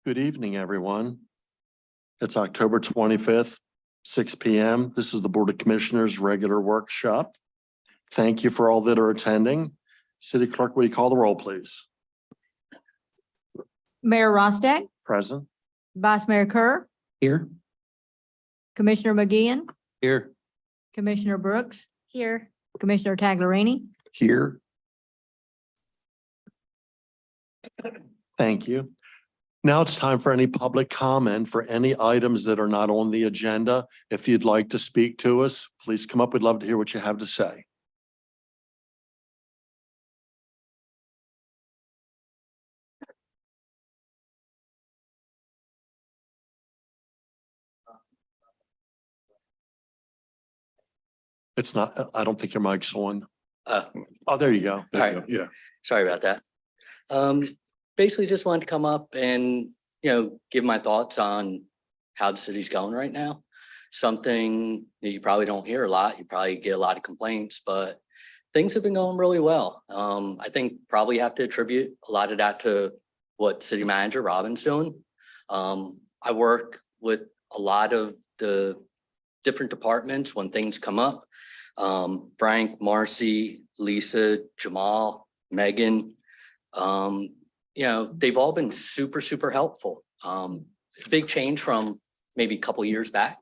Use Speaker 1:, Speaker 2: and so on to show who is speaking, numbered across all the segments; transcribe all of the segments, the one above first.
Speaker 1: Good evening, everyone. It's October 25th, 6 p.m. This is the Board of Commissioners regular workshop. Thank you for all that are attending. City Clerk, will you call the roll, please?
Speaker 2: Mayor Rostack,
Speaker 1: Present.
Speaker 2: Vice Mayor Kerr,
Speaker 3: Here.
Speaker 2: Commissioner McGeehan,
Speaker 3: Here.
Speaker 2: Commissioner Brooks. Here. Commissioner Taglerini.
Speaker 3: Here.
Speaker 1: Thank you. Now it's time for any public comment for any items that are not on the agenda. If you'd like to speak to us, please come up. We'd love to hear what you have to say. It's not, I don't think your mic's on. Oh, there you go.
Speaker 4: All right.
Speaker 1: Yeah.
Speaker 4: Sorry about that. Basically just wanted to come up and, give my thoughts on how the city's going right now. Something that you probably don't hear a lot. You probably get a lot of complaints, but things have been going really well. I think probably have to attribute a lot of that to what City Manager Robin's doing. I work with a lot of the different departments when things come up. Frank, Marcy, Lisa, Jamal, Megan, they've all been super helpful. Big change from maybe a couple years back.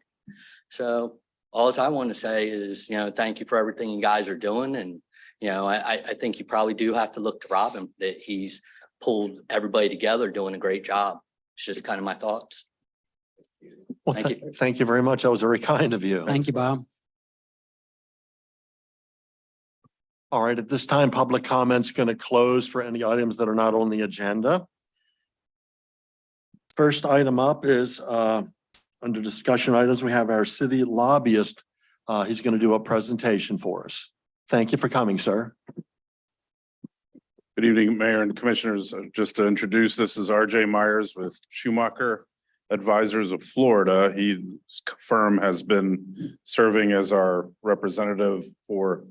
Speaker 4: So all I want to say is, thank you for everything you guys are doing. And, I think you probably do have to look to Robin, that he's pulled everybody together doing a great job. It's just kind of my thoughts.
Speaker 1: Well, thank you very much. That was very kind of you.
Speaker 3: Thank you, Bob.
Speaker 1: All right, at this time, public comment's going to close for any items that are not on the agenda. First item up is under discussion items, we have our city lobbyist. He's going to do a presentation for us. Thank you for coming, sir.
Speaker 5: Good evening, Mayor and Commissioners. Just to introduce, this is RJ Myers with Schumacher Advisors of Florida. His firm has been serving as our representative for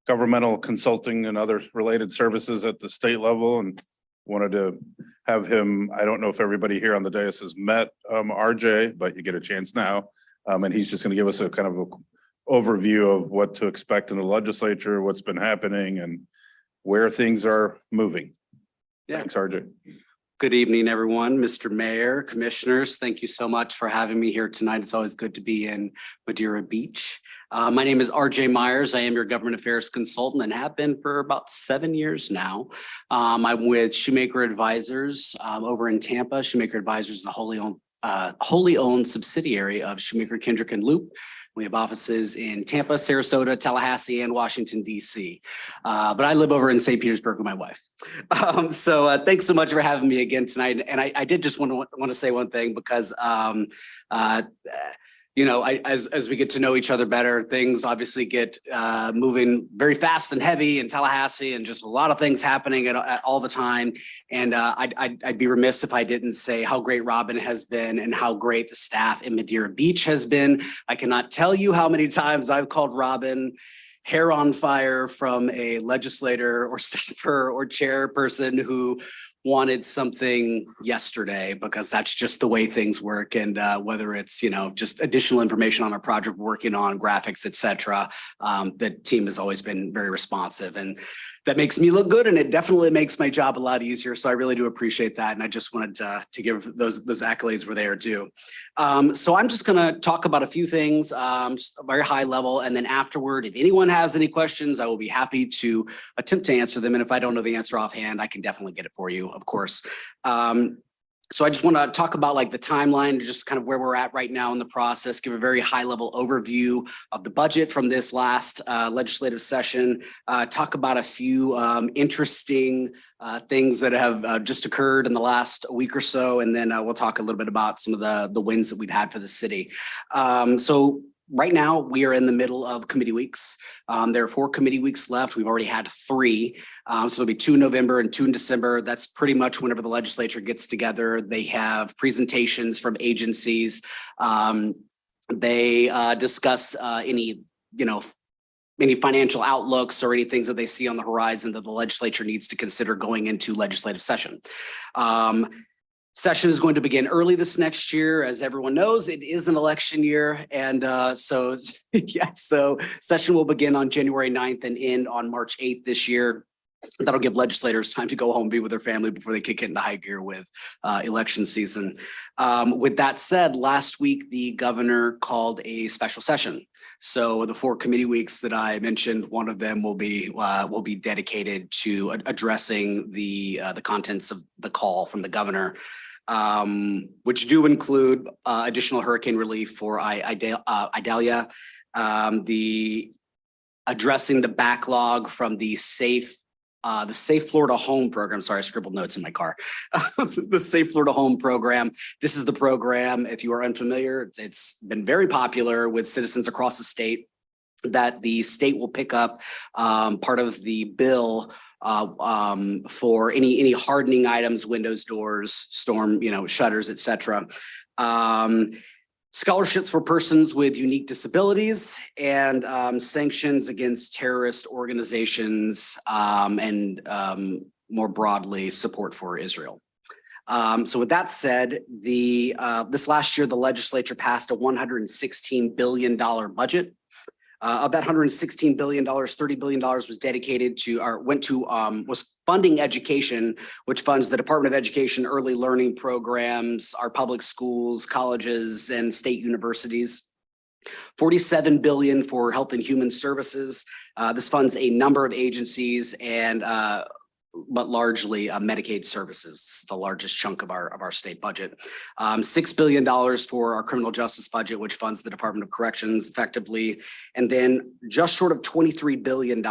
Speaker 5: governmental consulting and other related services at the state level, and wanted to have him. I don't know if everybody here on the dais has met RJ, but you get a chance now. And he's just going to give us a kind of a overview of what to expect in the legislature, what's been happening, and where things are moving.
Speaker 6: Yeah.
Speaker 5: Thanks, RJ.
Speaker 6: Good evening, everyone. Mr. Mayor, Commissioners, thank you so much for having me here tonight. It's always good to be in Madeira Beach. My name is RJ Myers. I am your government affairs consultant and have been for about 7 years now. I'm with Shoemaker Advisors over in Tampa. Shoemaker Advisors is a wholly owned subsidiary of Shoemaker, Kendrick and Loop. We have offices in Tampa, Sarasota, Tallahassee, and Washington, D.C. But I live over in St. Petersburg with my wife. So thanks so much for having me again tonight. And I did just want to say one thing because as we get to know each other better, things obviously get moving very fast and heavy in Tallahassee, and just a lot of things happening at all the time. And I'd be remiss if I didn't say how great Robin has been and how great the staff in Madeira Beach has been. I cannot tell you how many times I've called Robin hair on fire from a legislator or staffer or chairperson who wanted something yesterday, because that's just the way things work. And whether it's, just additional information on a project we're working on, graphics, et cetera, the team has always been very responsive, and that makes me look good. And it definitely makes my job a lot easier. So I really do appreciate that. And I just wanted to give those accolades where they are due. So I'm just going to talk about a few things, just a very high level. And then afterward, if anyone has any questions, I will be happy to attempt to answer them. And if I don't know the answer offhand, I can definitely get it for you, of course. So I just want to talk about the timeline, just kind of where we're at right now in the process, give a very high level overview of the budget from this last legislative session, talk about a few interesting things that have just occurred in the last week or so, and then we'll talk a little bit about some of the wins that we've had for the city. So right now, we are in the middle of committee weeks. There are 4 committee weeks left. We've already had 3. So there'll be 2 in November and 2 in December. That's pretty much whenever the legislature gets together. They have presentations from agencies. They discuss any financial outlooks or any things that they see on the horizon that the legislature needs to consider going into legislative session. Session is going to begin early this next year. As everyone knows, it is an election year. And so, yeah, so session will begin on January 9th and end on March 8th this year. That'll give legislators time to go home, be with their family before they kick it into high gear with election season. With that said, last week, the governor called a special session. So the 4 committee weeks that I mentioned, one of them will be dedicated to addressing the contents of the call from the governor, which do include additional hurricane relief for Idalia, the addressing the backlog from the Safe Florida Home Program. Sorry, I scribbled notes in my car. The Safe Florida Home Program. This is the program, if you are unfamiliar, it's been very popular with citizens across the state, that the state will pick up part of the bill for any hardening items, windows, doors, storm, shutters, et cetera. Scholarships for persons with unique disabilities, and sanctions against terrorist organizations, and more broadly, support for Israel. So with that said, this last year, the legislature passed a $116 billion budget. Of that $116 billion, $30 billion was dedicated to, or went to, was funding education, which funds the Department of Education early learning programs, our public schools, colleges, and state universities. $47 billion for health and human services. This funds a number of agencies and but largely Medicaid services, the largest chunk of our state budget. $6 billion for our criminal justice budget, which funds the Department of Corrections effectively. And then just short of $23 billion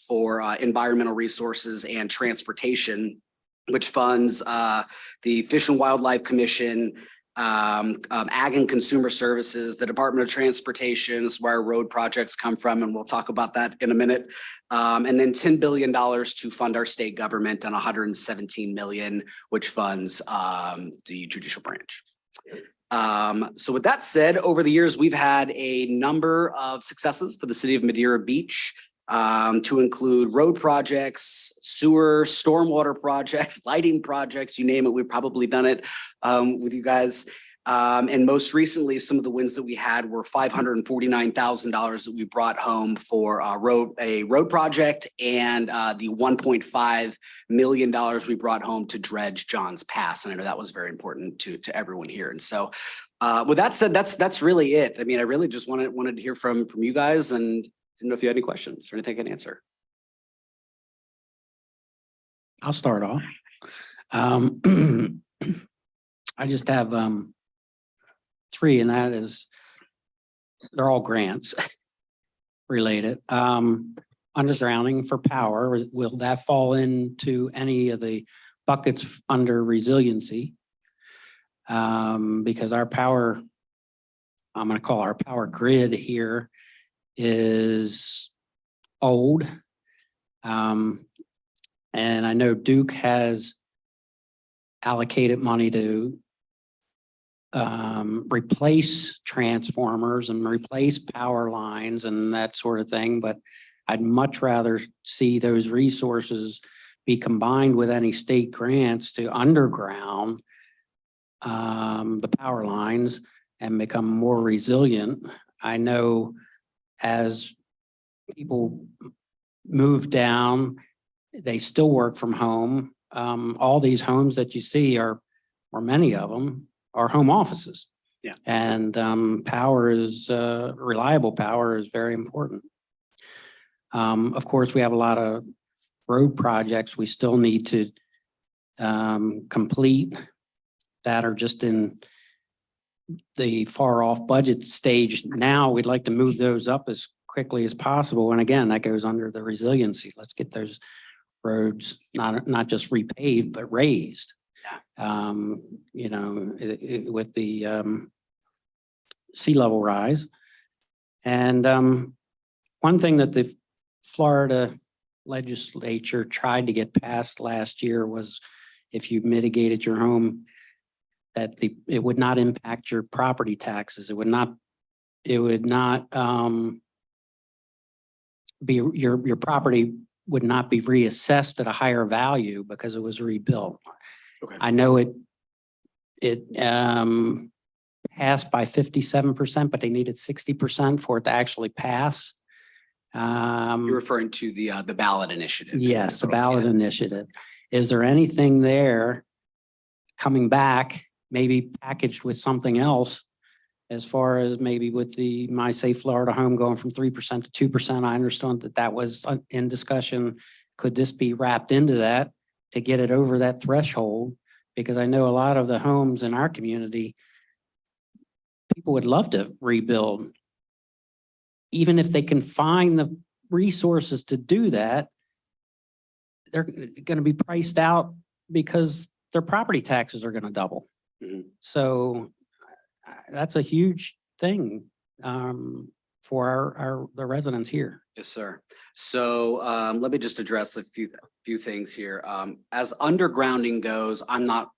Speaker 6: for environmental resources and transportation, which funds the Fish and Wildlife Commission, Ag and Consumer Services, the Department of Transportation, is where road projects come from, and we'll talk about that in a minute. And then $10 billion to fund our state government, and $117 million, which funds the judicial branch. So with that said, over the years, we've had a number of successes for the city of Madeira Beach, to include road projects, sewer, stormwater projects, lighting projects, you name it, we've probably done it with you guys. And most recently, some of the wins that we had were $549,000 that we brought home for a road project, and the $1.5 million we brought home to dredge John's Pass. And I know that was very important to everyone here. And so with that said, that's really it. I mean, I really just wanted to hear from you guys, and didn't know if you had any questions or anything I can answer.
Speaker 3: I'll start off. I just have 3, and that is, they're all grants related. Undergrounding for power, will that fall into any of the buckets under resiliency? Because our power, I'm going to call our power grid here, is old. And I know Duke has allocated money to replace transformers and replace power lines and that sort of thing, but I'd much rather see those resources be combined with any state grants to underground the power lines and become more resilient. I know as people move down, they still work from home. All these homes that you see are, or many of them, are home offices.
Speaker 6: Yeah.
Speaker 3: And power is, reliable power is very important. Of course, we have a lot of road projects we still need to complete that are just in the far off budget stage. Now we'd like to move those up as quickly as possible. And again, that goes under the resiliency. Let's get those roads not just repaved, but raised. You know, with the sea level rise. And one thing that the Florida legislature tried to get passed last year was, if you mitigated your home, that it would not impact your property taxes. It would not be your property would not be reassessed at a higher value because it was rebuilt.
Speaker 6: Okay.
Speaker 3: I know it it passed by 57%, but they needed 60% for it to actually pass.
Speaker 6: You're referring to the ballot initiative.
Speaker 3: Yes, the
Speaker 6: That's what I was
Speaker 3: ballot
Speaker 6: getting at.
Speaker 3: initiative. Is there anything there coming back, maybe packaged with something else? As far as maybe with the My Safe Florida Home going from 3% to 2%, I understand that that was in discussion. Could this be wrapped into that to get it over that threshold? Because I know a lot of the homes in our community, people would love to rebuild. Even if they can find the resources to do that, they're going to be priced out because their property taxes are going to double.
Speaker 6: Mhm.
Speaker 3: So that's a huge thing for the residents here.
Speaker 6: Yes, sir. So let me just address a few things here. As undergrounding goes, I'm not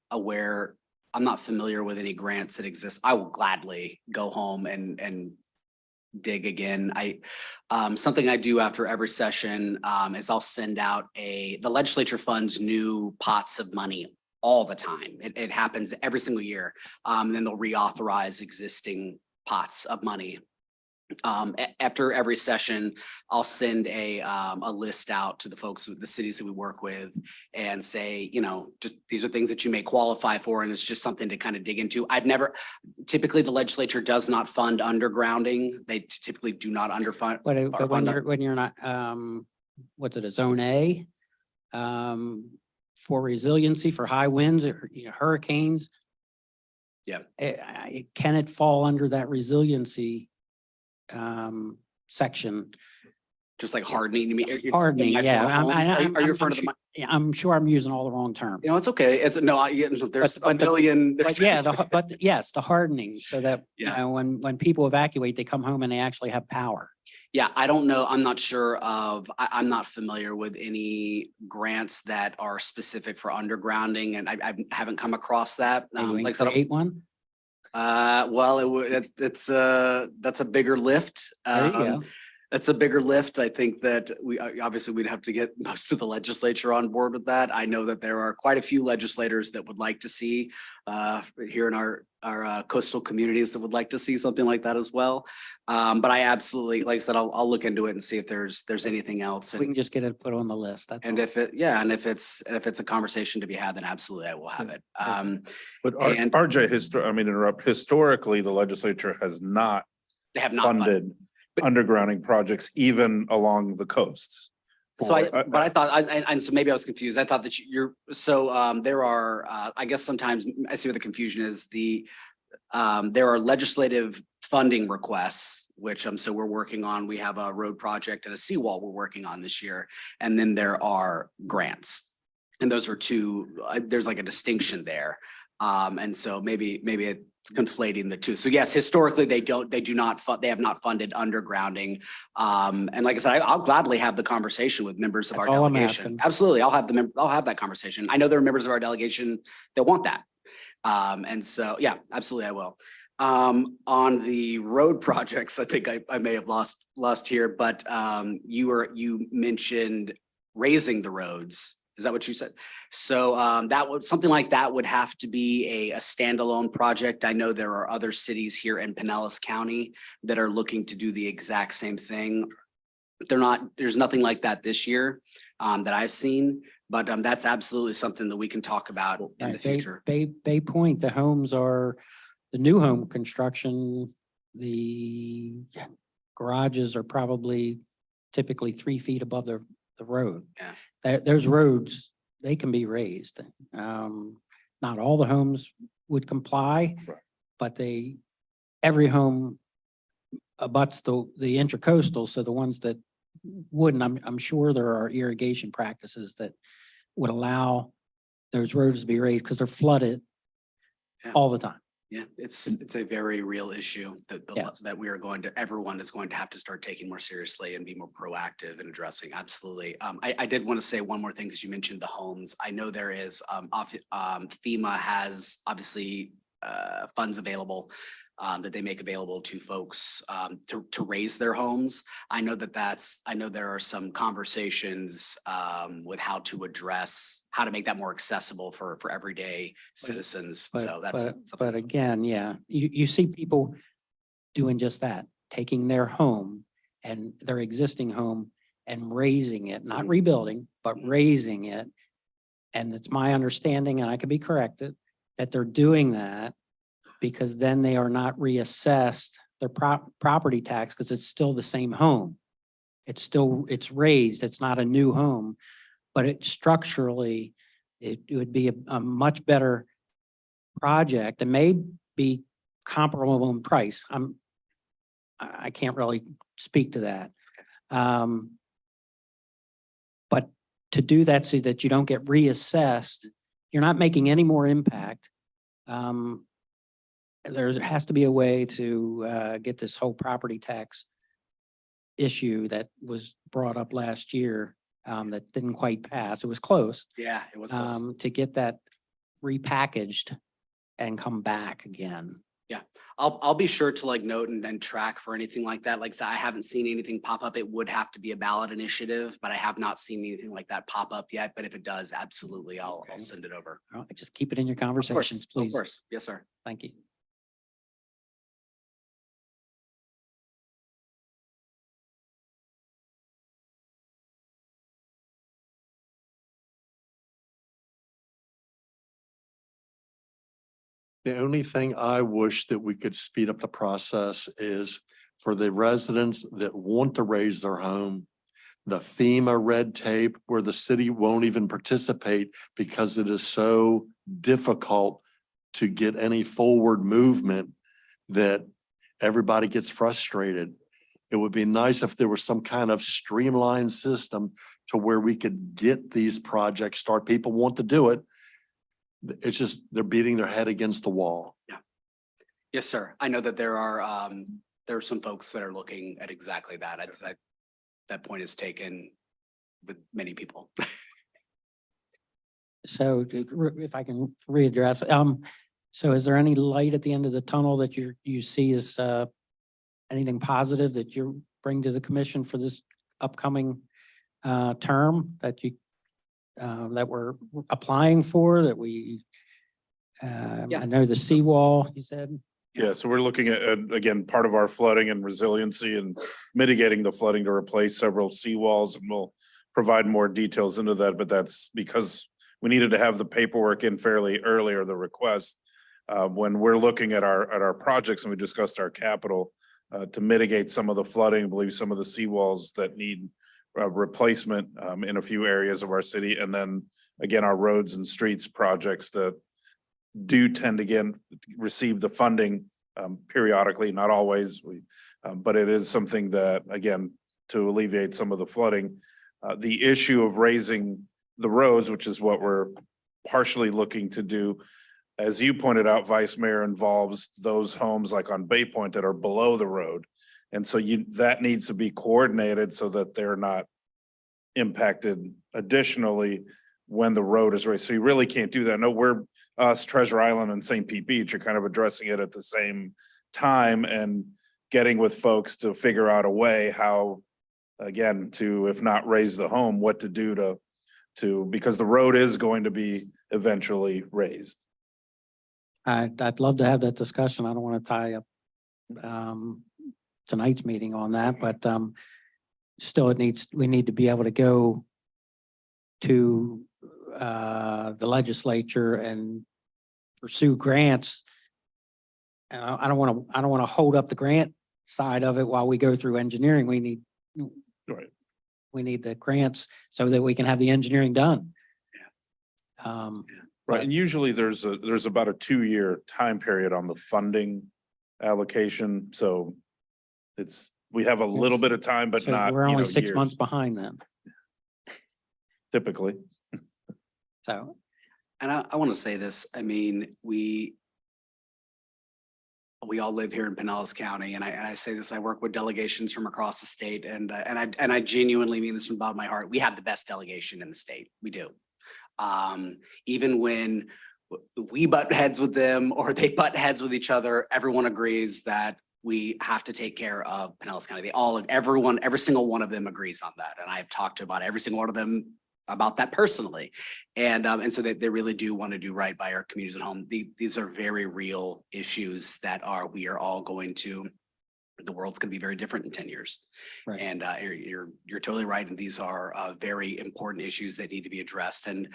Speaker 6: familiar with any grants that exist. I will gladly go home and dig again. Something I do after every session is I'll send out the legislature funds new pots of money all the time. It happens every single year. Then they'll reauthorize existing pots of money. After every session, I'll send a list out to the folks with the cities that we work with and say, just these are things that you may qualify for. And it's just something to kind of dig into. Typically the legislature does not fund undergrounding. They typically do not underfund.
Speaker 3: But when you're not, what's it, a zone A? For resiliency, for high winds, or hurricanes.
Speaker 6: Yeah.
Speaker 3: Can it fall under that resiliency section?
Speaker 6: Just like hardening. You mean
Speaker 3: Hardening, yeah.
Speaker 6: Are you referring to the?
Speaker 3: Yeah, I'm sure I'm using all the wrong terms.
Speaker 6: It's okay. There's a
Speaker 3: But
Speaker 6: million.
Speaker 3: But yeah, but yes, the hardening, so that,
Speaker 6: Yeah.
Speaker 3: when people evacuate, they come home and they actually have power.
Speaker 6: Yeah, I don't know. I'm not sure I'm not familiar with any grants that are specific for undergrounding, and I haven't come across that.
Speaker 3: Maybe we can
Speaker 6: Like I said,
Speaker 3: create one.
Speaker 6: well, that's a bigger lift.
Speaker 3: There you go.
Speaker 6: It's a bigger lift. I think that obviously we'd have to get most of the legislature on board with that. I know that there are quite a few legislators that would like to see here in our coastal communities that would like to see something like that as well. But I absolutely, like I said, I'll look into it and see if there's anything else.
Speaker 3: We can just get it put on the list. That's
Speaker 6: And
Speaker 3: all.
Speaker 6: if it's a conversation to be had, then absolutely I will have it.
Speaker 5: But
Speaker 6: And-
Speaker 5: RJ, historically, the legislature has not
Speaker 6: They have not funded.
Speaker 5: funded undergrounding projects even along the coasts.
Speaker 6: So and so maybe I was confused. I thought that there are, I guess sometimes I see what the confusion is. There are legislative funding requests, which so we're working on. We have a road project and a seawall we're working on this year. And then there are grants. And those are two, there's like a distinction there. And so maybe it's conflating the two. So yes, historically they have not funded undergrounding. And like I said, I'll gladly have the conversation with members of our
Speaker 3: That's all I'm
Speaker 6: delegation.
Speaker 3: asking.
Speaker 6: Absolutely. I'll have that conversation. I know there are members of our delegation that want that. And so, yeah, absolutely I will. On the road projects, I think I may have lost here, but you mentioned raising the roads. Is that what you said? So something like that would have to be a standalone project. I know there are other cities here in Pinellas County that are looking to do the exact same thing. There's nothing like that this year that I've seen, but that's absolutely something that we can talk about in the future.
Speaker 3: Bay Point, the new home construction, the garages are probably typically 3 feet above the road.
Speaker 6: Yeah.
Speaker 3: There's roads, they can be raised. Not all the homes would comply,
Speaker 5: Right.
Speaker 3: but every home abuts the intercoastal. So the ones that wouldn't, I'm sure there are irrigation practices that would allow those roads to be raised because they're flooded
Speaker 6: Yeah.
Speaker 3: all the time.
Speaker 6: Yeah, it's a very real issue
Speaker 3: Yes.
Speaker 6: that everyone is going to have to start taking more seriously and be more proactive in addressing. Absolutely. I did want to say one more thing because you mentioned the homes. I know there is FEMA has obviously funds available that they make available to folks to raise their homes. I know there are some conversations with how to make that more accessible for everyday citizens. So that's.
Speaker 3: But again, yeah, you see people doing just that, taking their home and their existing home and raising it, not rebuilding, but raising it. And it's my understanding, and I could be corrected, that they're doing that because then they are not reassessed their property tax because it's still the same home. It's raised, it's not a new home, but it structurally, it would be a much better project and may be comparable in price. I can't really speak to that. But to do that so that you don't get reassessed, you're not making any more impact. There has to be a way to get this whole property tax issue that was brought up last year that didn't quite pass. It was close.
Speaker 6: Yeah, it was. Close.
Speaker 3: To get that repackaged and come back again.
Speaker 6: I'll be sure to like note and track for anything like that. Like I said, I haven't seen anything pop up. It would have to be a ballot initiative, but I have not seen anything like that pop up yet. But if it does, absolutely, I'll send it over.
Speaker 3: All right, just keep it in your conversations,
Speaker 6: Of
Speaker 3: please.
Speaker 6: course. Yes, sir.
Speaker 3: Thank you.
Speaker 1: The only thing I wish that we could speed up the process is for the residents that want to raise their home, the FEMA red tape where the city won't even participate because it is so difficult to get any forward movement that everybody gets frustrated. It would be nice if there was some kind of streamlined system to where we could get these projects started. People want to do it. It's just, they're beating their head against the wall.
Speaker 6: Yes, sir. I know that there are some folks that are looking at exactly that. That point is taken with many people.
Speaker 3: So if I can readdress, so is there any light at the end of the tunnel that you see as anything positive that you bring to the commission for this upcoming term that we're applying for, that we, I know the seawall, you said?
Speaker 5: Yeah, so we're looking at, again, part of our flooding and resiliency and mitigating the flooding to replace several seawalls, and we'll provide more details into that, but that's because we needed to have the paperwork in fairly early, or the request. When we're looking at our projects, and we discussed our capital to mitigate some of the flooding, I believe some of the seawalls that need replacement in a few areas of our city. And then again, our roads and streets projects that do tend to receive the funding periodically, not always, but it is something that, again, to alleviate some of the flooding. The issue of raising the roads, which is what we're partially looking to do, as you pointed out, Vice Mayor, involves those homes like on Bay Point that are below the road. And so that needs to be coordinated so that they're not impacted additionally when the road is raised. So you really can't do that. No, Treasure Island and St. Pete Beach are kind of addressing it at the same time and getting with folks to figure out a way how, again, to, if not raise the home, what to do to, because the road is going to be eventually raised.
Speaker 3: I'd love to have that discussion. I don't want to tie up tonight's meeting on that, but still we need to be able to go to the legislature and pursue grants. And I don't want to hold up the grant side of it while we go through engineering. We need the grants so that we can have the engineering done.
Speaker 5: Right, and usually there's about a 2-year time period on the funding allocation, so we have a little bit of time, but
Speaker 3: So
Speaker 5: not,
Speaker 3: we're only 6
Speaker 5: years,
Speaker 3: months behind then.
Speaker 5: typically.
Speaker 3: So
Speaker 6: And I want to say this, I mean, we all live here in Pinellas County, and I say this, I work with delegations from across the state, and I genuinely mean this from the bottom of my heart. We have the best delegation in the state. We do. Even when we butt heads with them or they butt heads with each other, everyone agrees that we have to take care of Pinellas County. Everyone, every single one of them agrees on that. And I've talked to about every single one of them about that personally. And so they really do want to do right by our communities at home. These are very real issues that we are all going to, the world's going to be very different in 10 years.
Speaker 3: Right.
Speaker 6: And you're totally right. And these are very important issues that need to be addressed. And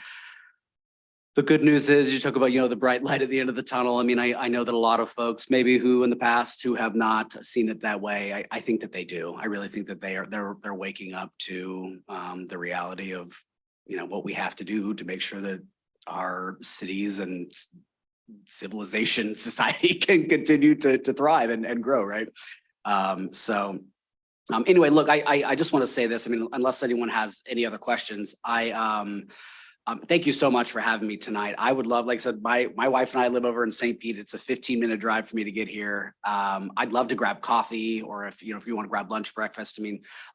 Speaker 6: the good news is you talk about, the bright light at the end of the tunnel. I mean, I know that a lot of folks maybe who in the past who have not seen it that way, I think that they do. I really think that they're waking up to the reality of, what we have to do to make sure that our cities and civilization, society can continue to thrive and grow, right? Anyway, look, I just want to say this. I mean, unless anyone has any other questions, thank you so much for having me tonight. I would love, like I said, my wife and I live over in St. Pete. It's a 15-minute drive for me to get here. I'd love to grab coffee, or if you want to grab lunch, breakfast,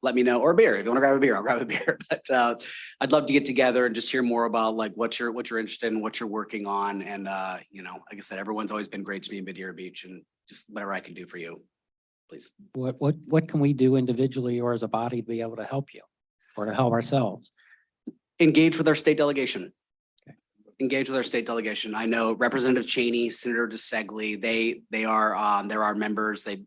Speaker 6: let me know, or a beer. If you want to grab a beer, I'll grab a beer. But I'd love to get together and just hear more about like what you're interested in, what you're working on. And like I said, everyone's always been great to me in Madeira Beach, and just whatever I can do for you, please.
Speaker 3: What can we do individually or as a body to be able to help you or to help ourselves?
Speaker 6: Engage with our state delegation. Engage with our state delegation. I know Representative Cheney, Senator DeSegli, they're our members. They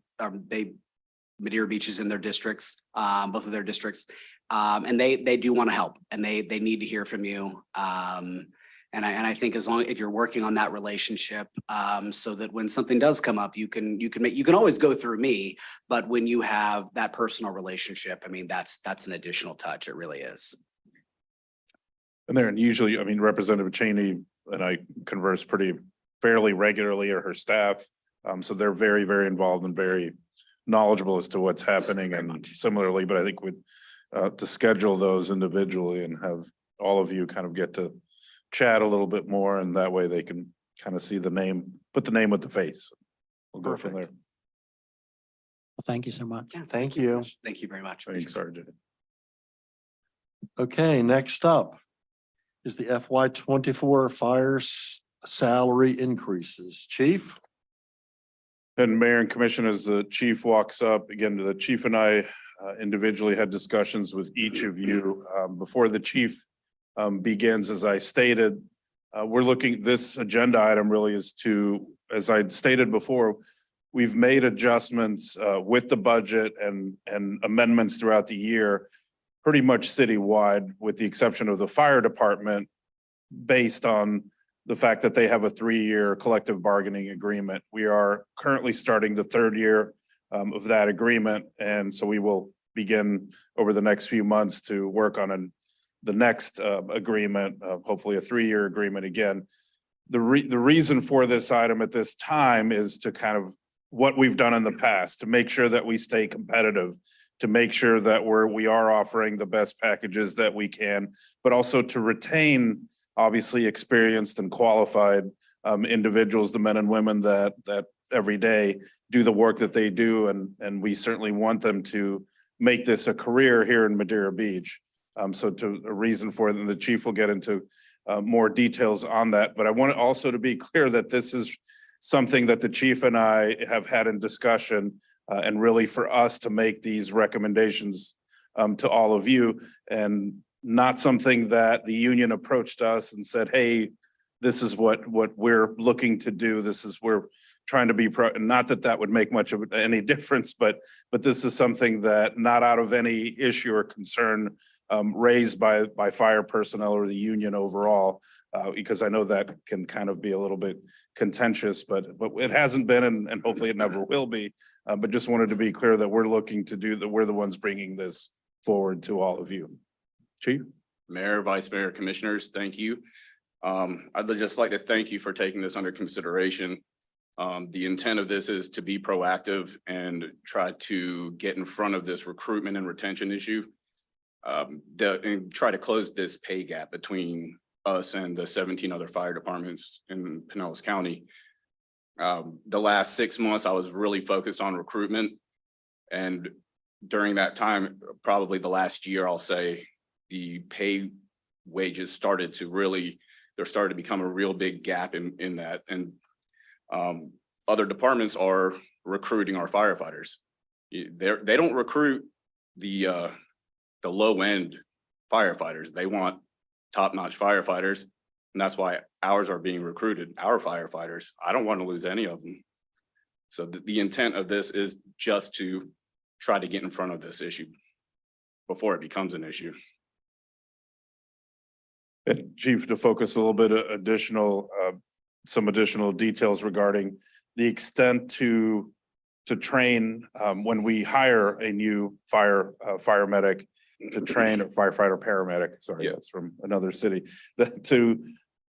Speaker 6: Madeira Beach is in their districts, both of their districts. And they do want to help, and they need to hear from you. And I think if you're working on that relationship, so that when something does come up, you can always go through me, but when you have that personal relationship, that's an additional touch. It really is.
Speaker 5: And usually, Representative Cheney and I converse fairly regularly, or her staff. So they're very, very involved and very knowledgeable as to what's happening, and similarly, but I think to schedule those individually and have all of you kind of get to chat a little bit more, and that way they can kind of see the name, put the name with the face. We'll go from there.
Speaker 1: Perfect.
Speaker 3: Well, thank you so much.
Speaker 6: Yeah,
Speaker 1: Thank you.
Speaker 6: Thank you very much.
Speaker 5: Thanks, Sergeant.
Speaker 1: Okay, next up is the FY24 salary increases. Chief?
Speaker 5: And Mayor and Commission, as the chief walks up, again, the chief and I individually had discussions with each of you. Before the chief begins, as I stated, this agenda item really is to, as I stated before, we've made adjustments with the budget and amendments throughout the year, pretty much citywide, with the exception of the fire department, based on the fact that they have a 3-year collective bargaining agreement. We are currently starting the 3rd year of that agreement. And so we will begin over the next few months to work on the next agreement, hopefully a 3-year agreement again. The reason for this item at this time is to kind of what we've done in the past, to make sure that we stay competitive, to make sure that we are offering the best packages that we can, but also to retain obviously experienced and qualified individuals, the men and women that every day do the work that they do. And we certainly want them to make this a career here in Madeira Beach. So to a reason for it, and the chief will get into more details on that. But I want also to be clear that this is something that the chief and I have had in discussion, and really for us to make these recommendations to all of you, and not something that the union approached us and said, hey, this is what we're looking to do. We're trying to be not that would make much of any difference, but this is something that not out of any issue or concern raised by fire personnel or the union overall, because I know that can kind of be a little bit contentious, but it hasn't been, and hopefully it never will be. But just wanted to be clear that we're looking to do that. We're the ones bringing this forward to all of you. Chief?
Speaker 7: Mayor, Vice Mayor, Commissioners, thank you. I'd just like to thank you for taking this under consideration. The intent of this is to be proactive and try to get in front of this recruitment and retention issue. And try to close this pay gap between us and the 17 other fire departments in Pinellas County. The last 6 months, I was really focused on recruitment. And during that time, probably the last year, I'll say, the pay wages started to really There's starting to become a real big gap in that. And other departments are recruiting our firefighters. They don't recruit the low end firefighters. They want top-notch firefighters. And that's why ours are being recruited, our firefighters. I don't want to lose any of them. So the intent of this is just to try to get in front of this issue before it becomes an issue.
Speaker 5: And Chief, to focus a little bit additional, some additional details regarding the extent to train, when we hire a new fire medic to train, or firefighter paramedic, sorry,
Speaker 7: Yeah.
Speaker 5: that's from another city, to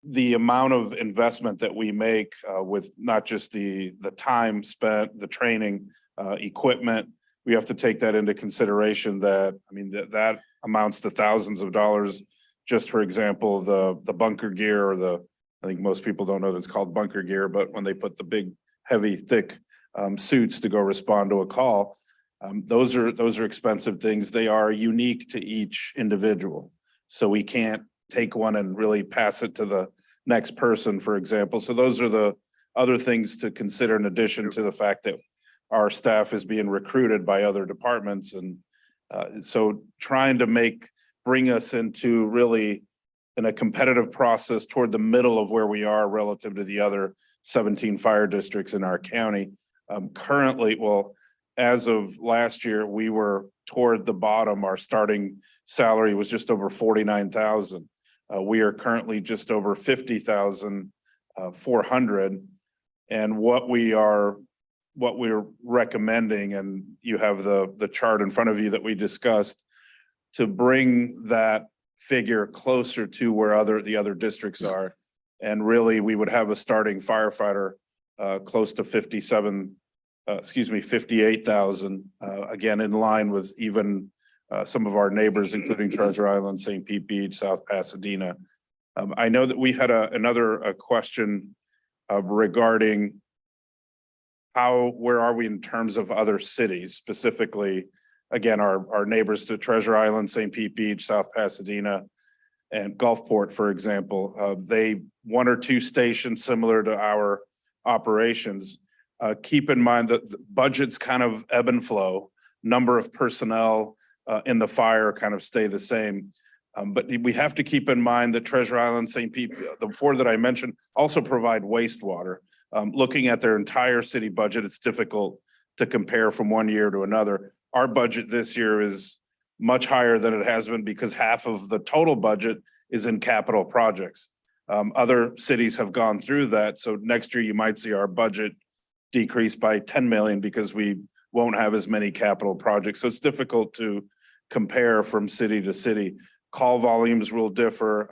Speaker 5: the amount of investment that we make with not just the time spent, the training, equipment. We have to take that into consideration that, I mean, that amounts to thousands of dollars. Just for example, the bunker gear, or I think most people don't know that it's called bunker gear, but when they put the big, heavy, thick suits to go respond to a call, those are expensive things. They are unique to each individual. So we can't take one and really pass it to the next person, for example. So those are the other things to consider, in addition to the fact that our staff is being recruited by other departments. And so trying to bring us into really in a competitive process toward the middle of where we are relative to the other 17 fire districts in our county. Currently, well, as of last year, we were toward the bottom. Our starting salary was just over 49,000. We are currently just over 50,400. And what we're recommending, and you have the chart in front of you that we discussed, to bring that figure closer to where the other districts are. And really, we would have a starting firefighter close to 58,000, again, in line with even some of our neighbors, including Treasure Island, St. Pete Beach, South Pasadena. I know that we had another question regarding where are we in terms of other cities, specifically, again, our neighbors to Treasure Island, St. Pete Beach, South Pasadena, and Gulfport, for example. They one or two stations similar to our operations. Keep in mind that the budgets kind of ebb and flow. Number of personnel in the fire kind of stay the same. But we have to keep in mind that Treasure Island, St. Pete, the four that I mentioned, also provide wastewater. Looking at their entire city budget, it's difficult to compare from one year to another. Our budget this year is much higher than it has been because half of the total budget is in capital projects. Other cities have gone through that. So next year you might see our budget decrease by 10 million because we won't have as many capital projects. So it's difficult to compare from city to city. Call volumes will differ.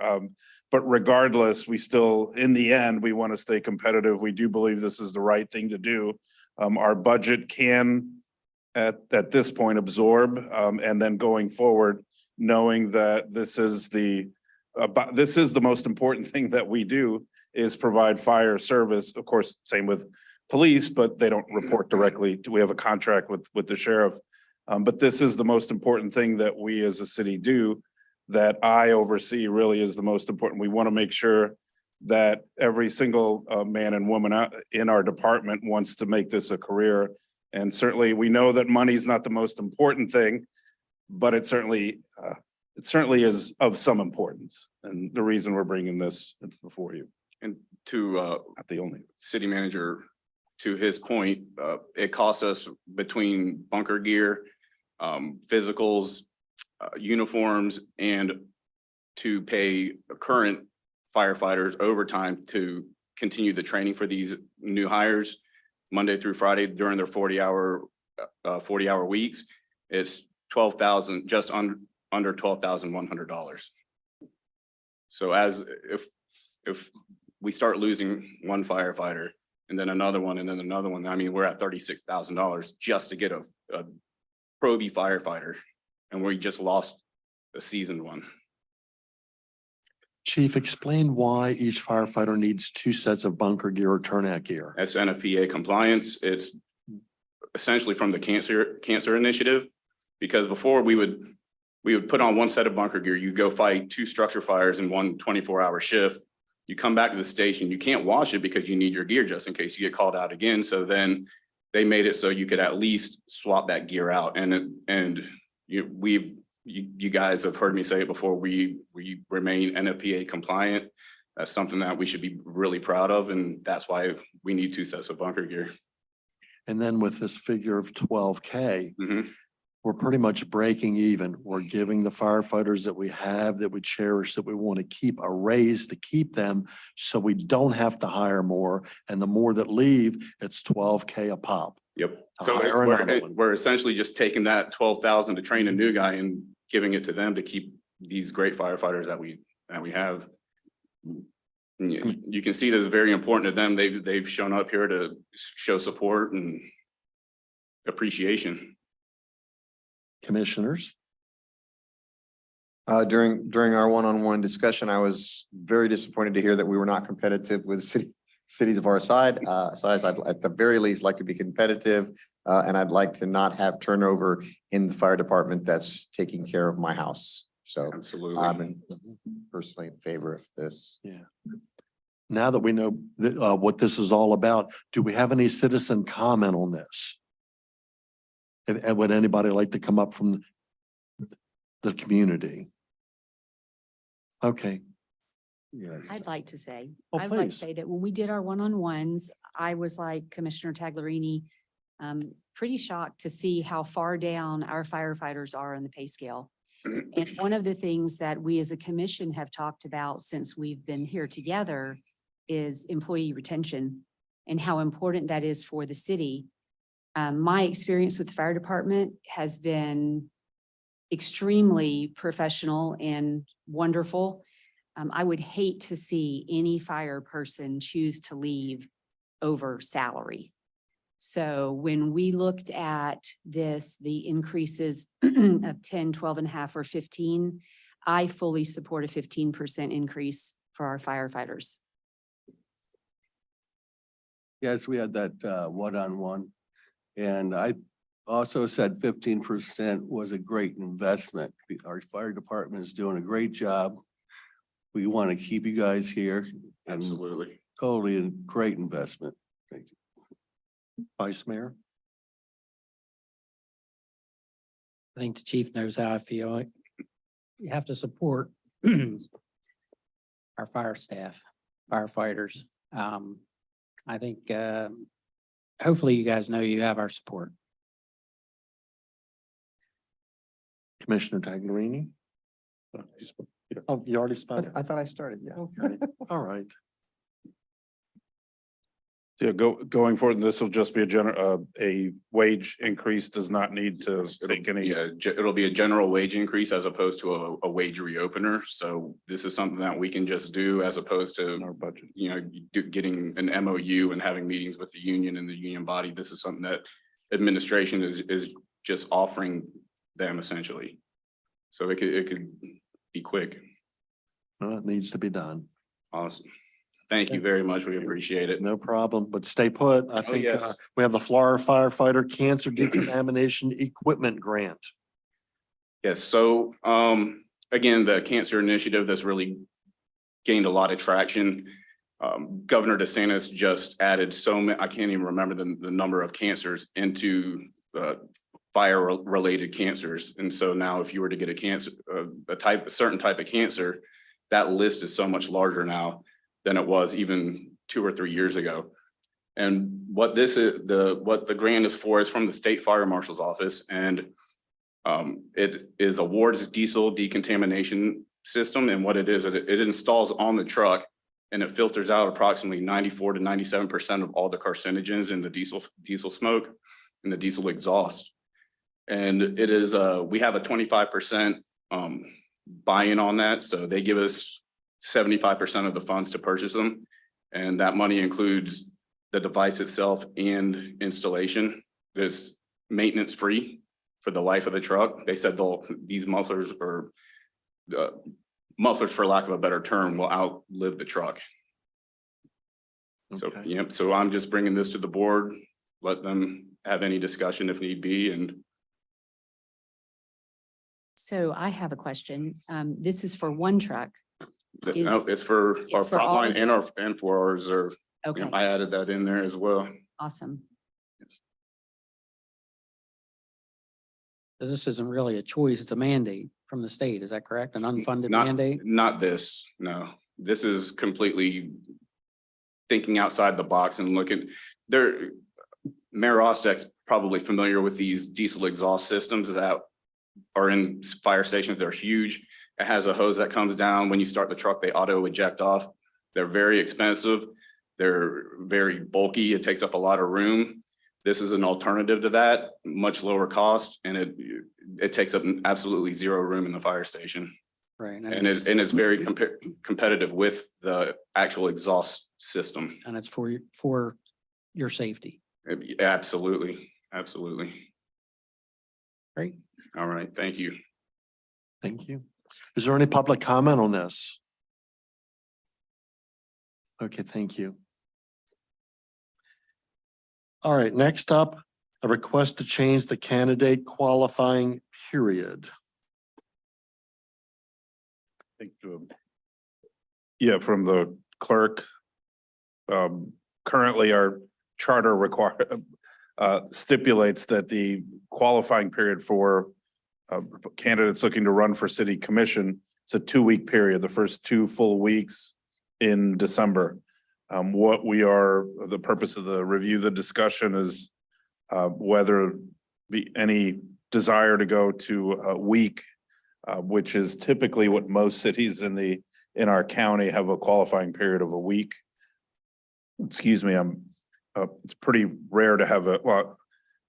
Speaker 5: But regardless, we still, in the end, we want to stay competitive. We do believe this is the right thing to do. Our budget can, at this point, absorb, and then going forward, knowing that this is the most important thing that we do, is provide fire service. Of course, same with police, but they don't report directly. We have a contract with the sheriff. But this is the most important thing that we as a city do, that I oversee, really is the most important. We want to make sure that every single man and woman in our department wants to make this a career. And certainly we know that money is not the most important thing, but it certainly is of some importance. And the reason we're bringing this before you.
Speaker 7: And to
Speaker 5: Not the only.
Speaker 7: city manager, to his point, it costs us between bunker gear, physicals, uniforms, and to pay current firefighters overtime to continue the training for these new hires Monday through Friday during their 40-hour weeks. It's $12,000, just under $12,100. So if we start losing one firefighter and then another one and then another one, I mean, we're at $36,000 just to get a pro-B firefighter, and we just lost a seasoned one.
Speaker 1: Chief, explain why each firefighter needs 2 sets of bunker gear or turnout gear.
Speaker 7: That's NFPA compliance. It's essentially from the cancer initiative, because before we would put on 1 set of bunker gear. You go fight 2 structure fires in one 24-hour shift. You come back to the station, you can't wash it because you need your gear just in case you get called out again. So then they made it so you could at least swap that gear out. And you guys have heard me say it before, we remain NFPA compliant. That's something that we should be really proud of. And that's why we need 2 sets of bunker gear.
Speaker 1: And then with this figure of 12K,
Speaker 7: Mhm.
Speaker 1: we're pretty much breaking even. We're giving the firefighters that we have, that we cherish, that we want to keep a raise to keep them so we don't have to hire more. And the more that leave, it's 12K a pop.
Speaker 7: Yep.
Speaker 1: To
Speaker 7: So
Speaker 1: hire another one.
Speaker 7: we're essentially just taking that 12,000 to train a new guy and giving it to them to keep these great firefighters that we have. And you can see that it's very important to them. They've shown up here to show support and appreciation.
Speaker 1: Commissioners?
Speaker 8: During our one-on-one discussion, I was very disappointed to hear that we were not competitive with cities of our size. I'd at the very least like to be competitive, and I'd like to not have turnover in the fire department that's taking care of my house. So
Speaker 7: Absolutely.
Speaker 8: I'm personally in favor of this.
Speaker 1: Yeah. Now that we know what this is all about, do we have any citizen comment on this? And would anybody like to come up from the community? Okay. Yes.
Speaker 9: I'd like to say,
Speaker 1: Oh,
Speaker 9: I'd like to
Speaker 1: please.
Speaker 9: say that when we did our one-on-ones, I was like Commissioner Taglerini, pretty shocked to see how far down our firefighters are on the pay scale. And one of the things that we as a commission have talked about since we've been here together is employee retention and how important that is for the city. My experience with the fire department has been extremely professional and wonderful. I would hate to see any fire person choose to leave over salary. So when we looked at this, the increases of 10, 12 and a half or 15, I fully support a 15% increase for our firefighters.
Speaker 10: Yes, we had that one-on-one. And I also said 15% was a great investment. Our fire department is doing a great job. We want to keep you guys here. and
Speaker 7: Absolutely.
Speaker 10: Totally a great investment. Thank you.
Speaker 1: Vice Mayor?
Speaker 3: I think the chief knows how I feel. You have to support our fire staff, firefighters. I think, hopefully you guys know you have our support.
Speaker 1: Commissioner Taglerini? Oh, you already spoke?
Speaker 8: I thought I started, yeah.
Speaker 1: Okay, all right.
Speaker 5: Yeah, going forward, this will just be a wage increase, does not need to take any.
Speaker 7: Yeah, it'll be a general wage increase as opposed to a wage reopener. So this is something that we can just do as opposed to
Speaker 5: In our budget.
Speaker 7: getting an MOU and having meetings with the union and the union body. This is something that administration is just offering them essentially. So it could be quick.
Speaker 1: Well, it needs to be done.
Speaker 7: Awesome. Thank you very much. We appreciate it.
Speaker 1: No problem, but stay put. I think
Speaker 7: yes.
Speaker 1: we have the Florida Firefighter Cancer Decontamination Equipment Grant.
Speaker 7: Yes, so again, the cancer initiative that's really gained a lot of traction. Governor DeSantis just added so many, I can't even remember the number of cancers into fire-related cancers. And so now if you were to get a cancer, a certain type of cancer, that list is so much larger now than it was even 2 or 3 years ago. And what this is, what the grant is for is from the State Fire Marshal's office, and it is awards diesel decontamination system. And what it is, it installs on the truck and it filters out approximately 94 to 97% of all the carcinogens in the diesel smoke and the diesel exhaust. And it is, we have a 25% buy-in on that. So they give us 75% of the funds to purchase them. And that money includes the device itself and installation. There's maintenance free for the life of the truck. They said these mufflers or mufflers, for lack of a better term, will outlive the truck. So,
Speaker 1: Okay.
Speaker 7: yep. So I'm just bringing this to the board, let them have any discussion if need be. And
Speaker 9: So I have a question. This is for one truck.
Speaker 7: No,
Speaker 9: Is-
Speaker 7: it's for our
Speaker 9: it's for all
Speaker 7: frontline
Speaker 9: of
Speaker 7: and
Speaker 9: them?
Speaker 7: and for our reserve.
Speaker 9: Okay,
Speaker 7: I added that in there as well.
Speaker 9: awesome.
Speaker 3: So this isn't really a choice, it's a mandate from the state, is that correct? An unfunded
Speaker 7: Not,
Speaker 3: mandate?
Speaker 7: not this, no. This is completely thinking outside the box and looking, there, Mayor Ostek's probably familiar with these diesel exhaust systems that are in fire stations. They're huge. It has a hose that comes down. When you start the truck, they auto eject off. They're very expensive. They're very bulky. It takes up a lot of room. This is an alternative to that, much lower cost, and it takes up absolutely zero room in the fire station.
Speaker 3: Right.
Speaker 7: And it's very competitive with the actual exhaust system.
Speaker 3: And it's for your safety.
Speaker 7: Absolutely, absolutely.
Speaker 3: Great.
Speaker 7: All right, thank you.
Speaker 1: Thank you. Is there any public comment on this? Okay, thank you. All right, next up, a request to change the candidate qualifying period.
Speaker 5: Think, yeah, from the clerk. Currently, our charter stipulates that the qualifying period for candidates looking to run for city commission, it's a 2-week period, the first 2 full weeks in December. The purpose of the review, the discussion is whether be any desire to go to a week, which is typically what most cities in our county have a qualifying period of a week. Excuse me, it's pretty rare to have I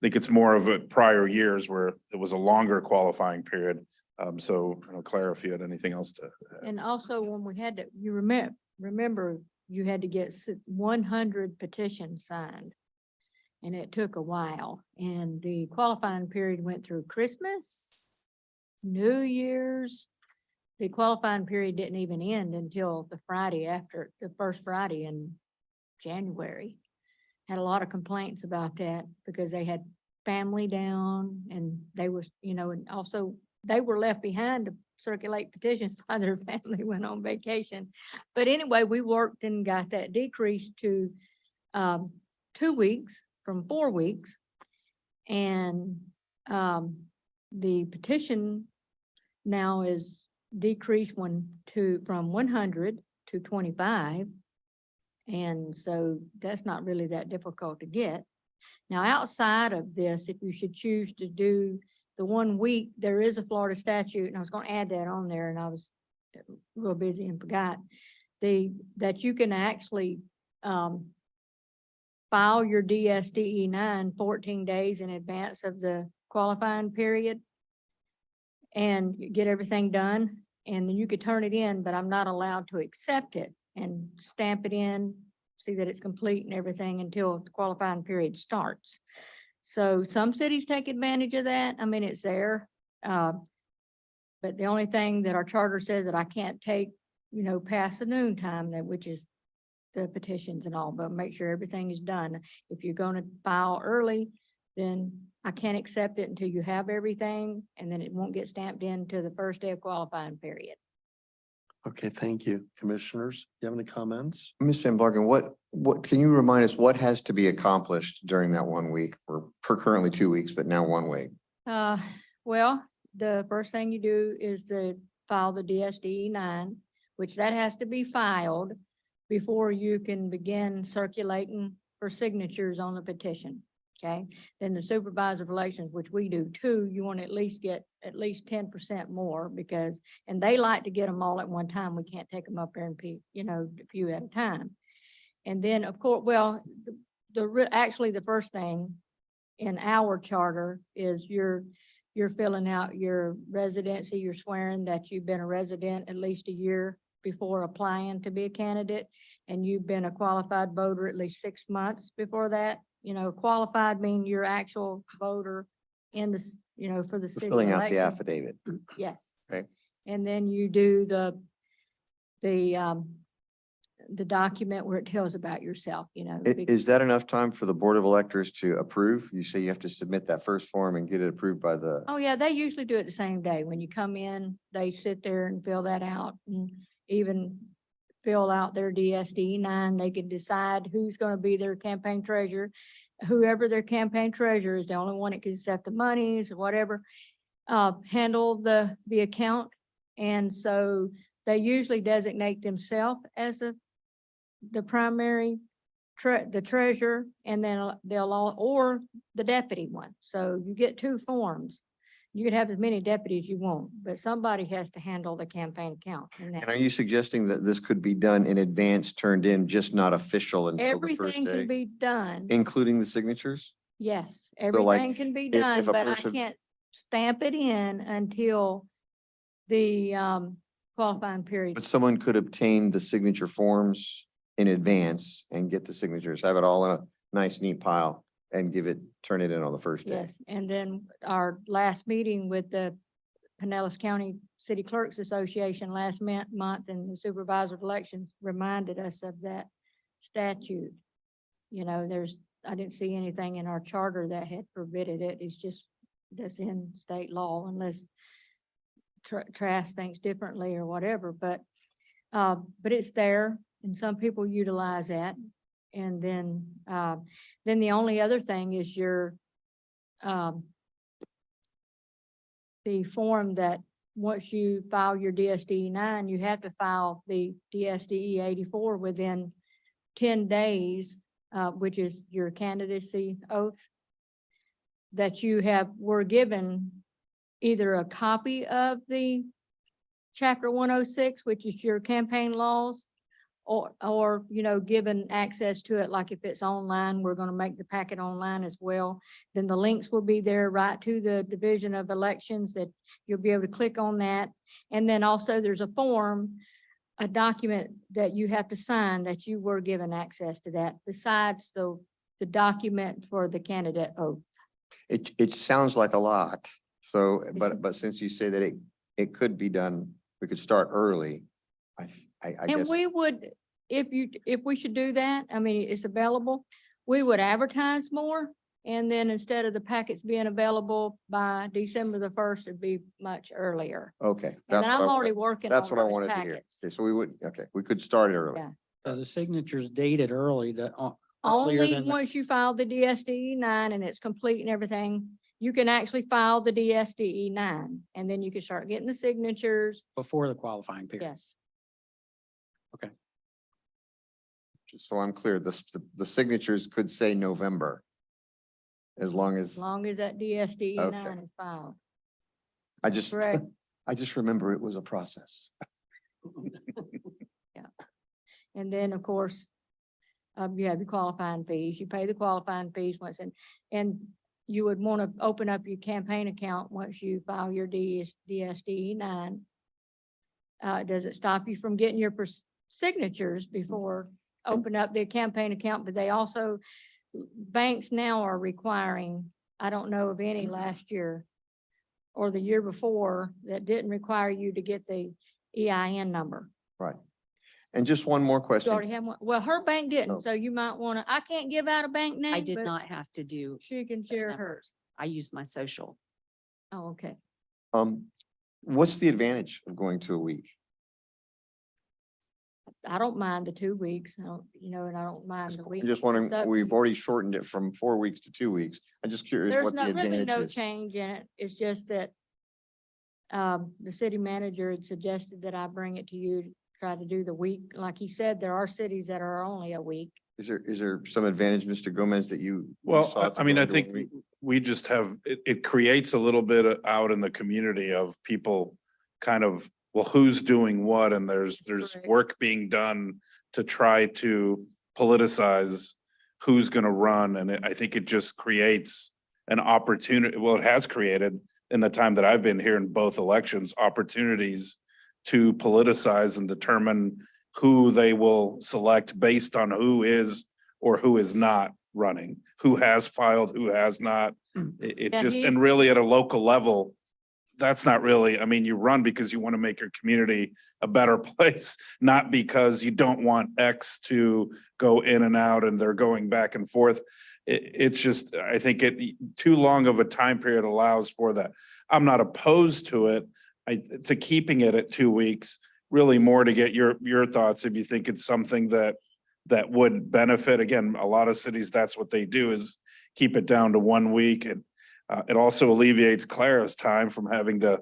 Speaker 5: think it's more of a prior years where it was a longer qualifying period. So, Claire, if you had anything else to.
Speaker 2: And also when we had to, you remember you had to get 100 petitions signed. And it took a while, and the qualifying period went through Christmas, New Year's. The qualifying period didn't even end until the Friday after, the first Friday in January. Had a lot of complaints about that because they had family down and they was, and also they were left behind to circulate petitions while their family went on vacation. But anyway, we worked and got that decreased to 2 weeks from 4 weeks. And the petition now is decreased from 100 to 25. And so that's not really that difficult to get. Now, outside of this, if you should choose to do the 1 week, there is a Florida statute, and I was going to add that on there, and I was real busy and forgot that you can actually file your DSDE-9 14 days in advance of the qualifying period and get everything done, and then you could turn it in, but I'm not allowed to accept it and stamp it in, see that it's complete and everything until the qualifying period starts. So some cities take advantage of that. I mean, it's there. But the only thing that our charter says that I can't take, past the noon time, which is the petitions and all, but make sure everything is done. If you're going to file early, then I can't accept it until you have everything, and then it won't get stamped in to the first day of qualifying period.
Speaker 1: Okay, thank you. Commissioners, you have any comments?
Speaker 8: Ms. Van Bargen, what, can you remind us what has to be accomplished during that 1 week or for currently 2 weeks, but now 1 week?
Speaker 2: Well, the first thing you do is to file the DSDE-9, which that has to be filed before you can begin circulating for signatures on the petition. Okay, then the supervisor of elections, which we do too, you want to at least get at least 10% more and they like to get them all at one time. We can't take them up there and a few at a time. And then of course, well, actually the first thing in our charter is you're filling out your residency, you're swearing that you've been a resident at least a year before applying to be a candidate, and you've been a qualified voter at least 6 months before that. Qualified mean your actual voter in the, for the city
Speaker 8: Filling out the
Speaker 2: election.
Speaker 8: affidavit.
Speaker 2: Yes.
Speaker 8: Okay.
Speaker 2: And then you do the document where it tells about yourself,
Speaker 8: Is that enough time for the Board of Electors to approve? You say you have to submit that first form and get it approved by the.
Speaker 2: Oh, yeah, they usually do it the same day. When you come in, they sit there and fill that out. And even fill out their DSD-9. They can decide who's going to be their campaign treasurer. Whoever their campaign treasurer is the only one that can set the monies or whatever, handle the account. And so they usually designate themselves as the primary the treasurer, and then they'll all, or the deputy one. So you get two forms. You can have as many deputies you want, but somebody has to handle the campaign account.
Speaker 8: And are you suggesting that this could be done in advance, turned in, just not official until the first
Speaker 2: Everything can
Speaker 8: day?
Speaker 2: be done.
Speaker 8: Including the signatures?
Speaker 2: Yes,
Speaker 8: So, like,
Speaker 2: everything can be
Speaker 8: if
Speaker 2: done,
Speaker 8: a
Speaker 2: but I
Speaker 8: person-
Speaker 2: can't stamp it in until the qualifying period.
Speaker 8: But someone could obtain the signature forms in advance and get the signatures, have it all in a nice neat pile and turn it in on the first day.
Speaker 2: Yes, and then our last meeting with the Pinellas County City Clerks Association last month, and the supervisor of elections reminded us of that statute. You know, I didn't see anything in our charter that had forbidden it. It's just, that's in state law unless Trask thinks differently or whatever, but it's there, and some people utilize that. And then the only other thing is the form that once you file your DSD-9, you have to file the DSDE 84 within 10 days, which is your candidacy oath, that you were given either a copy of the Chapter 106, which is your campaign laws, or, you know, given access to it, like if it's online, we're going to make the packet online as well. Then the links will be there right to the Division of Elections that you'll be able to click on that. And then also there's a form, a document that you have to sign that you were given access to that, besides the document for the candidate oath.
Speaker 8: It sounds like a lot. So, but since you say that it could be done, we could start early. I
Speaker 2: And
Speaker 8: guess.
Speaker 2: we would, if we should do that, I mean, it's available, we would advertise more. And then instead of the packets being available by December the 1st, it'd be much earlier.
Speaker 8: Okay.
Speaker 2: And
Speaker 8: that's
Speaker 2: I'm
Speaker 8: what I
Speaker 2: already
Speaker 8: wanted-
Speaker 2: working on
Speaker 8: That's what I
Speaker 2: those
Speaker 8: wanted to hear.
Speaker 2: packets.
Speaker 8: Okay, so we could start it early.
Speaker 2: Yeah.
Speaker 3: So the signature's dated earlier than
Speaker 2: Only
Speaker 3: the-
Speaker 2: once you file the DSDE-9 and it's complete and everything, you can actually file the DSDE-9, and then you can start getting the signatures.
Speaker 3: before the qualifying period.
Speaker 2: Yes.
Speaker 8: Just so I'm clear, the signatures could say November. As long
Speaker 2: As
Speaker 8: as,
Speaker 2: long as that DSDE-9
Speaker 8: Okay.
Speaker 2: is filed.
Speaker 8: I just,
Speaker 2: Correct.
Speaker 8: I just remember it was a process.
Speaker 2: And then, of course, you have your qualifying fees. You pay the qualifying fees once, and you would want to open up your campaign account once you file your DSDE-9. Does it stop you from getting your signatures before open up the campaign account? But they also, banks now are requiring, I don't know of any last year or the year before that didn't require you to get the EIN number.
Speaker 8: Right. And just one more
Speaker 2: You
Speaker 8: question.
Speaker 2: already have one. Well, her bank
Speaker 8: Oh.
Speaker 2: didn't, so you might want to, I can't give out a bank name.
Speaker 9: I did
Speaker 2: but
Speaker 9: not have to do,
Speaker 2: She can share
Speaker 9: number.
Speaker 2: hers.
Speaker 9: I used my social.
Speaker 2: Oh, okay.
Speaker 8: What's the advantage of going to a week?
Speaker 2: I don't mind the 2 weeks. I don't, you know, and I don't mind the week.
Speaker 8: I'm just wondering,
Speaker 2: It's up to
Speaker 8: we've
Speaker 2: you.
Speaker 8: already shortened it from 4 weeks to 2 weeks. I'm just curious
Speaker 2: There's
Speaker 8: what the
Speaker 2: not really no
Speaker 8: advantage is.
Speaker 2: change in it. It's just that the city manager had suggested that I bring it to you to try to do the week. Like he said, there are cities that are only a week.
Speaker 8: Is there some advantage, Mr. Gomez, that you?
Speaker 5: Well,
Speaker 8: saw to
Speaker 5: I mean,
Speaker 8: going
Speaker 5: I
Speaker 8: to a
Speaker 5: think
Speaker 8: week?
Speaker 5: we just have, it creates a little bit out in the community of people kind of, well, who's doing what? And there's
Speaker 2: Correct.
Speaker 5: work being done to try to politicize who's going to run. And I think it just creates an opportunity. Well, it has created in the time that I've been here in both elections, opportunities to politicize and determine who they will select based on who is or who is not running, who has filed, who has not. It
Speaker 2: Yeah,
Speaker 5: just,
Speaker 2: he-
Speaker 5: and really at a local level, that's not really, I mean, you run because you want to make your community a better place, not because you don't want X to go in and out and they're going back and forth. It's just, I think too long of a time period allows for that. I'm not opposed to it, to keeping it at 2 weeks. really more to get your thoughts, if you think it's something that would benefit. Again, a lot of cities, that's what they do, is keep it down to 1 week. And it also alleviates Clara's time from having to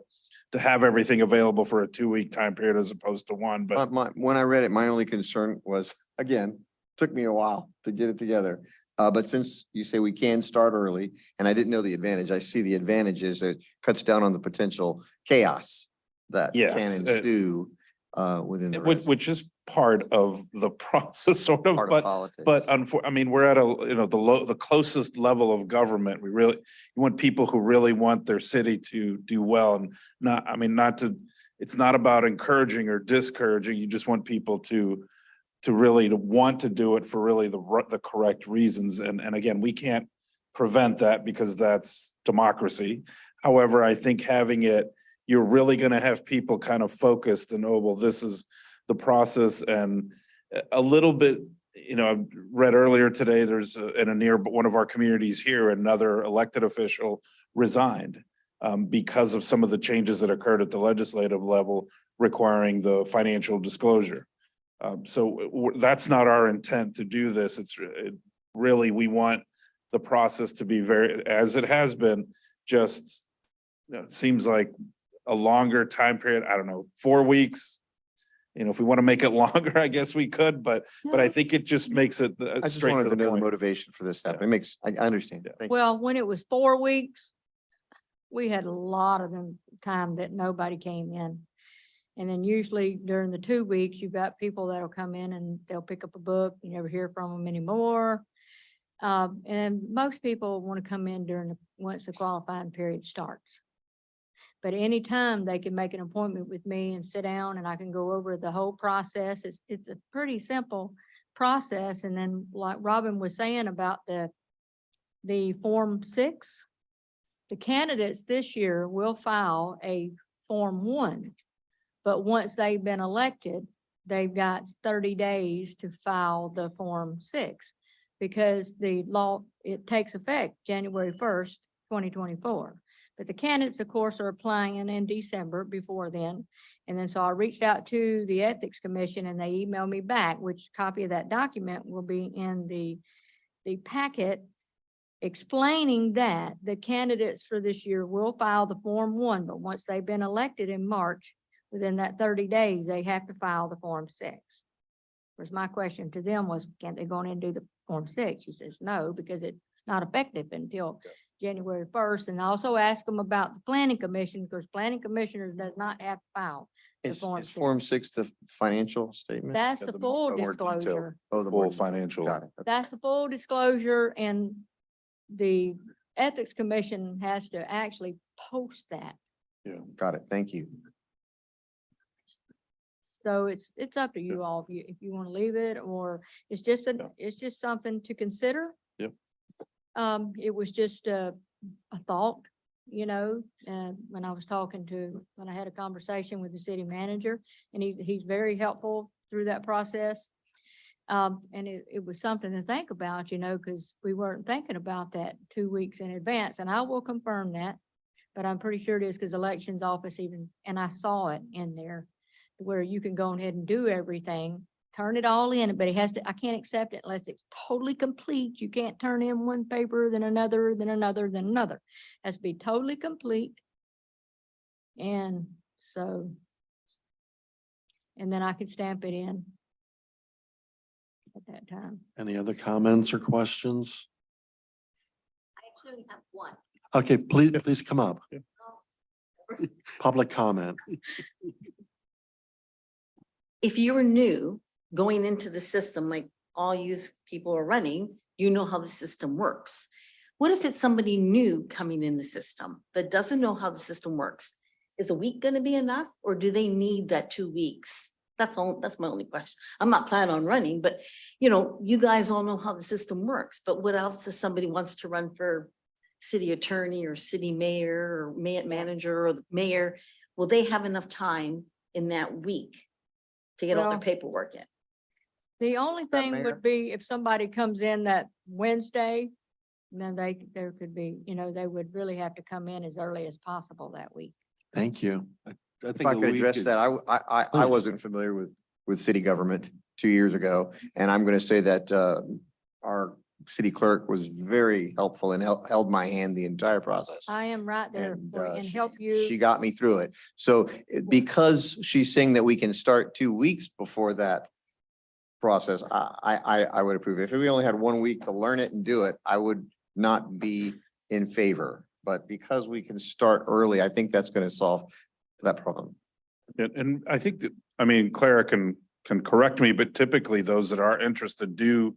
Speaker 5: have everything available for a 2-week time period as opposed to one, but
Speaker 8: When I read it, my only concern was, again, took me a while to get it together. But since you say we can start early, and I didn't know the advantage, I see the advantages. It cuts down on the potential chaos that
Speaker 5: Yes,
Speaker 8: can ensue within the
Speaker 5: which is part of the process, sort of,
Speaker 8: part of
Speaker 5: but
Speaker 8: politics.
Speaker 5: I mean, we're at the closest level of government. You want people who really want their city to do well, and it's not about encouraging or discouraging. You just want people to really want to do it for really the correct reasons. And again, we can't prevent that because that's democracy. However, I think having it, you're really going to have people kind of focused and, oh, well, this is the process. And a little bit, I read earlier today, there's near one of our communities here, another elected official resigned because of some of the changes that occurred at the legislative level requiring the financial disclosure. So that's not our intent to do this. Really, we want the process to be very, as it has been, just, it seems like a longer time period. I don't know, 4 weeks. If we want to make it longer, I guess we could, but I think it just makes it
Speaker 8: I just
Speaker 5: straight
Speaker 8: wanted
Speaker 5: to
Speaker 8: to
Speaker 5: the
Speaker 8: know the
Speaker 5: point.
Speaker 8: motivation for this to happen. I understand. Thank you.
Speaker 2: Well, when it was 4 weeks, we had a lot of them time that nobody came in. And then usually during the 2 weeks, you've got people that'll come in and they'll pick up a book. You never hear from them anymore. And most people want to come in once the qualifying period starts. But anytime they can make an appointment with me and sit down and I can go over the whole process. It's a pretty simple process. And then like Robin was saying about the Form 6, the candidates this year will file a Form 1. But once they've been elected, they've got 30 days to file the Form 6 because the law, it takes effect January 1st, 2024. But the candidates, of course, are applying in December before then. And then so I reached out to the Ethics Commission and they emailed me back, which copy of that document will be in the packet explaining that the candidates for this year will file the Form 1, but once they've been elected in March, within that 30 days, they have to file the Form 6. Whereas my question to them was, can't they go in and do the Form 6? She says, no, because it's not effective until January 1st. And I also asked them about the Planning Commission, because Planning Commissioners does not have to file the
Speaker 8: Is
Speaker 2: Form 6.
Speaker 8: Form 6 the financial statement?
Speaker 2: That's
Speaker 5: Yeah,
Speaker 2: the
Speaker 5: the
Speaker 2: full
Speaker 5: more detailed.
Speaker 2: disclosure.
Speaker 8: Oh, the
Speaker 5: full
Speaker 8: more-
Speaker 5: financial.
Speaker 8: Got it. Okay.
Speaker 2: That's the full disclosure, and the Ethics Commission has to actually post that.
Speaker 8: Got it. Thank you.
Speaker 2: So it's up to you all if you want to leave it, or it's just something to consider.
Speaker 5: Yep.
Speaker 2: It was just a thought, when I had a conversation with the city manager, and he's very helpful through that process. And it was something to think about, because we weren't thinking about that 2 weeks in advance, and I will confirm that. But I'm pretty sure it is because elections office and I saw it in there where you can go ahead and do everything, turn it all in, but I can't accept it unless it's totally complete. You can't turn in one paper, then another, then another, then another. It has to be totally complete. And so, and then I could stamp it in at that time.
Speaker 1: Any other comments or questions?
Speaker 11: I actually have one.
Speaker 1: Okay, please come up. Public comment.
Speaker 11: If you were new going into the system, like all you people are running, you know how the system works. What if it's somebody new coming in the system that doesn't know how the system works? Is a week going to be enough, or do they need that 2 weeks? That's my only question. I'm not planning on running, but you guys all know how the system works. But what else if somebody wants to run for city attorney or city mayor or manager or the mayor? Will they have enough time in that week to get all their
Speaker 2: Well,
Speaker 11: paperwork in?
Speaker 2: The only thing
Speaker 8: Mayor?
Speaker 2: would be if somebody comes in that Wednesday, then there could be, they would really have to come in as early as possible that week.
Speaker 1: Thank you.
Speaker 10: I
Speaker 8: If
Speaker 10: think
Speaker 8: I
Speaker 10: a
Speaker 8: could
Speaker 10: week
Speaker 8: address
Speaker 10: is-
Speaker 8: that, I
Speaker 1: Please.
Speaker 8: wasn't familiar with city government 2 years ago. And I'm going to say that our city clerk was very helpful and held my hand the entire process.
Speaker 2: I am right there
Speaker 8: And,
Speaker 2: for you and
Speaker 8: she-
Speaker 2: help you.
Speaker 8: She got me through it. So because she's saying that we can start 2 weeks before that process, I would approve. If we only had 1 week to learn it and do it, I would not be in favor. But because we can start early, I think that's going to solve that problem.
Speaker 5: And I think that, I mean, Clara can correct me, but typically those that are interested do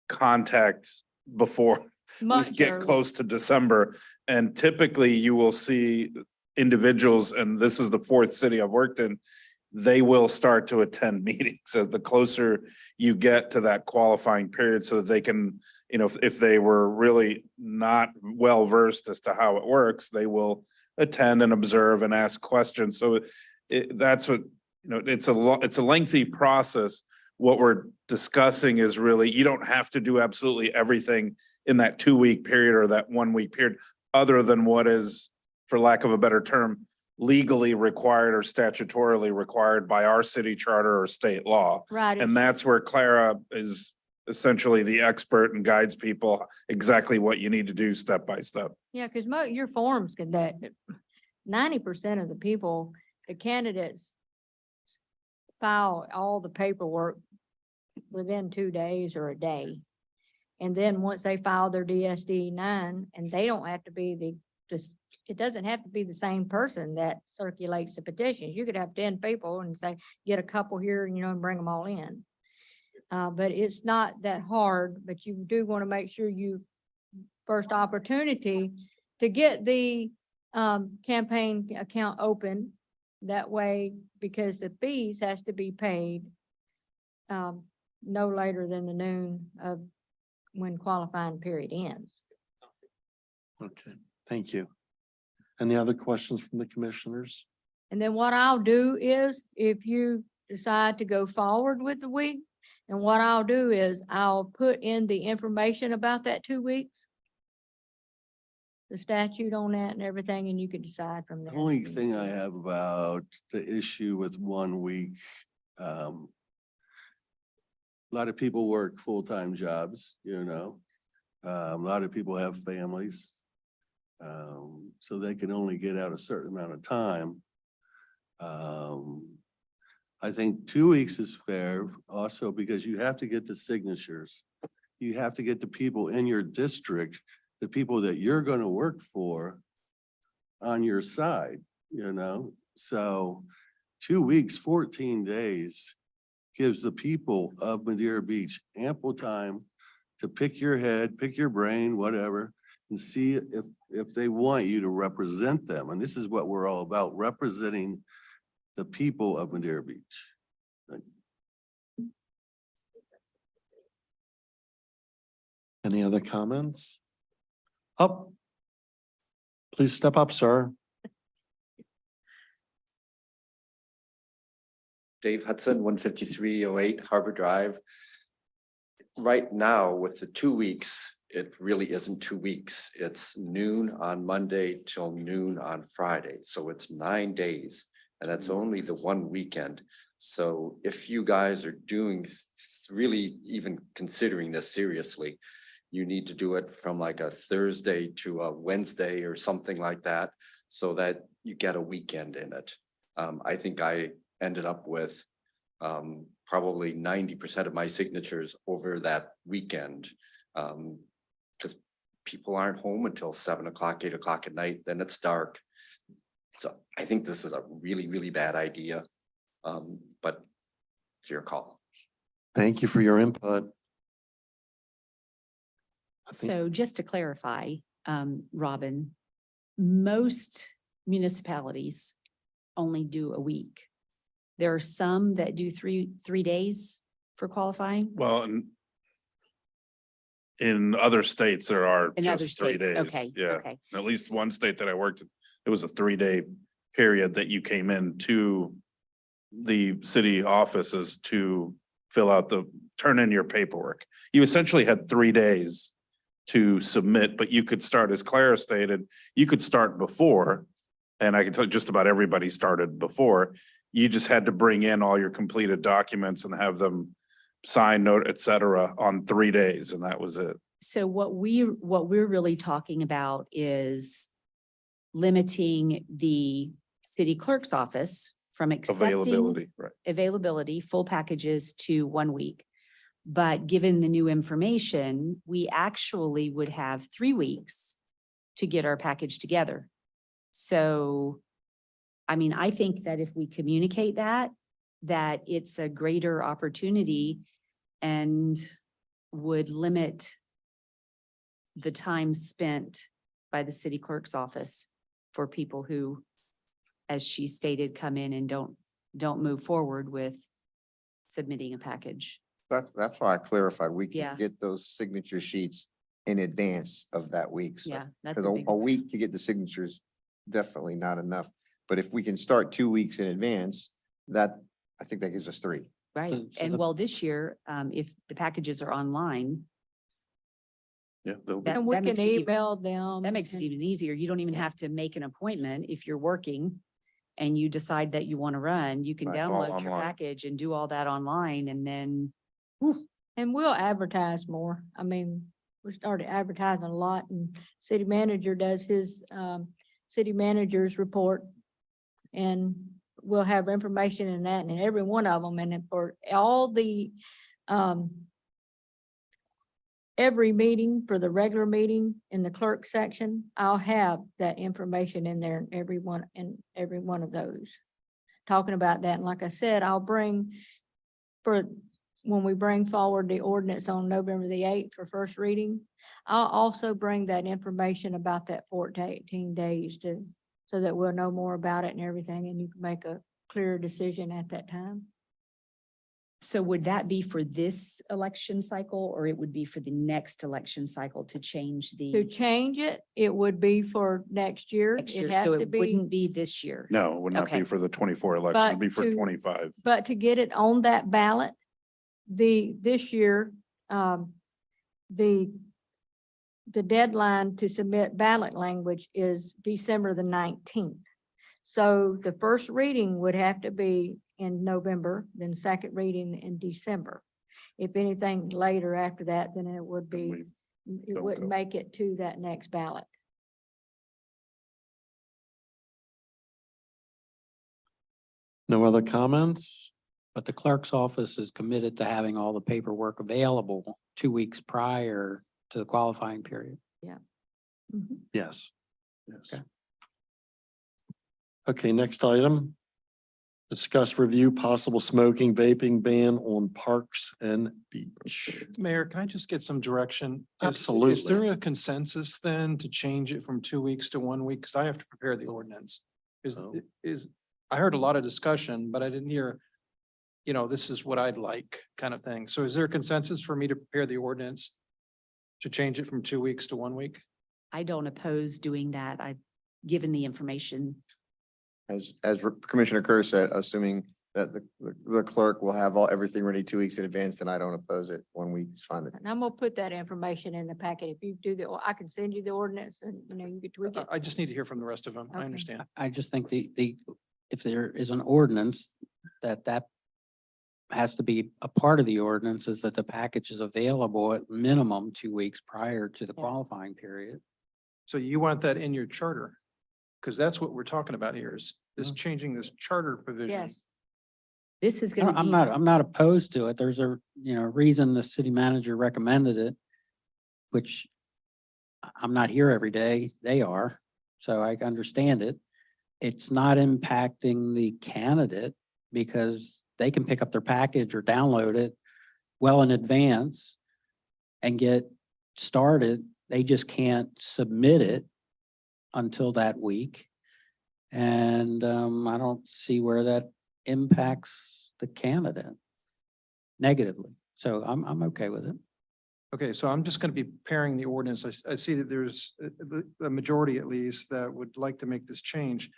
Speaker 5: contact before we
Speaker 2: Much
Speaker 5: get
Speaker 2: earlier.
Speaker 5: close to December. And typically you will see individuals, and this is the fourth city I've worked in, they will start to attend meetings. So the closer you get to that qualifying period so that they can, you know, if they were really not well versed as to how it works, they will attend and observe and ask questions. So that's what, you know, it's a lengthy process. What we're discussing is really, you don't have to do absolutely everything in that 2 week period or that 1 week period, other than what is, for lack of a better term, legally required or statutorily required by our city charter or state law.
Speaker 2: Right.
Speaker 5: And that's where Clara is essentially the expert and guides people exactly what you need to do step by step.
Speaker 2: Yeah, because your forms could that 90% of the people, the candidates file all the paperwork within 2 days or a day. And then once they file their DSD 9, and they don't have to be it doesn't have to be the same person that circulates the petitions. You could have 10 people and say, get a couple here, and bring them all in. But it's not that hard, but you do want to make sure you first opportunity to get the campaign account open. That way, because the fees has to be paid no later than the noon of when qualifying period ends.
Speaker 1: Okay, thank you. Any other questions from the commissioners?
Speaker 2: And then what I'll do is, if you decide to go forward with the week, and what I'll do is I'll put in the information about that 2 weeks, the statute on that and everything, and you can decide from
Speaker 10: The
Speaker 2: there.
Speaker 10: only thing I have about the issue with 1 week, a lot of people work full-time jobs, a lot of people have families. So they can only get out a certain amount of time. I think 2 weeks is fair also because you have to get the signatures. You have to get the people in your district, the people that you're going to work for on your side, So 2 weeks, 14 days gives the people of Madeira Beach ample time to pick your head, pick your brain, whatever, and see if they want you to represent them. And this is what we're all about, representing the people of Madeira Beach.
Speaker 1: Any other comments? Up. Please step up, sir.
Speaker 12: Dave Hudson, 15308 Harbor Drive. Right now, with the 2 weeks, it really isn't 2 weeks. It's noon on Monday till noon on Friday. So it's 9 days, and that's only the one weekend. So if you guys are doing, really even considering this seriously, you need to do it from like a Thursday to a Wednesday or something like that, so that you get a weekend in it. I think I ended up with probably 90% of my signatures over that weekend. Because people aren't home until 7 o'clock, 8 o'clock at night, then it's dark. So I think this is a really, really bad idea. But it's your call.
Speaker 1: Thank you for your input.
Speaker 9: So just to clarify, Robin, most municipalities only do a week. There are some that do three days for qualifying.
Speaker 5: Well, in other states, there are
Speaker 9: In other
Speaker 5: just 3
Speaker 9: states,
Speaker 5: days.
Speaker 9: okay,
Speaker 5: Yeah,
Speaker 9: okay.
Speaker 5: at least one state that I worked in, it was a 3-day period that you came in to the city offices to turn in your paperwork. You essentially had 3 days to submit, but you could start, as Clara stated, you could start before and I can tell you just about everybody started before, you just had to bring in all your completed documents and have them sign, note, et cetera, on 3 days, and that was it.
Speaker 9: So what we're really talking about is limiting the city clerk's office from accepting
Speaker 5: Availability, right?
Speaker 9: availability, full packages to 1 week. But given the new information, we actually would have 3 weeks to get our package together. So, I mean, I think that if we communicate that it's a greater opportunity and would limit the time spent by the city clerk's office for people who, as she stated, come in and don't move forward with submitting a package.
Speaker 8: That's why I clarified, we
Speaker 9: Yeah.
Speaker 8: can get those signature sheets in advance of that week. So-
Speaker 9: Yeah, that's
Speaker 8: Because
Speaker 9: a big,
Speaker 8: a week to get the signatures, definitely not enough. But if we can start 2 weeks in advance, I think that gives us 3.
Speaker 9: right.
Speaker 3: so
Speaker 9: And
Speaker 3: the-
Speaker 9: well, this year, if the packages are online,
Speaker 5: Yeah, they'll be.
Speaker 9: That-
Speaker 2: And we
Speaker 9: that
Speaker 2: can
Speaker 9: makes it even-
Speaker 2: email them.
Speaker 9: that makes it
Speaker 2: and-
Speaker 9: even easier. You don't even have to make an appointment if you're working and you decide that you want to run, you can
Speaker 8: Right, all
Speaker 9: download your
Speaker 8: online.
Speaker 9: package and do all that online and then
Speaker 2: And we'll advertise more. I mean, we started advertising a lot and city manager does his city manager's report. And we'll have information in that and in every one of them. And then for all the every meeting for the regular meeting in the clerk section, I'll have that information in there in every one of those. Talking about that. And like I said, I'll bring when we bring forward the ordinance on November the 8th for first reading, I'll also bring that information about that 14 to 18 days so that we'll know more about it and everything, and you can make a clearer decision at that time.
Speaker 9: so would that be for this election cycle or it would be for the next election cycle to change
Speaker 2: To
Speaker 9: the
Speaker 2: change it, it would be for next year.
Speaker 9: next
Speaker 2: It
Speaker 9: year?
Speaker 2: has
Speaker 9: So
Speaker 2: to
Speaker 9: it
Speaker 2: be,
Speaker 9: wouldn't be this year.
Speaker 5: No, it would not
Speaker 9: Okay.
Speaker 5: be for the 24 election, it'd be
Speaker 2: But
Speaker 5: for
Speaker 2: to-
Speaker 5: 25.
Speaker 2: but to get it on that ballot, this year, the deadline to submit ballot language is December the 19th. So the first reading would have to be in November, then second reading in December. If anything later after that, then it would
Speaker 5: Then
Speaker 2: be, it
Speaker 5: don't
Speaker 2: wouldn't
Speaker 5: go.
Speaker 2: make it to that next ballot.
Speaker 1: No other comments?
Speaker 3: But the clerk's office is committed to having all the paperwork available 2 weeks prior to the qualifying period.
Speaker 2: Mhm.
Speaker 1: Yes.
Speaker 5: Yes.
Speaker 3: Okay.
Speaker 1: Okay, next item. Discuss review possible smoking vaping ban on parks and beach.
Speaker 13: Mayor, can I just get some direction? Is
Speaker 1: Absolutely.
Speaker 13: there a consensus then to change it from 2 weeks to 1 week? Because I have to prepare the ordinance.
Speaker 1: Oh.
Speaker 13: I heard a lot of discussion, but I didn't hear, this is what I'd like kind of thing. So is there a consensus for me to prepare the ordinance to change it from 2 weeks to 1 week?
Speaker 9: I don't oppose doing that. I've given the information.
Speaker 8: As Commissioner Kerr said, assuming that the clerk will have everything ready 2 weeks in advance, then I don't oppose it. 1 week is fine.
Speaker 2: And I'm gonna put that information in the packet. If you do I can send you the ordinance and, you can tweak it.
Speaker 13: I just need to hear from the rest of them. I
Speaker 2: Okay.
Speaker 13: understand.
Speaker 3: I just think if there is an ordinance that has to be a part of the ordinance is that the package is available at minimum 2 weeks prior to the
Speaker 2: Yeah.
Speaker 3: qualifying period.
Speaker 13: So you want that in your charter? Because that's what we're talking about here is
Speaker 3: Mhm.
Speaker 13: changing this charter provision.
Speaker 2: Yes.
Speaker 9: This is going to be.
Speaker 3: I'm not opposed to it. There's a, reason the city manager recommended it, which I'm not here every day. They are, so I understand it. It's not impacting the candidate because they can pick up their package or download it well in advance and get started. They just can't submit it until that week. And I don't see where that impacts the candidate negatively. So I'm okay with it.
Speaker 13: Okay, so I'm just going to be pairing the ordinance. I see that there's the majority at least that would like to make this change.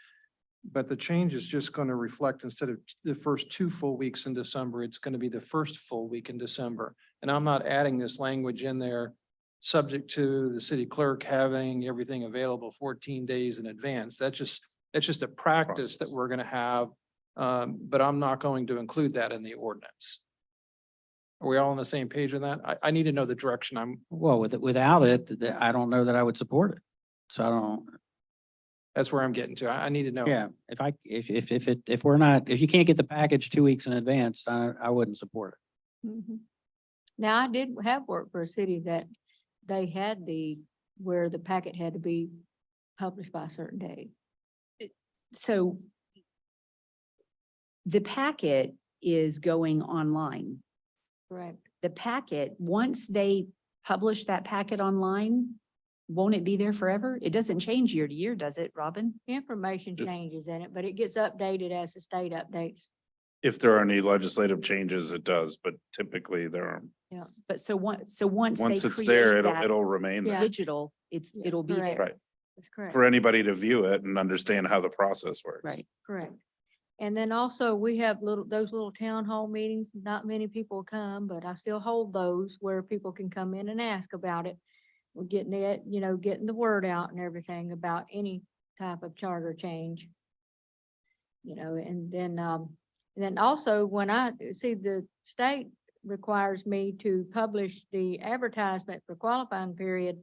Speaker 13: But the change is just going to reflect instead of the first 2 full weeks in December, it's going to be the first full week in December. And I'm not adding this language in there subject to the city clerk having everything available 14 days in advance. That's just It's just a practice that
Speaker 5: Process.
Speaker 13: we're gonna have, but I'm not going to include that in the ordinance. Are we all on the same page on that? I need to know the direction I'm,
Speaker 3: Well, without it, I don't know that I would support it. So I don't,
Speaker 13: that's where I'm getting to. I need to know.
Speaker 3: yeah, if we're not, if you can't get the package 2 weeks in advance, I wouldn't support it.
Speaker 2: Mhm. Now, I did have worked for a city that they had where the packet had to be published by a certain date.
Speaker 9: So the packet is going online.
Speaker 2: Correct.
Speaker 9: The packet, once they publish that packet online, won't it be there forever? It doesn't change year to year, does it, Robin?
Speaker 2: Information
Speaker 5: If-
Speaker 2: changes in it, but it gets updated as the state updates.
Speaker 5: If there are any legislative changes, it does, but typically there are.
Speaker 2: Yeah.
Speaker 9: But so once they
Speaker 5: Once it's there,
Speaker 9: create
Speaker 5: it'll,
Speaker 9: that
Speaker 5: it'll remain
Speaker 2: Yeah.
Speaker 5: there
Speaker 9: digital,
Speaker 2: Yeah,
Speaker 9: it'll be
Speaker 2: correct.
Speaker 9: there.
Speaker 5: Right.
Speaker 2: That's correct.
Speaker 5: for anybody to view it and understand how the process works.
Speaker 9: Right.
Speaker 2: Correct. And then also we have those little town hall meetings, not many people come, but I still hold those where people can come in and ask about it. We're getting it, getting the word out and everything about any type of charter change. And then also when I see the state requires me to publish the advertisement for qualifying period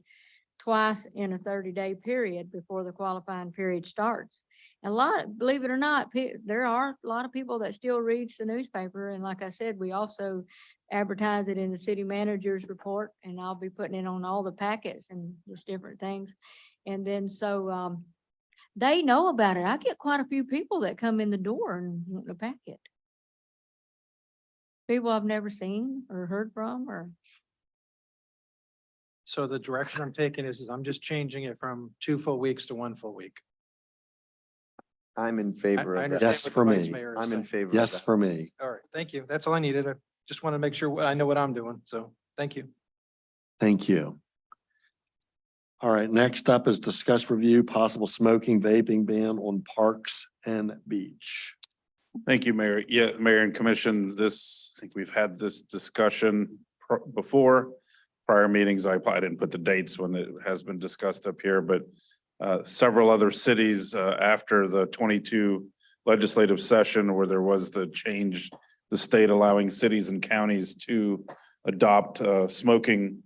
Speaker 2: twice in a 30-day period before the qualifying period starts. And believe it or not, there are a lot of people that still reads the newspaper. And like I said, we also advertise it in the city manager's report, and I'll be putting it on all the packets and just different things. And then so they know about it. I get quite a few people that come in the door and want the packet. People I've never seen or heard from or.
Speaker 13: So the direction I'm taking is I'm just changing it from 2 full weeks to 1 full week.
Speaker 8: I'm in favor
Speaker 13: I
Speaker 8: of that.
Speaker 13: understand
Speaker 1: Yes,
Speaker 13: what the
Speaker 1: for
Speaker 13: vice
Speaker 1: me.
Speaker 13: mayor is
Speaker 8: I'm in
Speaker 13: saying.
Speaker 8: favor of
Speaker 1: Yes,
Speaker 8: that.
Speaker 1: for me.
Speaker 13: All right, thank you. That's all I needed. I just want to make sure I know what I'm doing. So thank you.
Speaker 1: Thank you. All right, next up is discuss review possible smoking vaping ban on parks and beach.
Speaker 5: Thank you, Mayor. Yeah, Mayor and Commission, I think we've had this discussion before. Prior meetings, I didn't put the dates when it has been discussed up here, but several other cities after the 22 legislative session where there was the change, the state allowing cities and counties to adopt smoking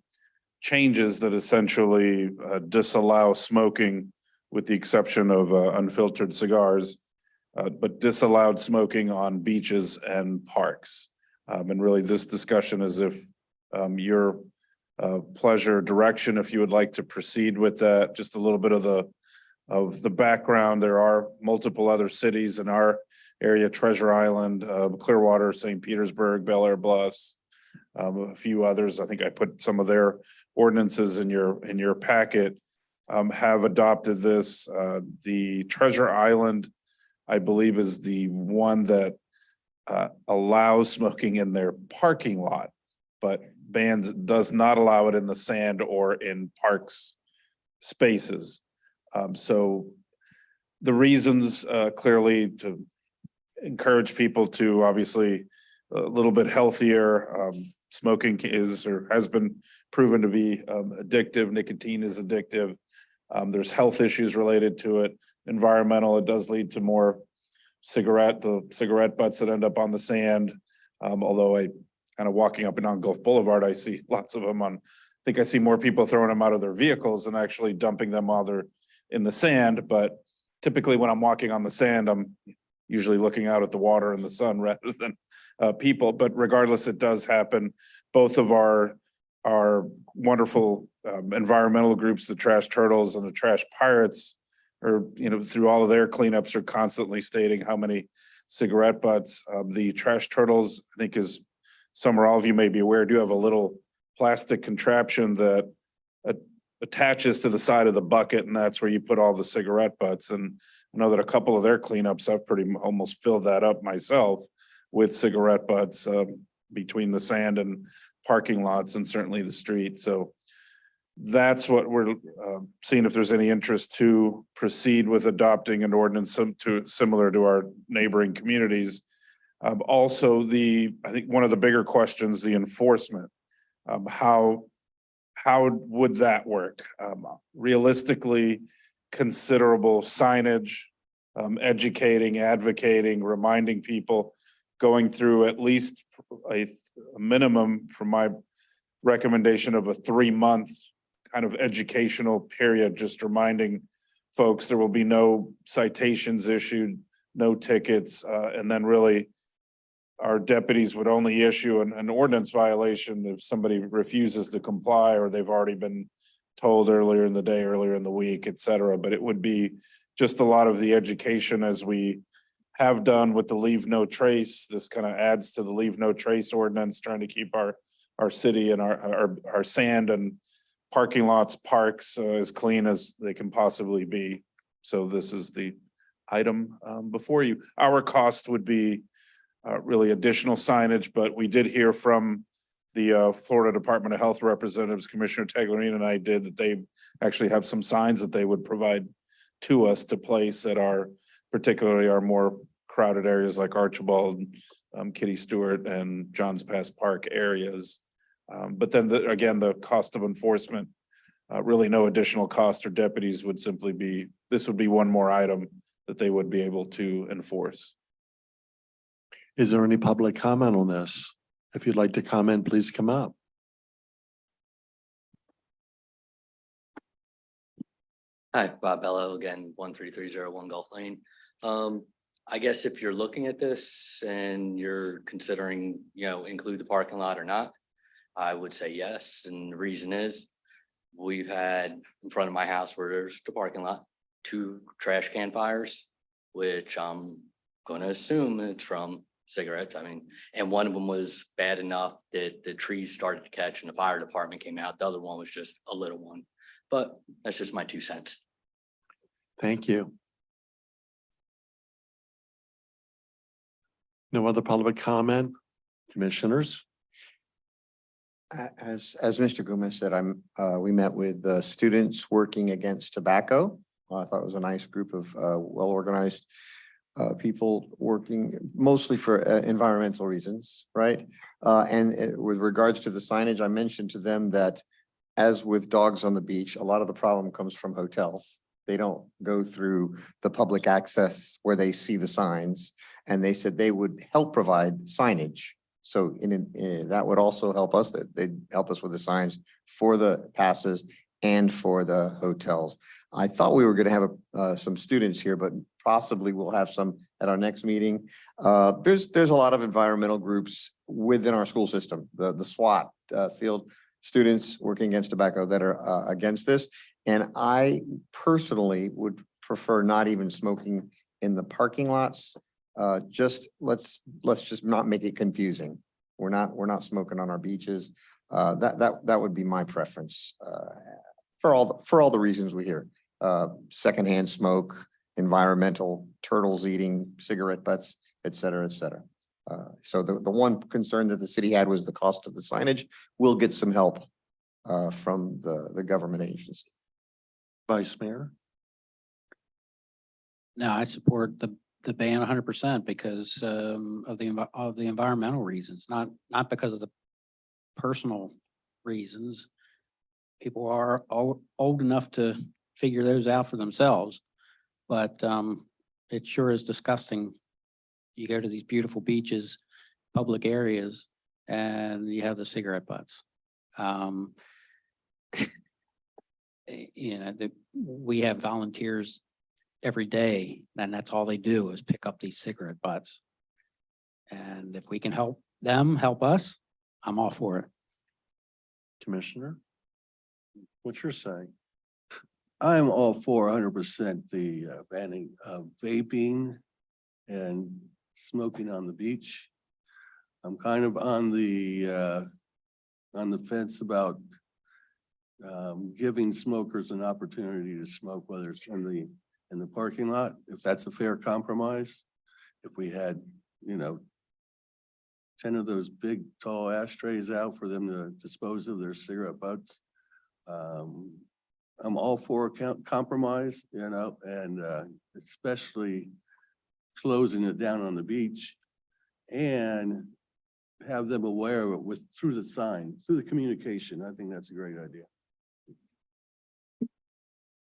Speaker 5: changes that essentially disallow smoking with the exception of unfiltered cigars, but disallowed smoking on beaches and parks. And really this discussion is if your pleasure, direction, if you would like to proceed with that, just a little bit of the background. There are multiple other cities in our area, Treasure Island, Clearwater, St. Petersburg, Bel Air Bluffs, a few others. I think I put some of their ordinances in your packet, have adopted this. The Treasure Island, I believe, is the one that allows smoking in their parking lot, but does not allow it in the sand or in parks spaces. So the reasons clearly to encourage people to obviously a little bit healthier. Smoking is or has been proven to be addictive. Nicotine is addictive. There's health issues related to it. Environmental, it does lead to more the cigarette butts that end up on the sand. Although I kind of walking up and down Gulf Boulevard, I see lots of them I think I see more people throwing them out of their vehicles than actually dumping them while they're in the sand. But typically when I'm walking on the sand, I'm usually looking out at the water and the sun rather than people. But regardless, it does happen. Both of our wonderful environmental groups, the Trash Turtles and the Trash Pirates, or through all of their cleanups are constantly stating how many cigarette butts. The Trash Turtles, I think, is somewhere all of you may be aware, do have a little plastic contraption that attaches to the side of the bucket, and that's where you put all the cigarette butts. And I know that a couple of their cleanups, I've almost filled that up myself with cigarette butts between the sand and parking lots and certainly the street. So that's what we're seeing if there's any interest to proceed with adopting an ordinance similar to our neighboring communities. Also, I think one of the bigger questions, the enforcement. How would that work? Realistically, considerable signage, educating, advocating, reminding people, going through at least a minimum from my recommendation of a 3-month kind of educational period, just reminding folks there will be no citations issued, no tickets, and then really our deputies would only issue an ordinance violation if somebody refuses to comply or they've already been told earlier in the day, earlier in the week, et cetera. But it would be just a lot of the education as we have done with the leave no trace. This kind of adds to the leave no trace ordinance, trying to keep our city and our sand and parking lots, parks as clean as they can possibly be. So this is the item before you. Our cost would be really additional signage, but we did hear from the Florida Department of Health representatives, Commissioner Taglerini and I did, that they actually have some signs that they would provide to us to place at our, particularly our more crowded areas like Archibald, Kitty Stewart and Johns Pass Park areas. But then again, the cost of enforcement, really no additional cost or deputies would simply be, this would be one more item that they would be able to enforce.
Speaker 1: Is there any public comment on this? If you'd like to comment, please come up.
Speaker 4: Hi, Bob Bello again, 13301 Gulf Lane. I guess if you're looking at this and you're considering, include the parking lot or not, I would say yes. And the reason is we've had in front of my house where there's the parking lot, 2 trash can fires, which I'm going to assume it's from cigarettes. I mean, and one of them was bad enough that the trees started to catch and the fire department came out. The other one was just a little one, but that's just my 2 cents.
Speaker 1: Thank you. No other public comment? Commissioners?
Speaker 8: As Mr. Gomez said, we met with the students working against tobacco. I thought it was a nice group of well-organized people working mostly for environmental reasons, right? With regards to the signage, I mentioned to them that as with dogs on the beach, a lot of the problem comes from hotels. They don't go through the public access where they see the signs, and they said they would help provide signage. So that would also help us, that they'd help us with the signs for the passes and for the hotels. I thought we were going to have some students here, but possibly we'll have some at our next meeting. There's a lot of environmental groups within our school system, the SWAT, SEALed students working against tobacco that are against this. And I personally would prefer not even smoking in the parking lots. Let's just not make it confusing. We're not smoking on our beaches. That would be my preference for all the reasons we hear. Secondhand smoke, environmental, turtles eating cigarette butts, et cetera, et cetera. So the one concern that the city had was the cost of the signage. We'll get some help from the government agency.
Speaker 1: Vice Mayor?
Speaker 3: No, I support the ban 100% because of the environmental reasons, not because of the personal reasons. People are old enough to figure those out for themselves, but it sure is disgusting. You go to these beautiful beaches, public areas, and you have the cigarette butts. We have volunteers every day, and that's all they do is pick up these cigarette butts. And if we can help them, help us, I'm all for it.
Speaker 1: Commissioner? What's your say?
Speaker 10: I'm all for 100% the banning of vaping and smoking on the beach. I'm kind of on the fence about giving smokers an opportunity to smoke, whether it's in the parking lot, if that's a fair compromise. If we had, 10 of those big tall ashtrays out for them to dispose of their cigarette butts. I'm all for compromise, and especially closing it down on the beach and have them aware of it through the sign, through the communication. I think that's a great idea.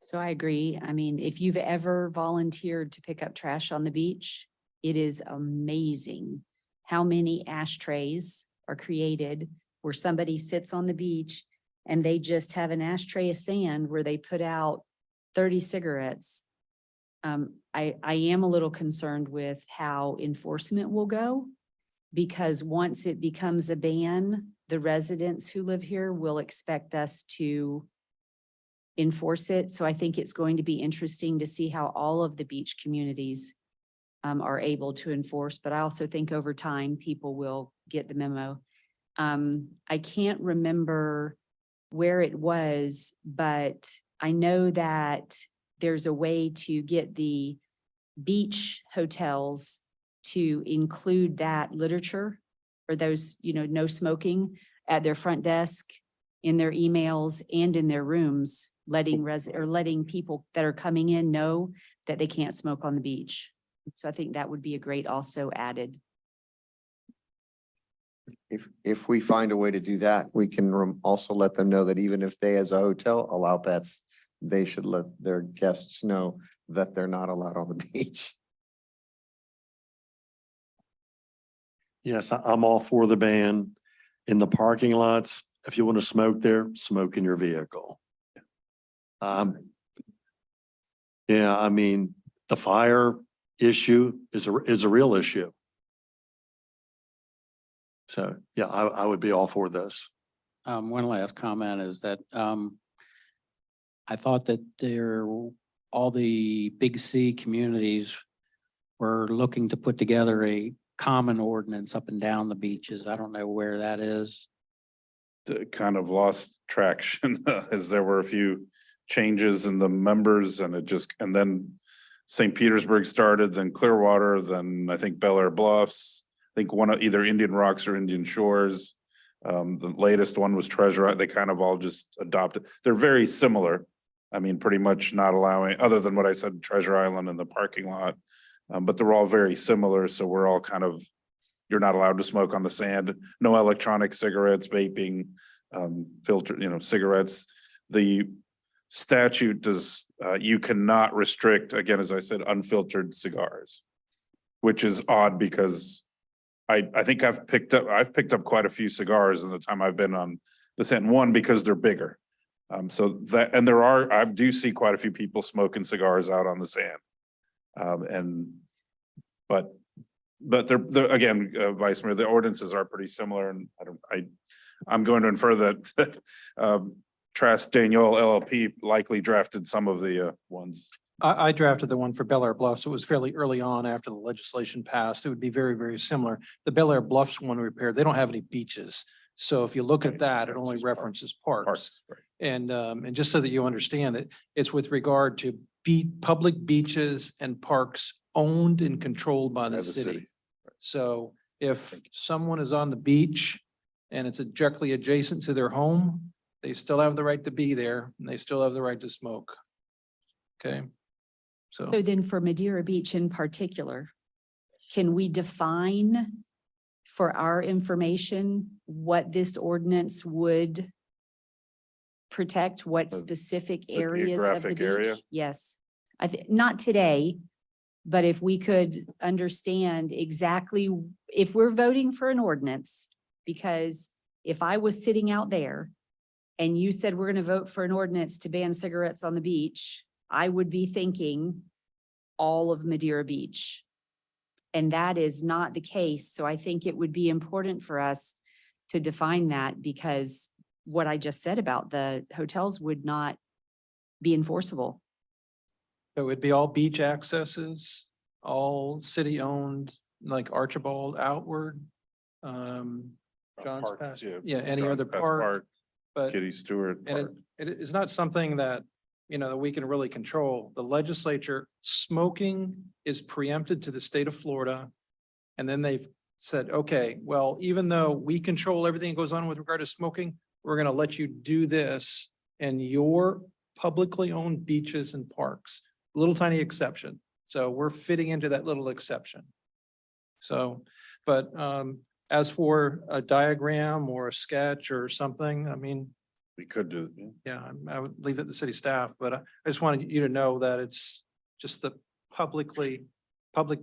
Speaker 9: So I agree. I mean, if you've ever volunteered to pick up trash on the beach, it is amazing how many ashtrays are created where somebody sits on the beach and they just have an ashtray of sand where they put out 30 cigarettes. I am a little concerned with how enforcement will go, because once it becomes a ban, the residents who live here will expect us to enforce it. So I think it's going to be interesting to see how all of the beach communities are able to enforce, but I also think over time, people will get the memo. I can't remember where it was, but I know that there's a way to get the beach hotels to include that literature or those, no smoking at their front desk, in their emails and in their rooms, letting people that are coming in know that they can't smoke on the beach. So I think that would be a great also added.
Speaker 8: If we find a way to do that, we can also let them know that even if they as a hotel allow pets, they should let their guests know that they're not allowed on the beach.
Speaker 1: Yes, I'm all for the ban. In the parking lots, if you want to smoke there, smoke in your vehicle. Yeah, I mean, the fire issue is a real issue. So, yeah, I would be all for this.
Speaker 3: One last comment is that, I thought that all the big C communities were looking to put together a common ordinance up and down the beaches. I don't know where that is.
Speaker 5: It kind of lost traction as there were a few changes in the members and and then St. Petersburg started, then Clearwater, then I think Bel Air Bluffs. I think one of either Indian Rocks or Indian Shores. The latest one was Treasure Island. They kind of all just adopted. They're very similar. I mean, pretty much not allowing, other than what I said, Treasure Island and the parking lot. But they're all very similar. So we're all kind of, you're not allowed to smoke on the sand, no electronic cigarettes, vaping, filter, cigarettes. The statute does, you cannot restrict, again, as I said, unfiltered cigars, which is odd because I think I've picked up quite a few cigars in the time I've been on the sand. One, because they're bigger. So that, and I do see quite a few people smoking cigars out on the sand. But they're again, Vice Mayor, the ordinances are pretty similar, and I'm going to infer that Trask Daniel LLP likely drafted some of the ones.
Speaker 13: I drafted the one for Bel Air Bluffs. It was fairly early on after the legislation passed. It would be very, very similar. The Bel Air Bluffs one repair, they don't have any beaches. So if you look at that, it only references parks.
Speaker 5: Right.
Speaker 13: And just so that you understand it, it's with regard to public beaches and parks owned and controlled by the
Speaker 5: As a
Speaker 13: city. So if someone is on the beach and it's directly adjacent to their home, they still have the right to be there and they still have the right to smoke. Okay. So
Speaker 9: So then for Madeira Beach in particular, can we define for our information what this ordinance would protect, what specific areas of the
Speaker 5: geographic area?
Speaker 9: beach? Yes, I think, not today, but if we could understand exactly, if we're voting for an ordinance, because if I was sitting out there and you said we're gonna vote for an ordinance to ban cigarettes on the beach, I would be thinking all of Madeira Beach. And that is not the case. So I think it would be important for us to define that, because what I just said about the hotels would not be enforceable.
Speaker 13: it would be all beach accesses, all city owned, like Archibald outward. John's
Speaker 5: Park,
Speaker 13: Pass,
Speaker 5: yeah,
Speaker 13: yeah, any
Speaker 5: John's
Speaker 13: other
Speaker 5: Pass
Speaker 13: park, but.
Speaker 5: Kitty Stewart
Speaker 13: And
Speaker 5: Park.
Speaker 13: it is not something that, that we can really control. The legislature, smoking is preempted to the state of Florida. And then they've said, okay, well, even though we control everything that goes on with regard to smoking, we're gonna let you do this in your publicly owned beaches and parks, little tiny exception. So we're fitting into that little exception. So, but as for a diagram or a sketch or something, I mean,
Speaker 5: We could do.
Speaker 13: Yeah, I would leave it to the city staff, but I just wanted you to know that it's just the public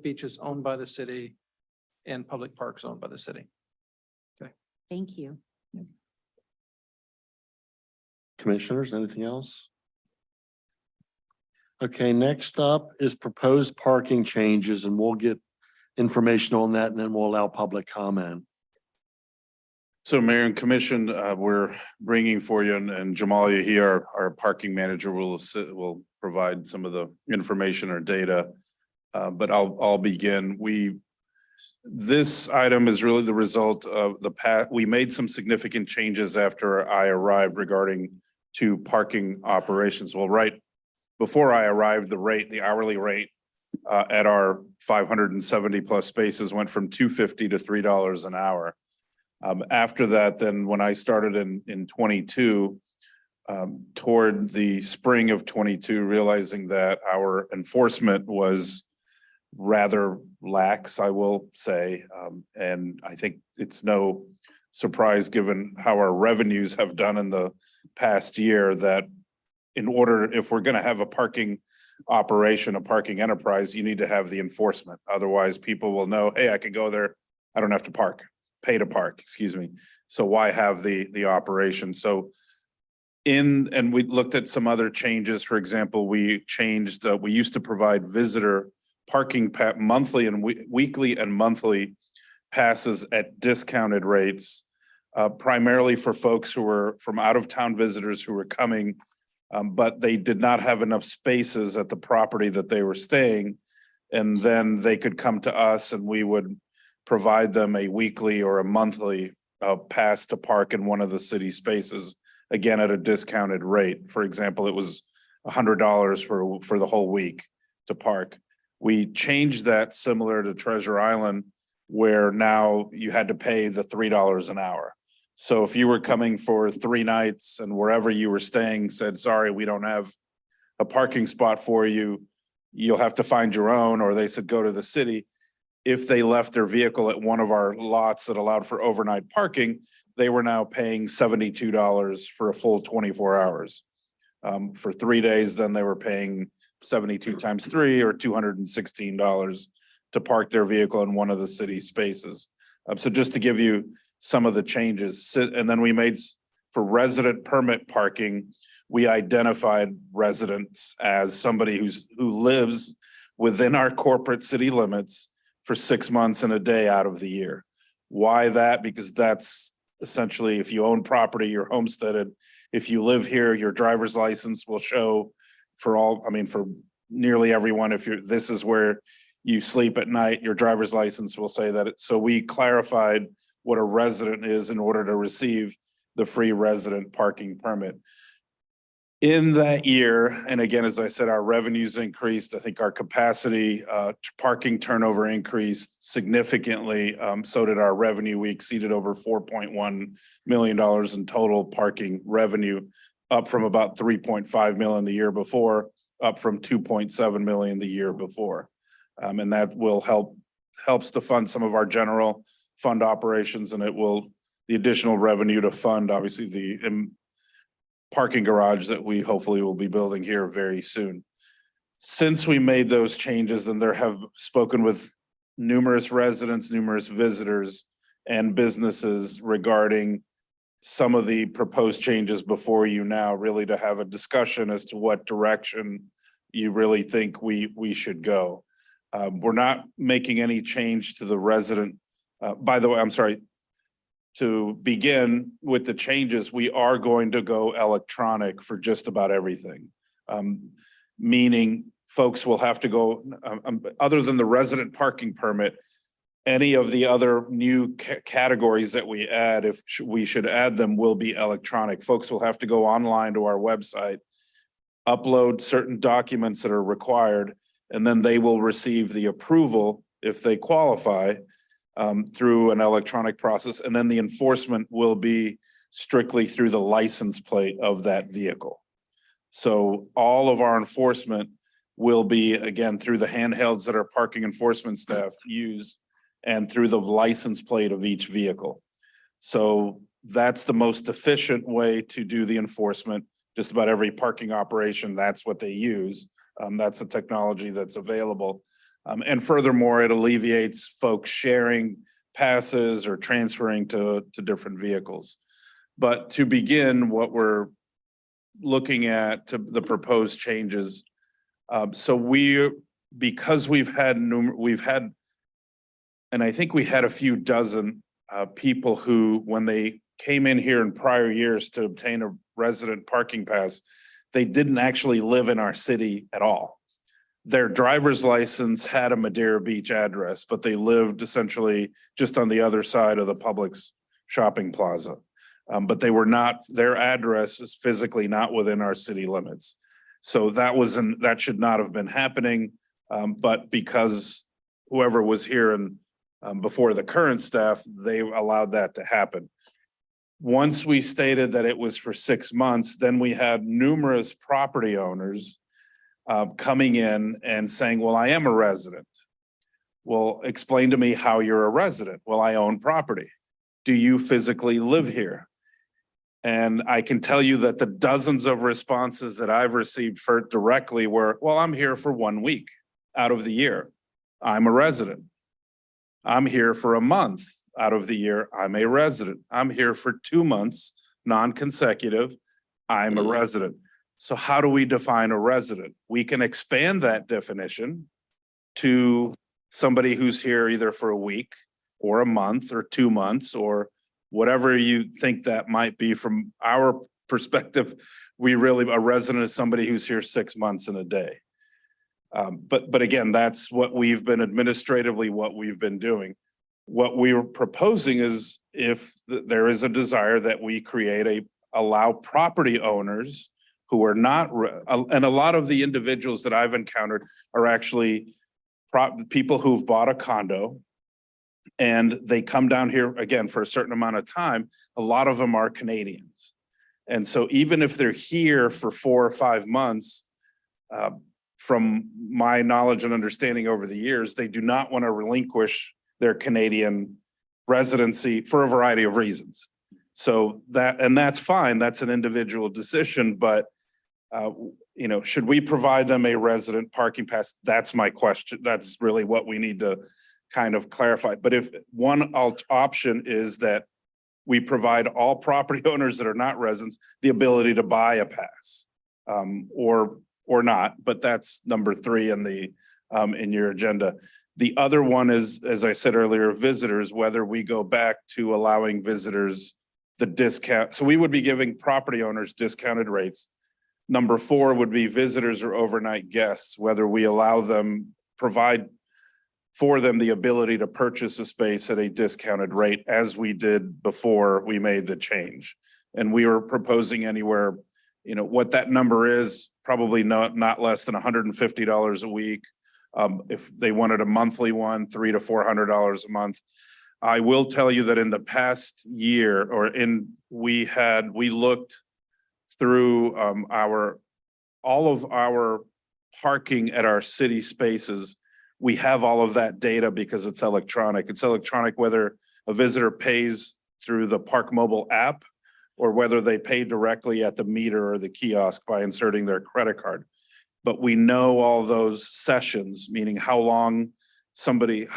Speaker 13: beaches owned by the city and public parks owned by the city.
Speaker 9: Thank you.
Speaker 1: Commissioners, anything else? Okay, next up is proposed parking changes, and we'll get information on that, and then we'll allow public comment.
Speaker 5: So Mayor and Commission, we're bringing for you, and Jamal Yahi, our parking manager, will provide some of the information or data. But I'll begin. This item is really the result of we made some significant changes after I arrived regarding to parking operations. Well, right before I arrived, the hourly rate at our 570 plus spaces went from $2.50 to $3 an hour. After that, then when I started in 22, toward the spring of 22, realizing that our enforcement was rather lax, I will say. And I think it's no surprise, given how our revenues have done in the past year, that if we're going to have a parking operation, a parking enterprise, you need to have the enforcement. Otherwise, people will know, hey, I can go there. I don't have to pay to park, excuse me. So why have the operation? So and we looked at some other changes. For example, we changed, we used to provide visitor parking monthly and weekly and monthly passes at discounted rates, primarily for folks who were from out of town visitors who were coming, but they did not have enough spaces at the property that they were staying. And then they could come to us and we would provide them a weekly or a monthly pass to park in one of the city spaces, again, at a discounted rate. For example, it was $100 for the whole week to park. We changed that similar to Treasure Island, where now you had to pay the $3 an hour. So if you were coming for 3 nights and wherever you were staying said, sorry, we don't have a parking spot for you, you'll have to find your own, or they said, go to the city. If they left their vehicle at one of our lots that allowed for overnight parking, they were now paying $72 for a full 24 hours. For 3 days, then they were paying 72 times 3 or $216 to park their vehicle in one of the city spaces. So just to give you some of the changes, and then we made for resident permit parking, we identified residents as somebody who lives within our corporate city limits for 6 months and a day out of the year. Why that? Because that's essentially, if you own property, you're homesteaded. If you live here, your driver's license will show for nearly everyone. This is where you sleep at night, your driver's license will say that. So we clarified what a resident is in order to receive the free resident parking permit. In that year, and again, as I said, our revenues increased. I think our capacity, parking turnover increased significantly. So did our revenue. We exceeded over $4.1 million in total parking revenue, up from about 3.5 million the year before, up from 2.7 million the year before. And that will helps to fund some of our general fund operations, and the additional revenue to fund, obviously, the parking garage that we hopefully will be building here very soon. Since we made those changes, and there have spoken with numerous residents, numerous visitors and businesses regarding some of the proposed changes before you now, really to have a discussion as to what direction you really think we should go. We're not making any change to the resident. By the way, I'm sorry. To begin with the changes, we are going to go electronic for just about everything. Meaning folks will have to go, other than the resident parking permit, any of the other new categories that we add, if we should add them, will be electronic. Folks will have to go online to our website, upload certain documents that are required, and then they will receive the approval if they qualify through an electronic process. And then the enforcement will be strictly through the license plate of that vehicle. So all of our enforcement will be, again, through the handhelds that our parking enforcement staff use and through the license plate of each vehicle. So that's the most efficient way to do the enforcement. Just about every parking operation, that's what they use. That's the technology that's available. And furthermore, it alleviates folks sharing passes or transferring to different vehicles. But to begin, what we're looking at to the proposed changes. Because we've had, and I think we had a few dozen people who, when they came in here in prior years to obtain a resident parking pass, they didn't actually live in our city at all. Their driver's license had a Madeira Beach address, but they lived essentially just on the other side of the Publix shopping plaza. But they were not, their address is physically not within our city limits. So that should not have been happening. But because whoever was here and before the current staff, they allowed that to happen. Once we stated that it was for 6 months, then we had numerous property owners coming in and saying, well, I am a resident. Well, explain to me how you're a resident. Well, I own property. Do you physically live here? And I can tell you that the dozens of responses that I've received for directly were, well, I'm here for 1 week out of the year. I'm a resident. I'm here for a month out of the year. I'm a resident. I'm here for 2 months, non-consecutive. I'm a resident. So how do we define a resident? We can expand that definition to somebody who's here either for a week or a month or 2 months or whatever you think that might be. From our perspective, a resident is somebody who's here 6 months and a day. But again, that's what we've been administratively, what we've been doing. What we were proposing is if there is a desire that we allow property owners who are not, and a lot of the individuals that I've encountered are actually people who've bought a condo and they come down here again for a certain amount of time. A lot of them are Canadians. And so even if they're here for 4 or 5 months, from my knowledge and understanding over the years, they do not want to relinquish their Canadian residency for a variety of reasons. So that's fine. That's an individual decision, but should we provide them a resident parking pass? That's my question. That's really what we need to kind of clarify. But if one option is that we provide all property owners that are not residents the ability to buy a pass, or not, but that's number 3 in your agenda. The other one is, as I said earlier, visitors, whether we go back to allowing visitors the discount. So we would be giving property owners discounted rates. Number 4 would be visitors or overnight guests, whether we allow them, provide for them the ability to purchase a space at a discounted rate as we did before we made the change. And we were proposing anywhere, what that number is, probably not less than $150 a week. If they wanted a monthly one, $300 to $400 a month. I will tell you that in the past year we looked through all of our parking at our city spaces. We have all of that data because it's electronic. It's electronic whether a visitor pays through the Park Mobile app or whether they pay directly at the meter or the kiosk by inserting their credit card. But we know all those sessions, meaning how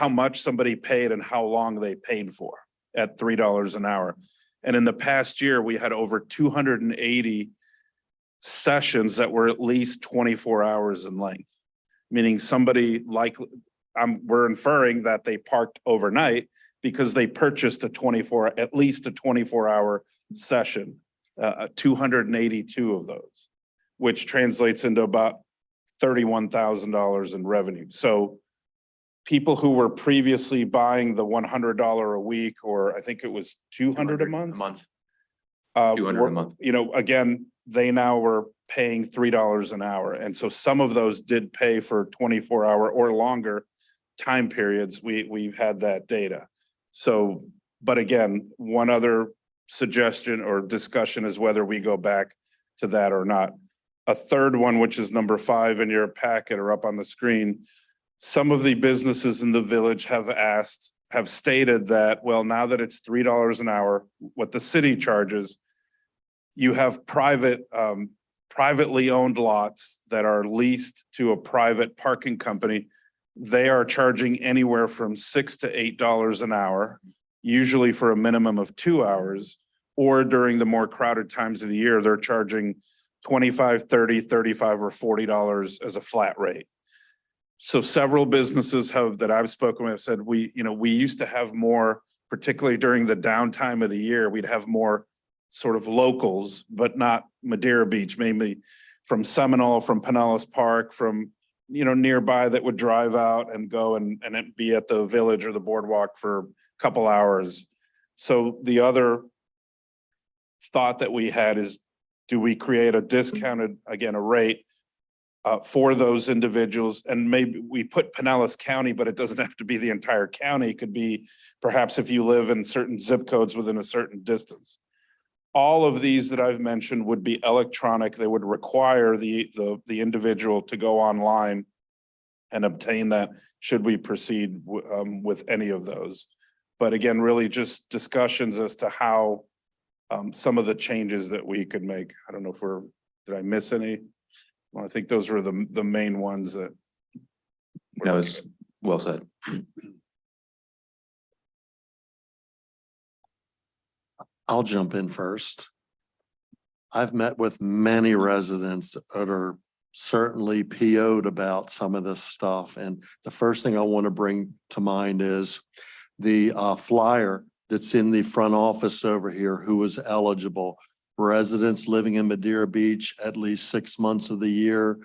Speaker 5: much somebody paid and how long they paid for at $3 an hour. And in the past year, we had over 280 sessions that were at least 24 hours in length, meaning we're inferring that they parked overnight because they purchased at least a 24-hour session, 282 of those, which translates into about $31,000 in revenue. So people who were previously buying the $100 a week, or I think it was $200 a month. $200 a month. Again, they now were paying $3 an hour. And so some of those did pay for 24-hour or longer time periods. We've had that data. So, but again, one other suggestion or discussion is whether we go back to that or not. A third one, which is number 5 in your packet or up on the screen. Some of the businesses in the village have asked have stated that, well, now that it's $3 an hour, what the city charges, you have privately owned lots that are leased to a private parking company. They are charging anywhere from $6 to $8 an hour, usually for a minimum of 2 hours. Or during the more crowded times of the year, they're charging $25, $30, $35, or $40 as a flat rate. So several businesses that I've spoken with have said, we used to have more, particularly during the downtime of the year, we'd have more sort of locals, but not Madeira Beach, mainly from Seminole, from Pinellas Park, from, nearby, that would drive out and go and it'd be at the village or the boardwalk for a couple hours. So the other thought that we had is, do we create a discounted, again, a rate for those individuals? And maybe we put Pinellas County, but it doesn't have to be the entire county. It could be perhaps if you live in certain zip codes within a certain distance. All of these that I've mentioned would be electronic. They would require the individual to go online and obtain that, should we proceed with any of those. But again, really just discussions as to how some of the changes that we could make. I don't know if did I miss any? Well, I think those were the main ones that.
Speaker 12: That was well said.
Speaker 1: I'll jump in first. I've met with many residents that are certainly PO'd about some of this stuff. And the first thing I want to bring to mind is the flyer that's in the front office over here who was eligible. Residents living in Madeira Beach at least 6 months of the year,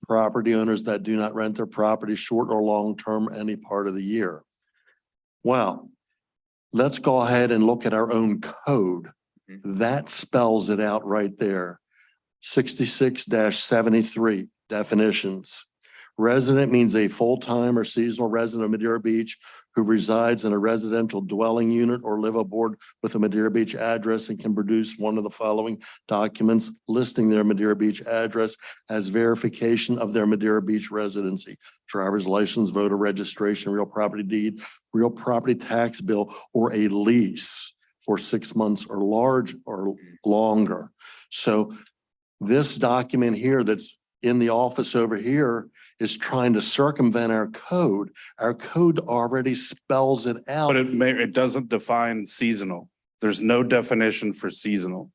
Speaker 1: property owners that do not rent their property short or long-term any part of the year. Well, let's go ahead and look at our own code. That spells it out right there. 66-73 definitions. Resident means a full-time or seasonal resident of Madeira Beach who resides in a residential dwelling unit or live aboard with a Madeira Beach address and can produce one of the following documents listing their Madeira Beach address as verification of their Madeira Beach residency: driver's license, voter registration, real property deed, real property tax bill, or a lease for 6 months or longer. So this document here that's in the office over here is trying to circumvent our code. Our code already spells it out.
Speaker 5: But it doesn't define seasonal. There's no definition for seasonal.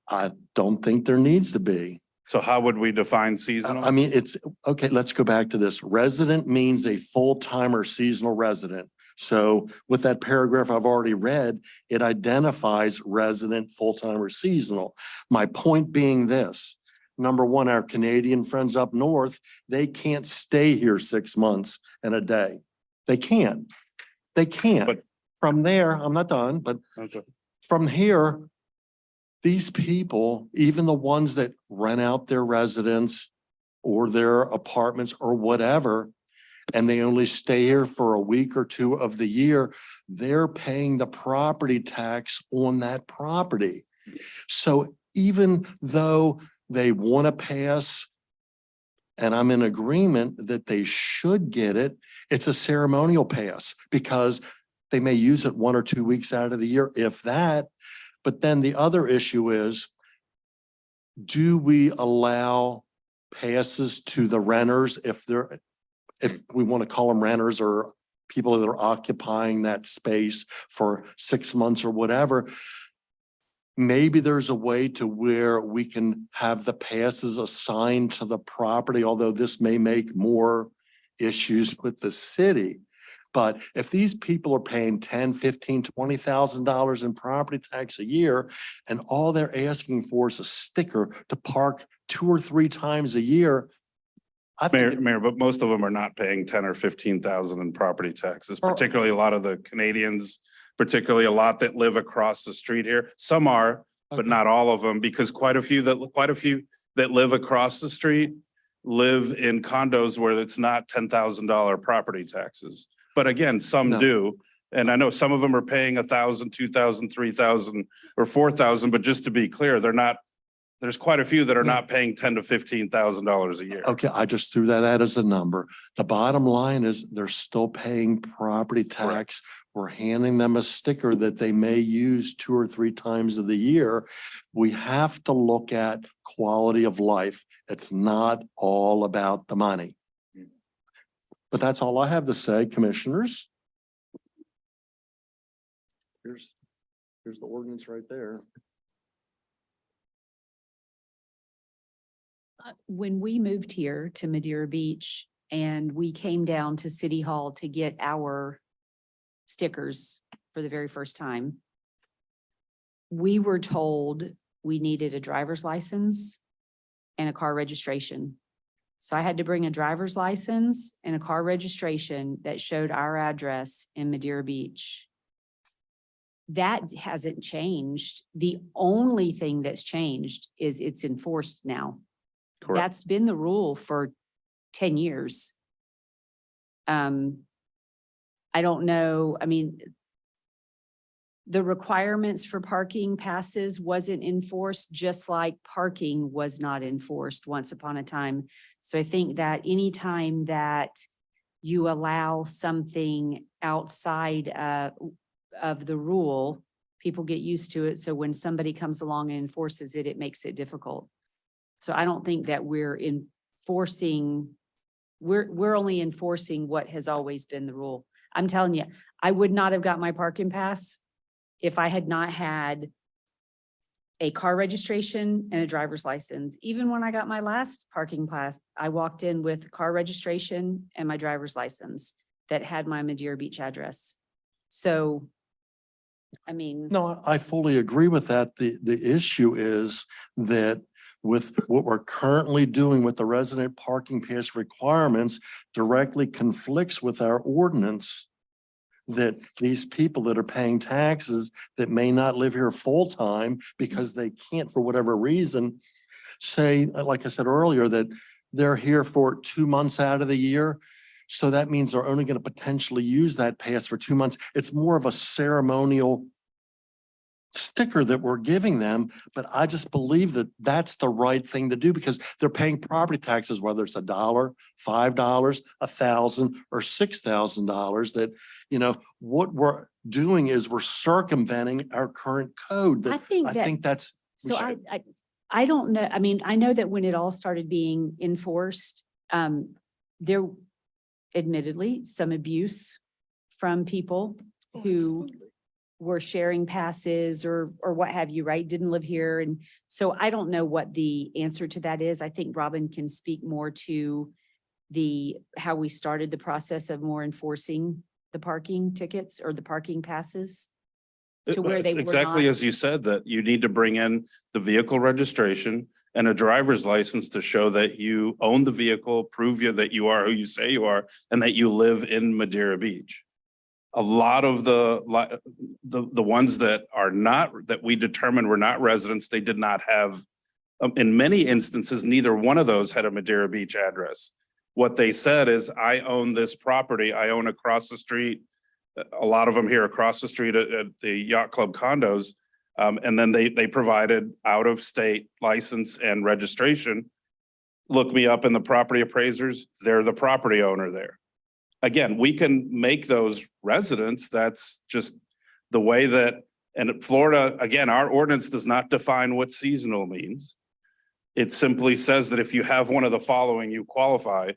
Speaker 1: I don't think there needs to be.
Speaker 5: So how would we define seasonal?
Speaker 1: I mean, it's, okay, let's go back to this. Resident means a full-time or seasonal resident. So with that paragraph I've already read, it identifies resident, full-time or seasonal. My point being this: number one, our Canadian friends up north, they can't stay here 6 months and a day. They can't.
Speaker 5: But-
Speaker 1: From there, I'm not done, but
Speaker 5: Okay.
Speaker 1: from here, these people, even the ones that rent out their residence or their apartments or whatever, and they only stay here for a week or two of the year, they're paying the property tax on that property. So even though they want to pass, and I'm in agreement that they should get it, it's a ceremonial pass because they may use it 1 or 2 weeks out of the year, if that. But then the other issue is, do we allow passes to the renters if we want to call them renters or people that are occupying that space for 6 months or whatever? Maybe there's a way to where we can have the passes assigned to the property, although this may make more issues with the city. But if these people are paying $10,000, $15,000, $20,000 in property tax a year, and all they're asking for is a sticker to park 2 or 3 times a year, I think
Speaker 5: Mayor, but most of them are not paying 10 or 15,000 in property taxes,
Speaker 1: Or-
Speaker 5: particularly a lot of the Canadians, particularly a lot that live across the street here. Some are, but
Speaker 1: Okay.
Speaker 5: not all of them, because quite a few that live across the street live in condos where it's not $10,000 property taxes. But again, some
Speaker 1: No.
Speaker 5: do. And I know some of them are paying 1,000, 2,000, 3,000, or 4,000, but just to be clear, they're not there's quite a few that are not paying $10,000 to $15,000 a year.
Speaker 1: Okay, I just threw that out as a number. The bottom line is they're still paying property tax. We're handing them a sticker that they may use 2 or 3 times of the year. We have to look at quality of life. It's not all about the money. But that's all I have to say, commissioners. Here's the ordinance right there.
Speaker 9: When we moved here to Madeira Beach and we came down to City Hall to get our stickers for the very first time, we were told we needed a driver's license and a car registration. So I had to bring a driver's license and a car registration that showed our address in Madeira Beach. That hasn't changed. The only thing that's changed is it's enforced now.
Speaker 5: Correct.
Speaker 9: That's been the rule for 10 years. I don't know, I mean, the requirements for parking passes wasn't enforced, just like parking was not enforced once upon a time. So I think that anytime that you allow something outside of the rule, people get used to it. So when somebody comes along and enforces it, it makes it difficult. So I don't think that we're enforcing, we're only enforcing what has always been the rule. I'm telling you, I would not have got my parking pass if I had not had a car registration and a driver's license. Even when I got my last parking pass, I walked in with car registration and my driver's license that had my Madeira Beach address. So, I mean.
Speaker 1: No, I fully agree with that. The issue is that with what we're currently doing with the resident parking pass requirements directly conflicts with our ordinance, that these people that are paying taxes that may not live here full time because they can't for whatever reason, say, like I said earlier, that they're here for 2 months out of the year. So that means they're only going to potentially use that pass for 2 months. It's more of a ceremonial sticker that we're giving them, but I just believe that that's the right thing to do because they're paying property taxes, whether it's $1, $5, $1,000 or $6,000. That, you know, what we're doing is we're circumventing our current code.
Speaker 9: I think
Speaker 1: I think that's.
Speaker 9: So I don't know. I mean, I know that when it all started being enforced, there admittedly some abuse from people who were sharing passes or what have you, right? Didn't live here. And so I don't know what the answer to that is. I think Robin can speak more to how we started the process of more enforcing the parking tickets or the parking passes. To where they were
Speaker 5: Exactly
Speaker 9: not.
Speaker 5: as you said, that you need to bring in the vehicle registration and a driver's license to show that you own the vehicle, prove that you are who you say you are, and that you live in Madeira Beach. A lot of the ones that are not, that we determined were not residents, they did not have, in many instances, neither one of those had a Madeira Beach address. What they said is, I own this property, I own across the street, a lot of them here across the street at the Yacht Club condos. And then they provided out-of-state license and registration. Look me up in the property appraisers, they're the property owner there. Again, we can make those residents, that's just the way that, and Florida, again, our ordinance does not define what seasonal means. It simply says that if you have one of the following, you qualify.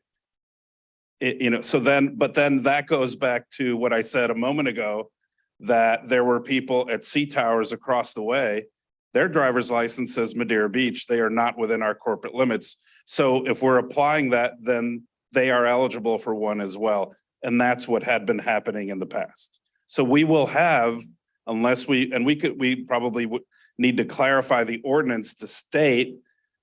Speaker 5: So then, but then that goes back to what I said a moment ago, that there were people at Sea Towers across the way, their driver's license says Madeira Beach, they are not within our corporate limits. So if we're applying that, then they are eligible for one as well. And that's what had been happening in the past. So we will have, unless we probably would need to clarify the ordinance to state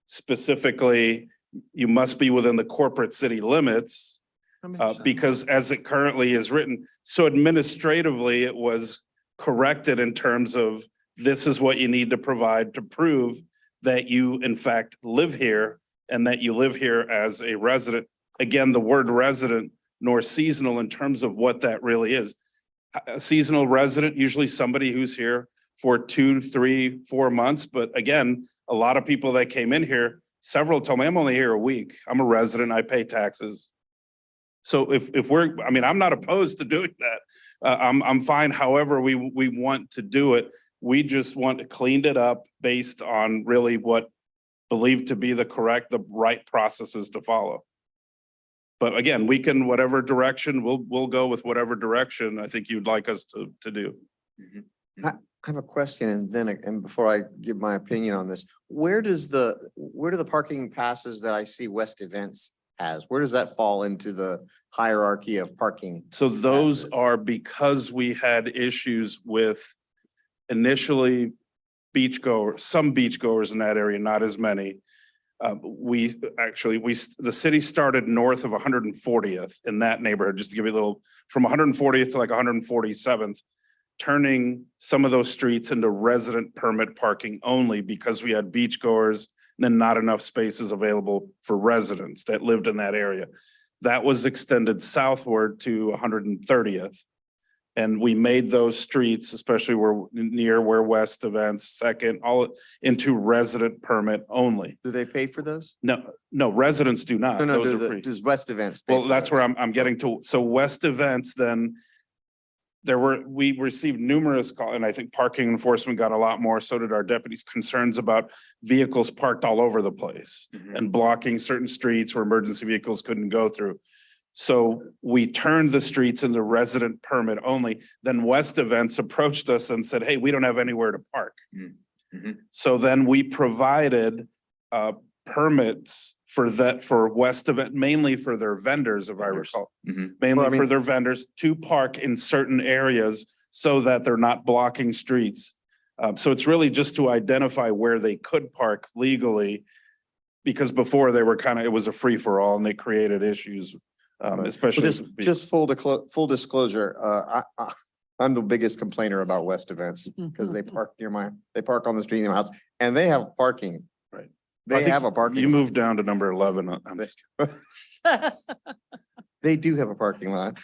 Speaker 5: specifically, you must be within the corporate city limits. Because as it currently is written, so administratively, it was corrected in terms of this is what you need to provide to prove that you in fact live here and that you live here as a resident. Again, the word resident nor seasonal in terms of what that really is. A seasonal resident, usually somebody who's here for 2, 3, 4 months. But again, a lot of people that came in here, several told me, I'm only here a week. I'm a resident, I pay taxes. So if we're, I mean, I'm not opposed to doing that. I'm fine however we want to do it. We just want to cleaned it up based on really what believed to be the right processes to follow. But again, we can, whatever direction, we'll go with whatever direction I think you'd like us to do.
Speaker 8: I have a question and before I give my opinion on this, where do the parking passes that I see West Events has, where does that fall into the hierarchy of parking?
Speaker 5: So those
Speaker 8: passes?
Speaker 5: are because we had issues with initially some beachgoers in that area, not as many. The city started north of 140th in that neighborhood, just to give you a little, from 140th to like 147th, turning some of those streets into resident permit parking only because we had beachgoers and then not enough spaces available for residents that lived in that area. That was extended southward to 130th. And we made those streets, especially near where West Events, Second, all into resident permit only.
Speaker 8: Do they pay for those?
Speaker 5: No, residents do not.
Speaker 8: No,
Speaker 5: Those are free.
Speaker 8: does West Events? pay
Speaker 5: Well,
Speaker 8: for
Speaker 5: that's
Speaker 8: those?
Speaker 5: where I'm getting to. So West Events, then we received numerous calls, and I think parking enforcement got a lot more. So did our deputies, concerns about vehicles parked all over the place and blocking certain streets where emergency vehicles couldn't go through. So we turned the streets into resident permit only. Then West Events approached us and said, hey, we don't have anywhere to park. So then we provided permits for West Event, mainly for their vendors, if I recall. Mainly for their vendors to park in certain areas so that they're not blocking streets. So it's really just to identify where they could park legally. Because before they were it was a free for all and they created issues. Especially.
Speaker 8: Just full disclosure, I'm the biggest complainer about West Events because they park they park on the street in my house and they have parking.
Speaker 5: Right.
Speaker 8: They have a parking.
Speaker 5: You moved down to number 11. I'm just kidding.
Speaker 8: They do have a parking lot.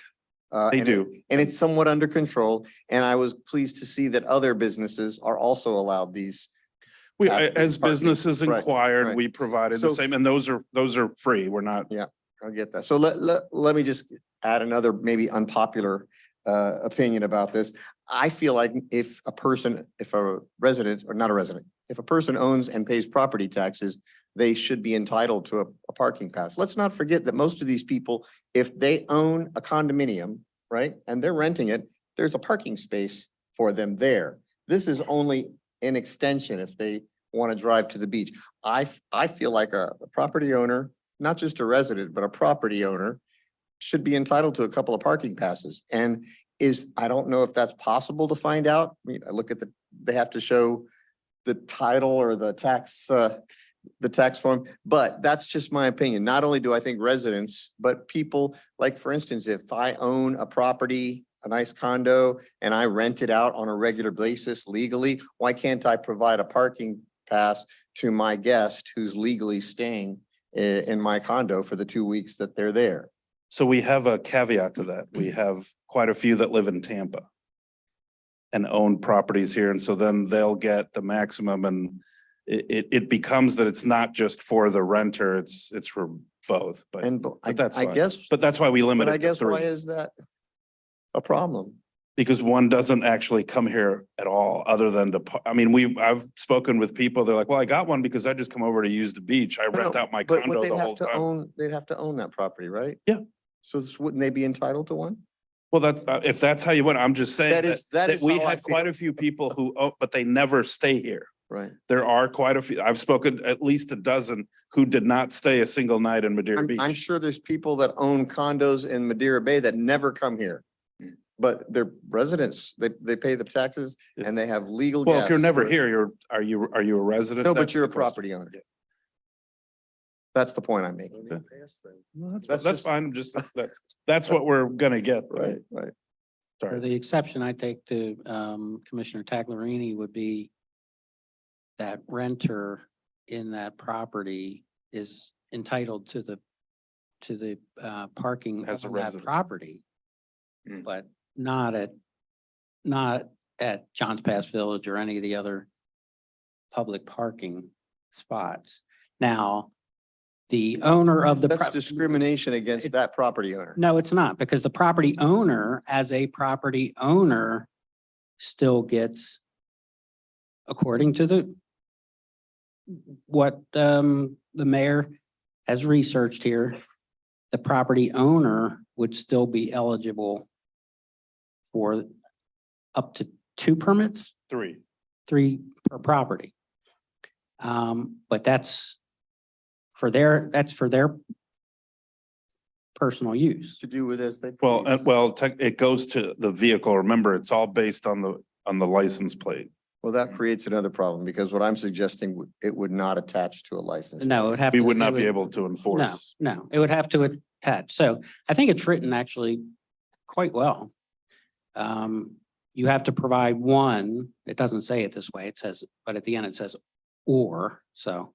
Speaker 5: They do.
Speaker 8: And it's somewhat under control. And I was pleased to see that other businesses are also allowed these.
Speaker 5: As
Speaker 8: parking.
Speaker 5: businesses
Speaker 8: Right,
Speaker 5: inquired,
Speaker 8: right.
Speaker 5: we provided the
Speaker 8: So-
Speaker 5: same, and those are free. We're not.
Speaker 8: Yeah, I get that. So let me just add another maybe unpopular opinion about this. I feel like if a resident or not a resident, if a person owns and pays property taxes, they should be entitled to a parking pass. Let's not forget that most of these people, if they own a condominium, right, and they're renting it, there's a parking space for them there. This is only an extension if they want to drive to the beach. I feel like a property owner, not just a resident, but a property owner should be entitled to a couple of parking passes. And I don't know if that's possible to find out. I mean, I look at they have to show the title or the tax form, but that's just my opinion. Not only do I think residents, but people, like for instance, if I own a property, a nice condo, and I rent it out on a regular basis legally, why can't I provide a parking pass to my guest who's legally staying in my condo for the 2 weeks that they're there?
Speaker 5: So we have a caveat to that. We have quite a few that live in Tampa and own properties here. And so then they'll get the maximum and it becomes that it's not just for the renter, it's for both, but that's
Speaker 8: I
Speaker 5: fine.
Speaker 8: guess,
Speaker 5: But that's why we limit
Speaker 8: but I
Speaker 5: it to
Speaker 8: guess why
Speaker 5: 3.
Speaker 8: is that a problem?
Speaker 5: Because one doesn't actually come here at all, other than I've spoken with people, they're like, well, I got one because I just come over to use the beach. I rent out my
Speaker 8: But
Speaker 5: condo
Speaker 8: they'd
Speaker 5: the
Speaker 8: have
Speaker 5: whole
Speaker 8: to
Speaker 5: time.
Speaker 8: they'd have to own that property, right?
Speaker 5: Yeah.
Speaker 8: So wouldn't they be entitled to one?
Speaker 5: Well, that's, if that's how you want, I'm just saying
Speaker 8: That
Speaker 5: that
Speaker 8: is
Speaker 5: we
Speaker 8: how I
Speaker 5: had quite
Speaker 8: feel.
Speaker 5: a few people who, but they never stay here.
Speaker 8: Right.
Speaker 5: There are quite a few, I've spoken at least a dozen who did not stay a single night in Madeira Beach.
Speaker 8: I'm sure there's people that own condos in Madeira Bay that never come here. But they're residents, they pay the taxes and they have legal.
Speaker 5: Well, if you're
Speaker 8: guests
Speaker 5: never
Speaker 8: for-
Speaker 5: here, are you a resident?
Speaker 8: No, but
Speaker 5: That's
Speaker 8: you're a
Speaker 5: the question.
Speaker 8: property owner. That's the point I'm making.
Speaker 5: No,
Speaker 8: That's
Speaker 5: That's
Speaker 8: just-
Speaker 5: fine, that's what we're gonna get.
Speaker 8: Right.
Speaker 3: For
Speaker 5: Sorry.
Speaker 3: the exception I take to Commissioner Taglerini would be that renter in that property is entitled to the parking
Speaker 5: As a
Speaker 3: on that
Speaker 5: resident.
Speaker 3: property. But not at John's Pass Village or any of the other public parking spots. Now, the owner of the.
Speaker 8: That's
Speaker 3: pro-
Speaker 8: discrimination against that property owner.
Speaker 3: No, it's not, because the property owner, as a property owner, still gets, according to what the mayor has researched here, the property owner would still be eligible for up to 2 permits,
Speaker 5: 3.
Speaker 3: 3 per property. But that's for their personal use.
Speaker 8: To do with as they.
Speaker 5: Well,
Speaker 8: please.
Speaker 5: it goes to the vehicle. Remember, it's all based on the license plate.
Speaker 8: Well, that creates another problem because what I'm suggesting, it would not attach to a license.
Speaker 3: No, it would have.
Speaker 5: We
Speaker 3: to-
Speaker 5: would
Speaker 3: it
Speaker 5: not be able to enforce.
Speaker 3: No, it would have to attach. So I think it's written actually quite well. You have to provide one, it doesn't say it this way, it says, but at the end it says, or, so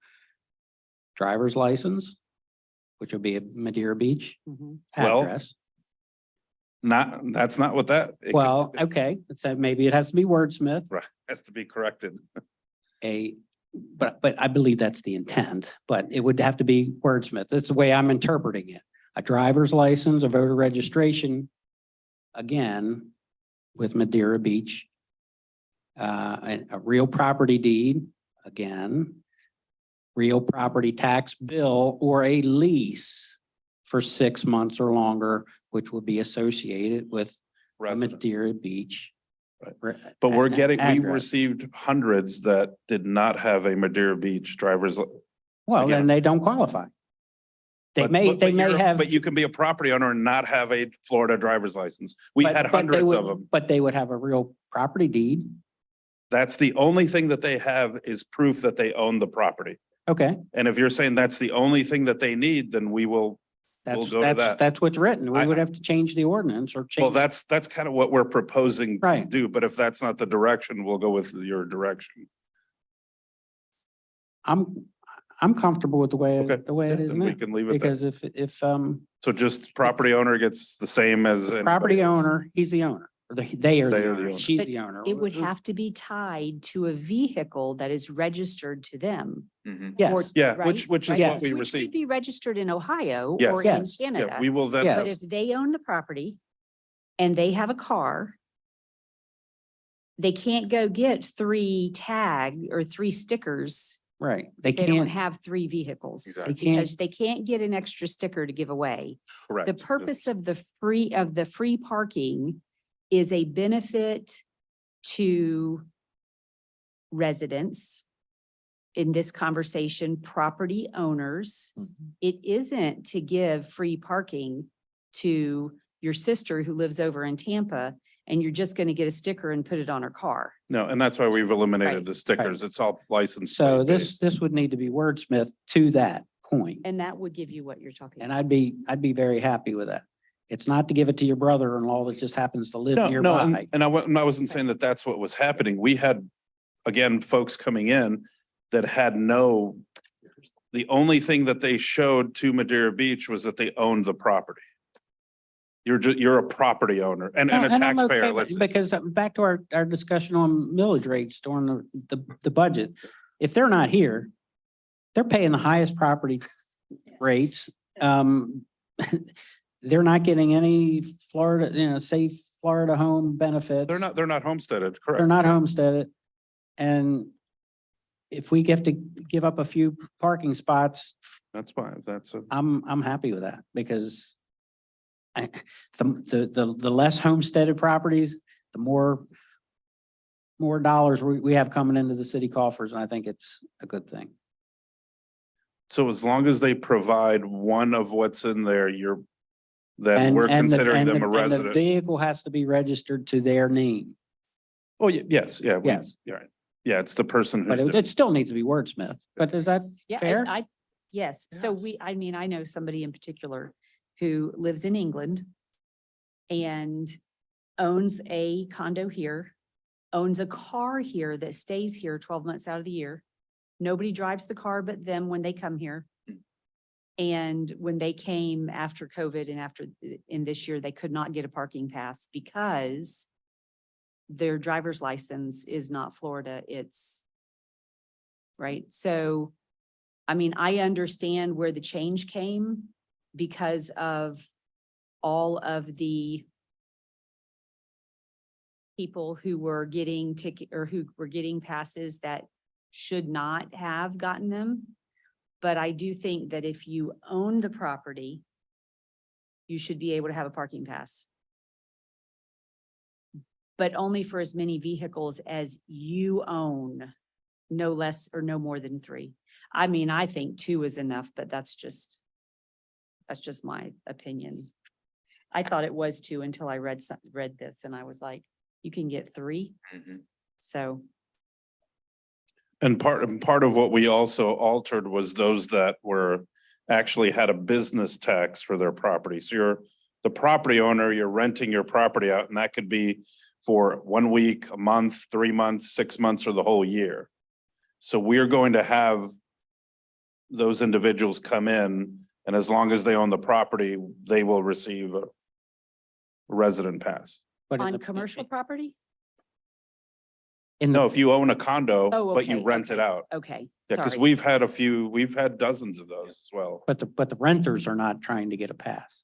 Speaker 3: driver's license, which would be a Madeira Beach
Speaker 9: Mhm.
Speaker 5: Well,
Speaker 3: address.
Speaker 5: That's not what that. it
Speaker 3: Well, okay, so maybe it has to be wordsmith,
Speaker 5: Has to be corrected.
Speaker 3: but I believe that's the intent, but it would have to be wordsmith. That's the way I'm interpreting it. A driver's license, a voter registration, again, with Madeira Beach. And a real property deed, again, real property tax bill or a lease for 6 months or longer, which will be associated with a
Speaker 5: Resident.
Speaker 3: Madeira Beach.
Speaker 5: But we're
Speaker 3: a-
Speaker 5: getting, we
Speaker 3: address.
Speaker 5: received hundreds that did not have a Madeira Beach driver's.
Speaker 3: Well, then
Speaker 5: again.
Speaker 3: they don't qualify. They
Speaker 5: But-
Speaker 3: may,
Speaker 5: but-
Speaker 3: they
Speaker 5: but
Speaker 3: may
Speaker 5: you're-
Speaker 3: have.
Speaker 5: But you can be a property owner and not have a Florida driver's license. We
Speaker 3: but-
Speaker 5: had
Speaker 3: but they
Speaker 5: hundreds of
Speaker 3: would-
Speaker 5: them.
Speaker 3: But they would have a real property deed.
Speaker 5: That's the only thing that they have is proof that they own the property.
Speaker 3: Okay,
Speaker 5: And if you're saying that's the only thing that they need, then we will,
Speaker 3: that's,
Speaker 5: go to that.
Speaker 3: that's what's written. We
Speaker 5: I-
Speaker 3: would have to change the ordinance or
Speaker 5: well,
Speaker 3: change.
Speaker 5: that's kind of what we're proposing to
Speaker 3: Right.
Speaker 5: do. But if that's not the direction, we'll go with your direction.
Speaker 3: I'm comfortable with the way,
Speaker 5: Okay.
Speaker 3: the way it
Speaker 5: Yeah,
Speaker 3: is
Speaker 5: then
Speaker 3: now.
Speaker 5: we can leave it there.
Speaker 3: Because if,
Speaker 5: So just property owner gets the same as. anybody
Speaker 3: property
Speaker 5: else.
Speaker 3: owner, he's the owner, or they are
Speaker 5: They
Speaker 3: the
Speaker 5: are the
Speaker 3: owner,
Speaker 5: owner.
Speaker 3: she's
Speaker 9: But
Speaker 3: the owner.
Speaker 9: It would have to be tied to a vehicle that is registered to them. or-
Speaker 3: Yes,
Speaker 5: Yeah,
Speaker 9: right?
Speaker 5: which is
Speaker 9: Right?
Speaker 3: Yes.
Speaker 5: what we
Speaker 9: Which could
Speaker 5: received.
Speaker 9: be registered in Ohio or
Speaker 5: Yes.
Speaker 9: in
Speaker 3: Yes.
Speaker 5: Yeah,
Speaker 9: Canada.
Speaker 5: we will then
Speaker 3: Yeah.
Speaker 9: But
Speaker 5: have,
Speaker 9: if they own the property and they have a car, they can't go get 3 tag or 3 stickers.
Speaker 3: right. They
Speaker 9: They don't
Speaker 3: can't,
Speaker 9: have 3 vehicles.
Speaker 5: Exactly.
Speaker 3: They can't-
Speaker 9: Because they can't get an extra sticker to give away.
Speaker 5: correct.
Speaker 9: The purpose of the free parking is a benefit to residents. In this conversation, property owners. It isn't to give free parking to your sister who lives over in Tampa and you're just going to get a sticker and put it on her car.
Speaker 5: No, and that's why we've eliminated
Speaker 9: Right.
Speaker 5: the stickers. It's all licensed.
Speaker 3: so
Speaker 5: plate based.
Speaker 3: this would need to be wordsmith to that point.
Speaker 9: And that would give you what you're talking
Speaker 3: And
Speaker 9: about.
Speaker 3: I'd be very happy with that. It's not to give it to your brother-in-law that just happens to live
Speaker 5: No,
Speaker 3: nearby.
Speaker 5: and I wasn't saying that that's what was happening. We had, again, folks coming in that had the only thing that they showed to Madeira Beach was that they owned the property. You're a property owner and a
Speaker 3: And I'm okay
Speaker 5: taxpayer,
Speaker 3: with-
Speaker 5: let's say.
Speaker 3: Because back to our discussion on millage rates during the budget, if they're not here, they're paying the highest property rates. They're not getting any Florida, safe Florida home benefits.
Speaker 5: They're not homesteaded,
Speaker 3: They're
Speaker 5: correct?
Speaker 3: not homesteaded. And if we have to give up a few parking spots,
Speaker 5: That's fine.
Speaker 3: I'm happy with that because the less homesteaded properties, the more dollars we have coming into the city coffers, and I think it's a good thing.
Speaker 5: So as long as they provide one of what's in there, then
Speaker 3: And
Speaker 5: we're
Speaker 3: and the-
Speaker 5: considering
Speaker 3: and
Speaker 5: them
Speaker 3: the-
Speaker 5: a
Speaker 3: and the
Speaker 5: resident.
Speaker 3: vehicle has to be registered to their name,
Speaker 5: Oh, yes, yeah.
Speaker 3: Yes.
Speaker 5: You're right. Yeah, it's the person
Speaker 3: but
Speaker 5: who's.
Speaker 3: it still needs to be wordsmith. But is that
Speaker 9: Yeah,
Speaker 3: fair?
Speaker 9: Yes, so I know somebody in particular who lives in England and owns a condo here, owns a car here that stays here 12 months out of the year. Nobody drives the car but them when they come here. And when they came after COVID and in this year, they could not get a parking pass because their driver's license is not Florida, it's right. So I mean, I understand where the change came because of all of the people who were getting ticket or who were getting passes that should not have gotten them. But I do think that if you own the property, you should be able to have a parking pass. But only for as many vehicles as you own, no less or no more than 3. I mean, I think 2 is enough, but that's just my opinion. I thought it was 2 until I read this and I was like, you can get 3. So
Speaker 5: And part of what we also altered was those that were actually had a business tax for their property. So you're the property owner, you're renting your property out, and that could be for 1 week, a month, 3 months, 6 months, or the whole year. So we're going to have those individuals come in, and as long as they own the property, they will receive a resident pass.
Speaker 3: But in
Speaker 9: on
Speaker 3: the-
Speaker 9: commercial property?
Speaker 3: In the,
Speaker 5: No, if you own a condo,
Speaker 9: Oh,
Speaker 5: but you
Speaker 9: okay,
Speaker 5: rent it
Speaker 9: okay,
Speaker 5: out.
Speaker 9: Okay,
Speaker 5: Yeah, because
Speaker 9: sorry.
Speaker 5: we've had dozens of those as well.
Speaker 3: but the renters are not trying to get a pass.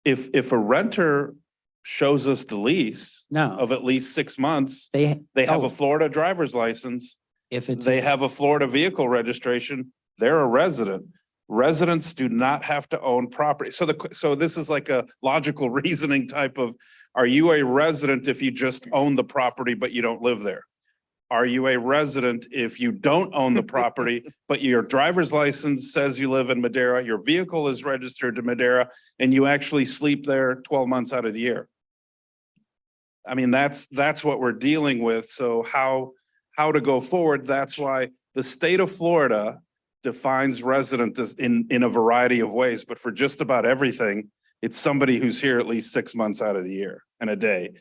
Speaker 5: If a renter shows us the lease
Speaker 3: No,
Speaker 5: of at least 6 months,
Speaker 3: they.
Speaker 5: they have
Speaker 3: oh,
Speaker 5: a Florida driver's license,
Speaker 3: If it's.
Speaker 5: they have a Florida vehicle registration, they're a resident. Residents do not have to own property. So this is like a logical reasoning type of, are you a resident if you just own the property, but you don't live there? Are you a resident if you don't own the property, but your driver's license says you live in Madera, your vehicle is registered to Madera, and you actually sleep there 12 months out of the year? I mean, that's what we're dealing with. So how to go forward? That's why the state of Florida defines resident as in a variety of ways, but for just about everything, it's somebody who's here at least 6 months out of the year and a day.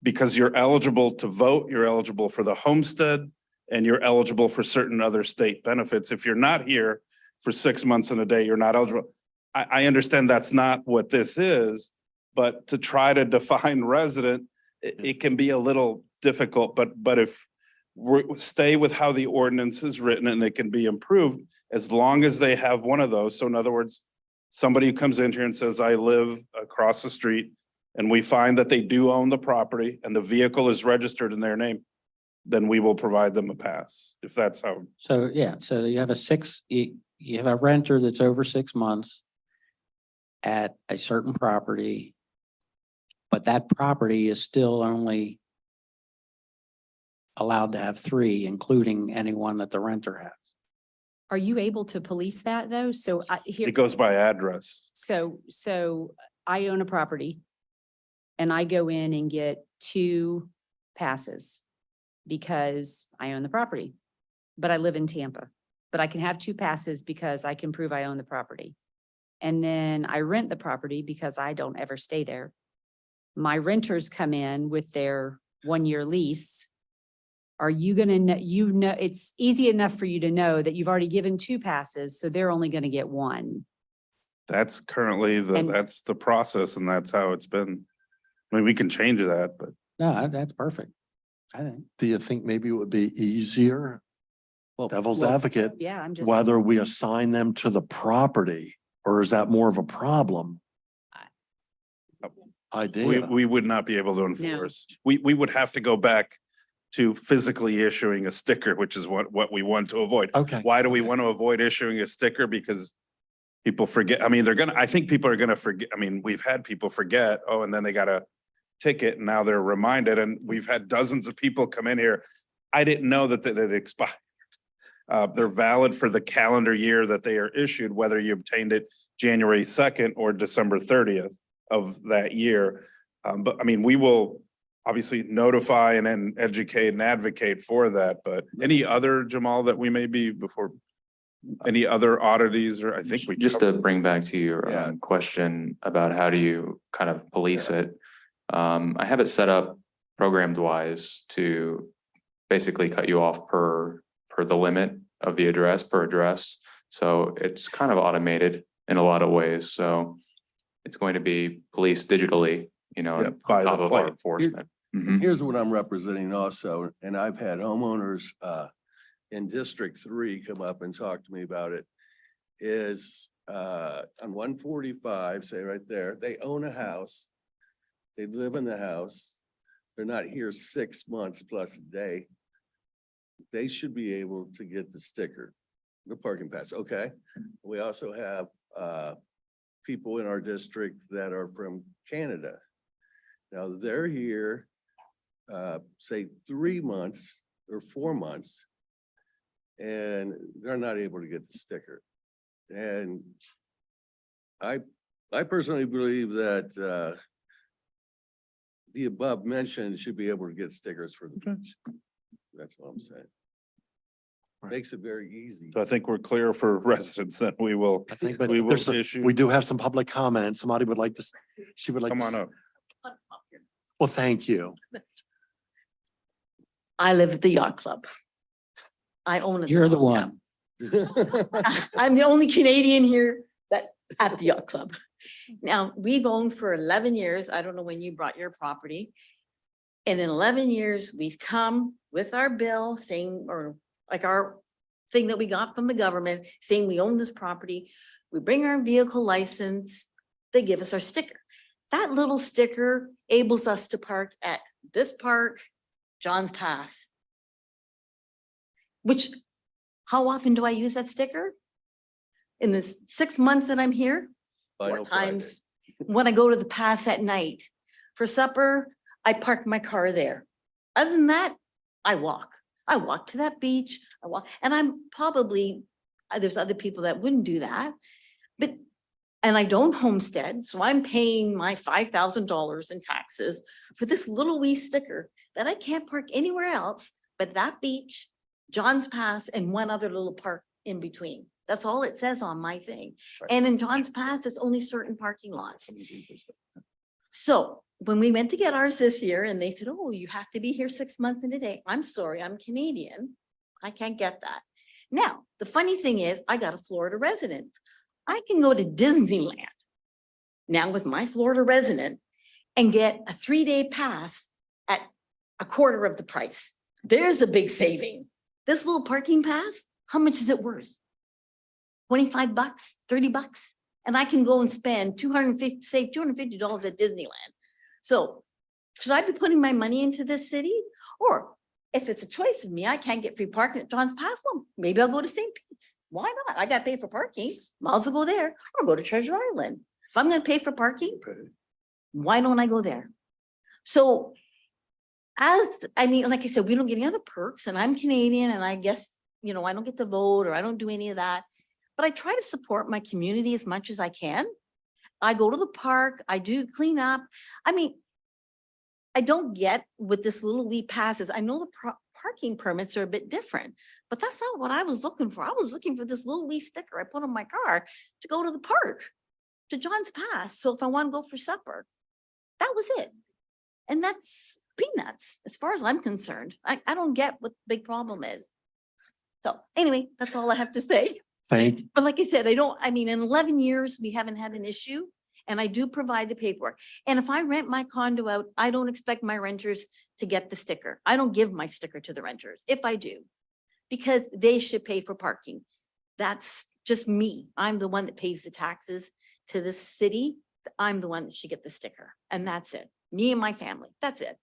Speaker 5: Because you're eligible to vote, you're eligible for the homestead, and you're eligible for certain other state benefits. If you're not here for 6 months and a day, you're not eligible. I understand that's not what this is, but to try to define resident, it can be a little difficult, but if we stay with how the ordinance is written and it can be improved, as long as they have one of those. So in other words, somebody who comes in here and says, I live across the street, and we find that they do own the property and the vehicle is registered in their name, then we will provide them a pass, if that's how.
Speaker 3: So, yeah, so you have you have a renter that's over 6 months at a certain property, but that property is still only allowed to have 3, including anyone that the renter has.
Speaker 9: Are you able to police that though? So here.
Speaker 5: It goes by address.
Speaker 9: So I own a property and I go in and get 2 passes because I own the property, but I live in Tampa. But I can have 2 passes because I can prove I own the property. And then I rent the property because I don't ever stay there. My renters come in with their 1-year lease. Are you gonna know, it's easy enough for you to know that you've already given 2 passes, so they're only gonna get 1.
Speaker 5: That's currently
Speaker 9: And-
Speaker 5: that's the process and that's how it's been. I mean, we can change that, but
Speaker 3: No, that's perfect. I think.
Speaker 1: Do you think maybe it would be easier,
Speaker 10: Well,
Speaker 1: devil's
Speaker 10: well,
Speaker 1: advocate,
Speaker 9: Yeah, I'm just.
Speaker 1: whether we assign them to the property, or is that more of a problem? Idea.
Speaker 5: we would not be able to enforce. We would have to go back to physically issuing a sticker, which is what we want to avoid.
Speaker 1: Okay.
Speaker 5: Why do we want to avoid issuing a sticker? Because people forget, I mean, I think people are gonna forget, I mean, we've had people forget, oh, and then they got a ticket and now they're reminded, and we've had dozens of people come in here. I didn't know that it expired. They're valid for the calendar year that they are issued, whether you obtained it January 2nd or December 30th of that year. But I mean, we will obviously notify and then educate and advocate for that, but any other, Jamal, that we may be before, any other oddities, or I think we.
Speaker 14: Just to bring back to your
Speaker 10: Yeah.
Speaker 14: question about how do you kind of police it. I have it set up programmed wise to basically cut you off per the limit of the address per address. So it's kind of automated in a lot of ways. So it's going to be policed digitally, you know,
Speaker 5: Yeah,
Speaker 14: on
Speaker 5: by the
Speaker 14: top of our
Speaker 5: plate.
Speaker 14: enforcement. Mhm.
Speaker 10: Here's what I'm representing also, and I've had homeowners in District 3 come up and talk to me about it, is on 145, say right there, they own a house. They live in the house. They're not here 6 months plus a day. They should be able to get the sticker, the parking pass, okay? We also have people in our district that are from Canada. Now, they're here, say 3 months or 4 months, and they're not able to get the sticker. And I personally believe that the above mentioned should be able to get stickers for the beach. That's what I'm saying. Makes it very easy.
Speaker 5: So I think we're clear for residents that we will,
Speaker 1: I think, but
Speaker 5: we will
Speaker 1: there's
Speaker 5: issue.
Speaker 1: we do have some public comment. Somebody would like to, she would like.
Speaker 5: Come
Speaker 1: to
Speaker 5: on
Speaker 1: s-
Speaker 5: up.
Speaker 1: Well, thank you.
Speaker 11: I live at the yacht club. I own it.
Speaker 3: You're the one.
Speaker 11: I'm the only Canadian here that at the yacht club. Now, we've owned for 11 years. I don't know when you brought your property. And in 11 years, we've come with our bill saying, or like our thing that we got from the government saying we own this property. We bring our vehicle license, they give us our sticker. That little sticker enables us to park at this park, John's Pass. Which, how often do I use that sticker? In the 6 months that I'm here? 4
Speaker 10: Final Friday.
Speaker 11: times. When I go to the pass at night. For supper, I park my car there. Other than that, I walk. I walk to that beach, I walk, and I'm probably, there's other people that wouldn't do that. But, and I don't homestead, so I'm paying my $5,000 in taxes for this little wee sticker that I can't park anywhere else but that beach, John's Pass, and one other little park in between. That's all it says on my thing. And in John's Pass, there's only certain parking lots. So when we went to get ours this year and they said, oh, you have to be here 6 months in a day. I'm sorry, I'm Canadian. I can't get that. Now, the funny thing is I got a Florida resident. I can go to Disneyland now with my Florida resident and get a 3-day pass at a quarter of the price. There's a big saving. This little parking pass, how much is it worth? 25 bucks, 30 bucks. And I can go and spend save $250 at Disneyland. So should I be putting my money into this city? Or if it's a choice of me, I can't get free parking at John's Pass, well, maybe I'll go to St. Pete's. Why not? I got to pay for parking. Might as well go there or go to Treasure Island. If I'm going to pay for parking, why don't I go there? So I mean, like I said, we don't get any other perks and I'm Canadian and I guess, you know, I don't get to vote or I don't do any of that, but I try to support my community as much as I can. I go to the park, I do clean up. I mean, I don't get with this little wee passes. I know the parking permits are a bit different, but that's not what I was looking for. I was looking for this little wee sticker I put on my car to go to the park, to John's Pass. So if I want to go for supper, that was it. And that's peanuts as far as I'm concerned. I don't get what the big problem is. So anyway, that's all I have to say. But like I said, I mean, in 11 years, we haven't had an issue and I do provide the paperwork. And if I rent my condo out, I don't expect my renters to get the sticker. I don't give my sticker to the renters if I do, because they should pay for parking. That's just me. I'm the one that pays the taxes to the city. I'm the one that should get the sticker and that's it. Me and my family. That's it.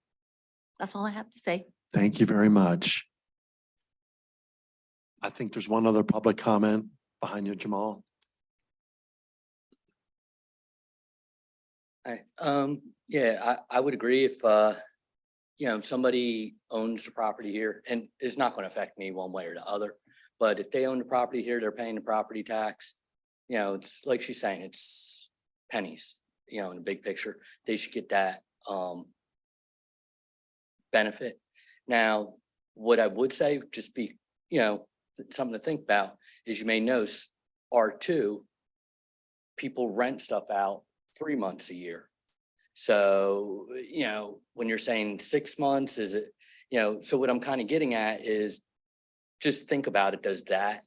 Speaker 11: That's all I have to say.
Speaker 1: Thank you very much. I think there's one other public comment behind you, Jamal.
Speaker 4: Hi, yeah, I would agree if, you know, if somebody owns the property here and it's not going to affect me one way or the other. But if they own the property here, they're paying the property tax. You know, it's like she's saying, it's pennies, you know, in the big picture, they should get that, benefit. Now, what I would say, just be, you know, something to think about is you may notice R2, people rent stuff out 3 months a year. So, you know, when you're saying 6 months, is it, you know, so what I'm kind of getting at is just think about it. Does that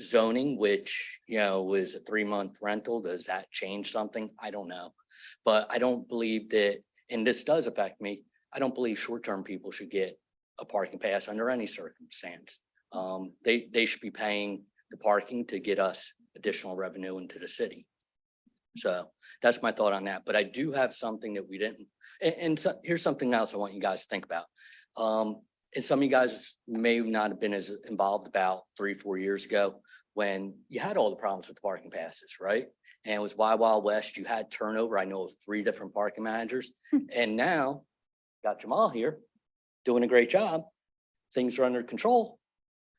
Speaker 4: zoning, which, you know, was a 3-month rental, does that change something? I don't know. But I don't believe that, and this does affect me, I don't believe short-term people should get a parking pass under any circumstance. They should be paying the parking to get us additional revenue into the city. So that's my thought on that. But I do have something that we didn't, and so here's something else I want you guys to think about. And some of you guys may not have been as involved about 3-4 years ago when you had all the problems with the parking passes, right? And it was Wild West. You had turnover. I know of 3 different parking managers. And now got Jamal here doing a great job. Things are under control.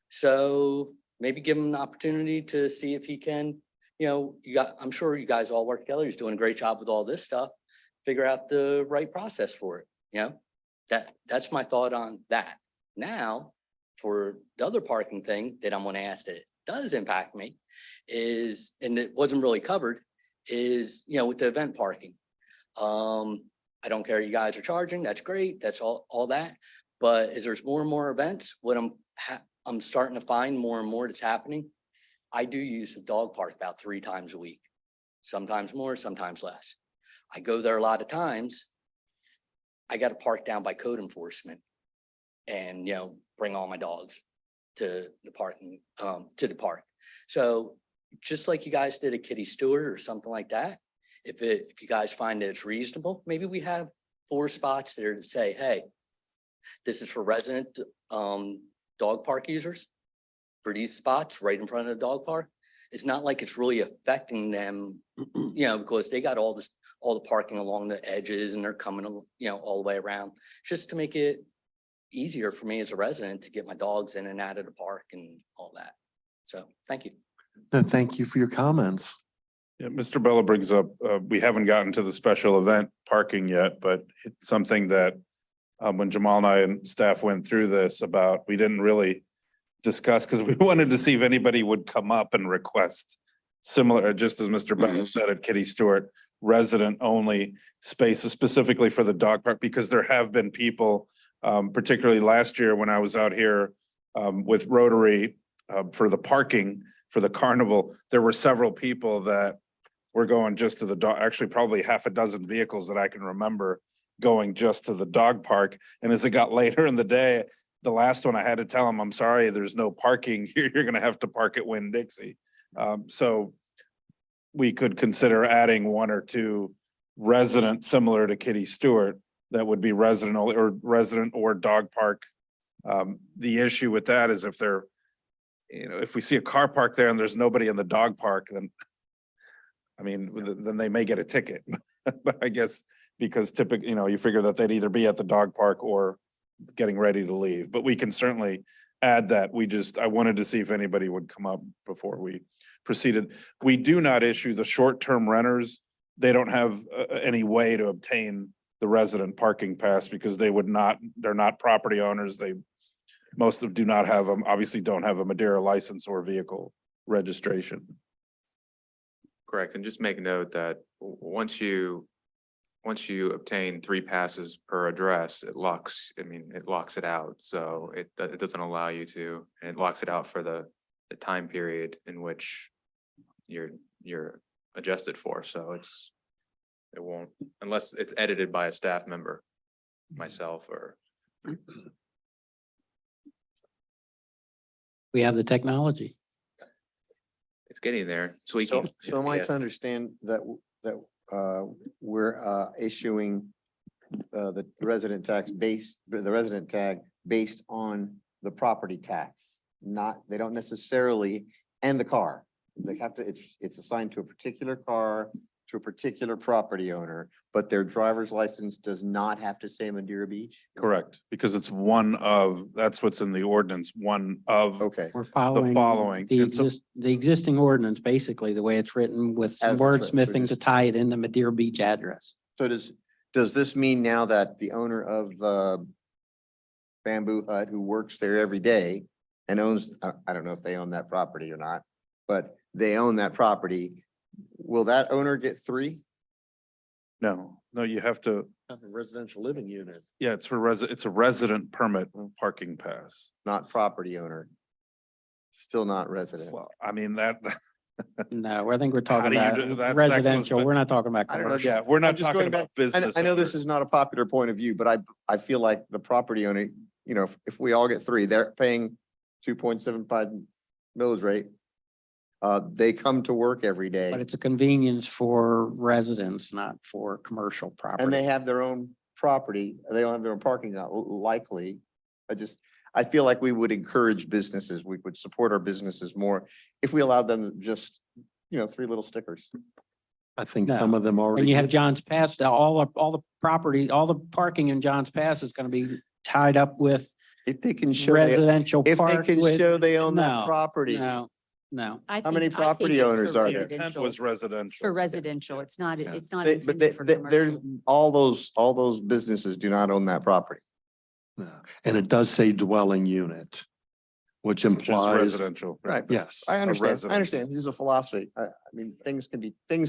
Speaker 4: So maybe give him an opportunity to see if he can, I'm sure you guys all work together. He's doing a great job with all this stuff. Figure out the right process for it, That's my thought on that. Now, for the other parking thing that I'm gonna ask that it does impact me is, and it wasn't really covered, is, with the event parking. I don't care, you guys are charging, that's great, that's all that. But as there's more and more events, what I'm starting to find more and more that's happening, I do use the dog park about 3 times a week, sometimes more, sometimes less. I go there a lot of times. I got to park down by code enforcement and, bring all my dogs to the parking, to the park. So just like you guys did at Kitty Stewart or something like that, if you guys find that it's reasonable, maybe we have 4 spots there to say, hey, this is for resident dog park users. For these spots right in front of the dog park, it's not like it's really affecting them, because they got all the parking along the edges and they're coming, all the way around, just to make it easier for me as a resident to get my dogs in and out of the park and all that. So thank you.
Speaker 1: No, thank you for your comments.
Speaker 5: Yeah, Mr. Bella brings up, we haven't gotten to the special event parking yet, but it's something that when Jamal and I and staff went through this about, we didn't really discuss because we wanted to see if anybody would come up and request similar, just as Mr. Bella said at Kitty Stewart, resident only spaces specifically for the dog park, because there have been people, particularly last year when I was out here with Rotary for the parking for the carnival, there were several people that were going just to the dog, actually probably 6 vehicles that I can remember going just to the dog park. And as it got later in the day, the last one I had to tell them, I'm sorry, there's no parking here. You're going to have to park at Winn-Dixie. So we could consider adding 1 or 2 resident similar to Kitty Stewart that would be resident or dog park. The issue with that is if they're, if we see a car parked there and there's nobody in the dog park, then then they may get a ticket. But I guess because typically, you figure that they'd either be at the dog park or getting ready to leave, but we can certainly add that. I wanted to see if anybody would come up before we proceeded. We do not issue the short-term renters. They don't have any way to obtain the resident parking pass because they're not property owners. Most do not have them, obviously don't have a Madeira license or vehicle registration.
Speaker 14: Correct. And just make note that once you obtain 3 passes per address, it locks it out. So it doesn't allow you to, and it locks it out for the time period in which you're adjusted for. So it won't, unless it's edited by a staff member, myself or.
Speaker 3: We have the technology.
Speaker 14: It's getting there.
Speaker 8: So am I to understand that we're issuing the resident tag based on the property tax, they don't necessarily, and the car. They have to, it's assigned to a particular car, to a particular property owner, but their driver's license does not have to say Madeira Beach?
Speaker 5: Correct, because it's that's what's in the ordinance, one of.
Speaker 8: Okay.
Speaker 3: We're following
Speaker 5: following. And so-
Speaker 3: the existing ordinance, basically, the way it's written with some
Speaker 8: As it's written, so
Speaker 3: wordsmithing to
Speaker 8: just-
Speaker 3: tie it into Madeira Beach address.
Speaker 8: So does this mean now that the owner of Bamboo Hut who works there every day and owns, I don't know if they own that property or not, but they own that property, will that owner get 3?
Speaker 5: No, you have to,
Speaker 1: Have a residential living unit.
Speaker 5: yeah, it's a resident permit parking pass.
Speaker 8: Not property owner? Still not resident?
Speaker 5: Well, that.
Speaker 3: No, I think we're
Speaker 5: How
Speaker 3: talking
Speaker 5: do you
Speaker 3: about
Speaker 5: do that? That goes
Speaker 3: residential.
Speaker 5: back-
Speaker 3: We're not talking about
Speaker 8: I don't know.
Speaker 3: commercial.
Speaker 5: Yeah, we're
Speaker 8: I'm
Speaker 5: not
Speaker 8: just
Speaker 5: talking
Speaker 8: going
Speaker 5: about
Speaker 8: back-
Speaker 5: business.
Speaker 8: I know this
Speaker 5: owners.
Speaker 8: is not a popular point of view, but I feel like the property owner, if we all get 3, they're paying 2.75 millage rate. They come to work every day.
Speaker 3: But it's a convenience for residents, not for commercial property.
Speaker 8: And they have their own property, they don't have their own parking lot, likely. I feel like we would encourage businesses, we would support our businesses more if we allowed them just, 3 little stickers.
Speaker 1: I think
Speaker 3: No.
Speaker 1: some of them already.
Speaker 3: And you have
Speaker 1: did.
Speaker 3: John's Pass, all the property, all the parking in John's Pass is gonna be tied up with
Speaker 8: If they can show,
Speaker 3: residential
Speaker 8: if they
Speaker 3: park
Speaker 8: can
Speaker 3: with.
Speaker 8: show they own
Speaker 3: No,
Speaker 8: that property.
Speaker 3: No.
Speaker 8: How many property owners are there?
Speaker 5: Intent
Speaker 9: Residential.
Speaker 5: was
Speaker 9: It's for
Speaker 5: residential.
Speaker 9: residential. It's not, it's not
Speaker 8: But
Speaker 9: intended for
Speaker 8: they're,
Speaker 9: commercial.
Speaker 8: all those businesses do not own that property.
Speaker 1: No. And it does say dwelling unit, which
Speaker 5: Which is
Speaker 1: implies,
Speaker 5: residential.
Speaker 8: Right.
Speaker 1: yes.
Speaker 8: I
Speaker 5: A
Speaker 8: understand,
Speaker 5: residence.
Speaker 8: I understand. This is a philosophy. I mean, things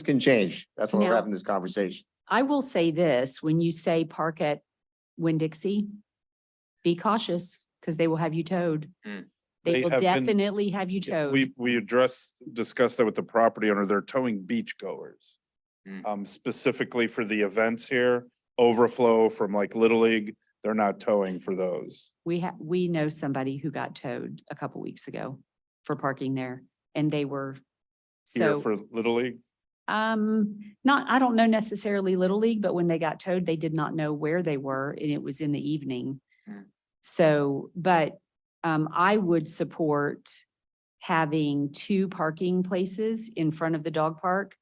Speaker 8: can change. That's why we're
Speaker 9: Now-
Speaker 8: having this conversation.
Speaker 9: I will say this, when you say park at Winn-Dixie, be cautious because they will have you towed.
Speaker 14: Hmm.
Speaker 9: They
Speaker 5: They
Speaker 9: will
Speaker 5: have been-
Speaker 9: definitely have you towed.
Speaker 5: We discussed that with the property owner. They're towing beachgoers. Specifically for the events here, overflow from like Little League, they're not towing for those.
Speaker 9: We know somebody who got towed a couple weeks ago for parking there and they were,
Speaker 5: Here
Speaker 9: so,
Speaker 5: for Little League.
Speaker 9: I don't know necessarily Little League, but when they got towed, they did not know where they were and it was in the evening.
Speaker 14: Hmm.
Speaker 9: So, but, I would support having 2 parking places in front of the dog park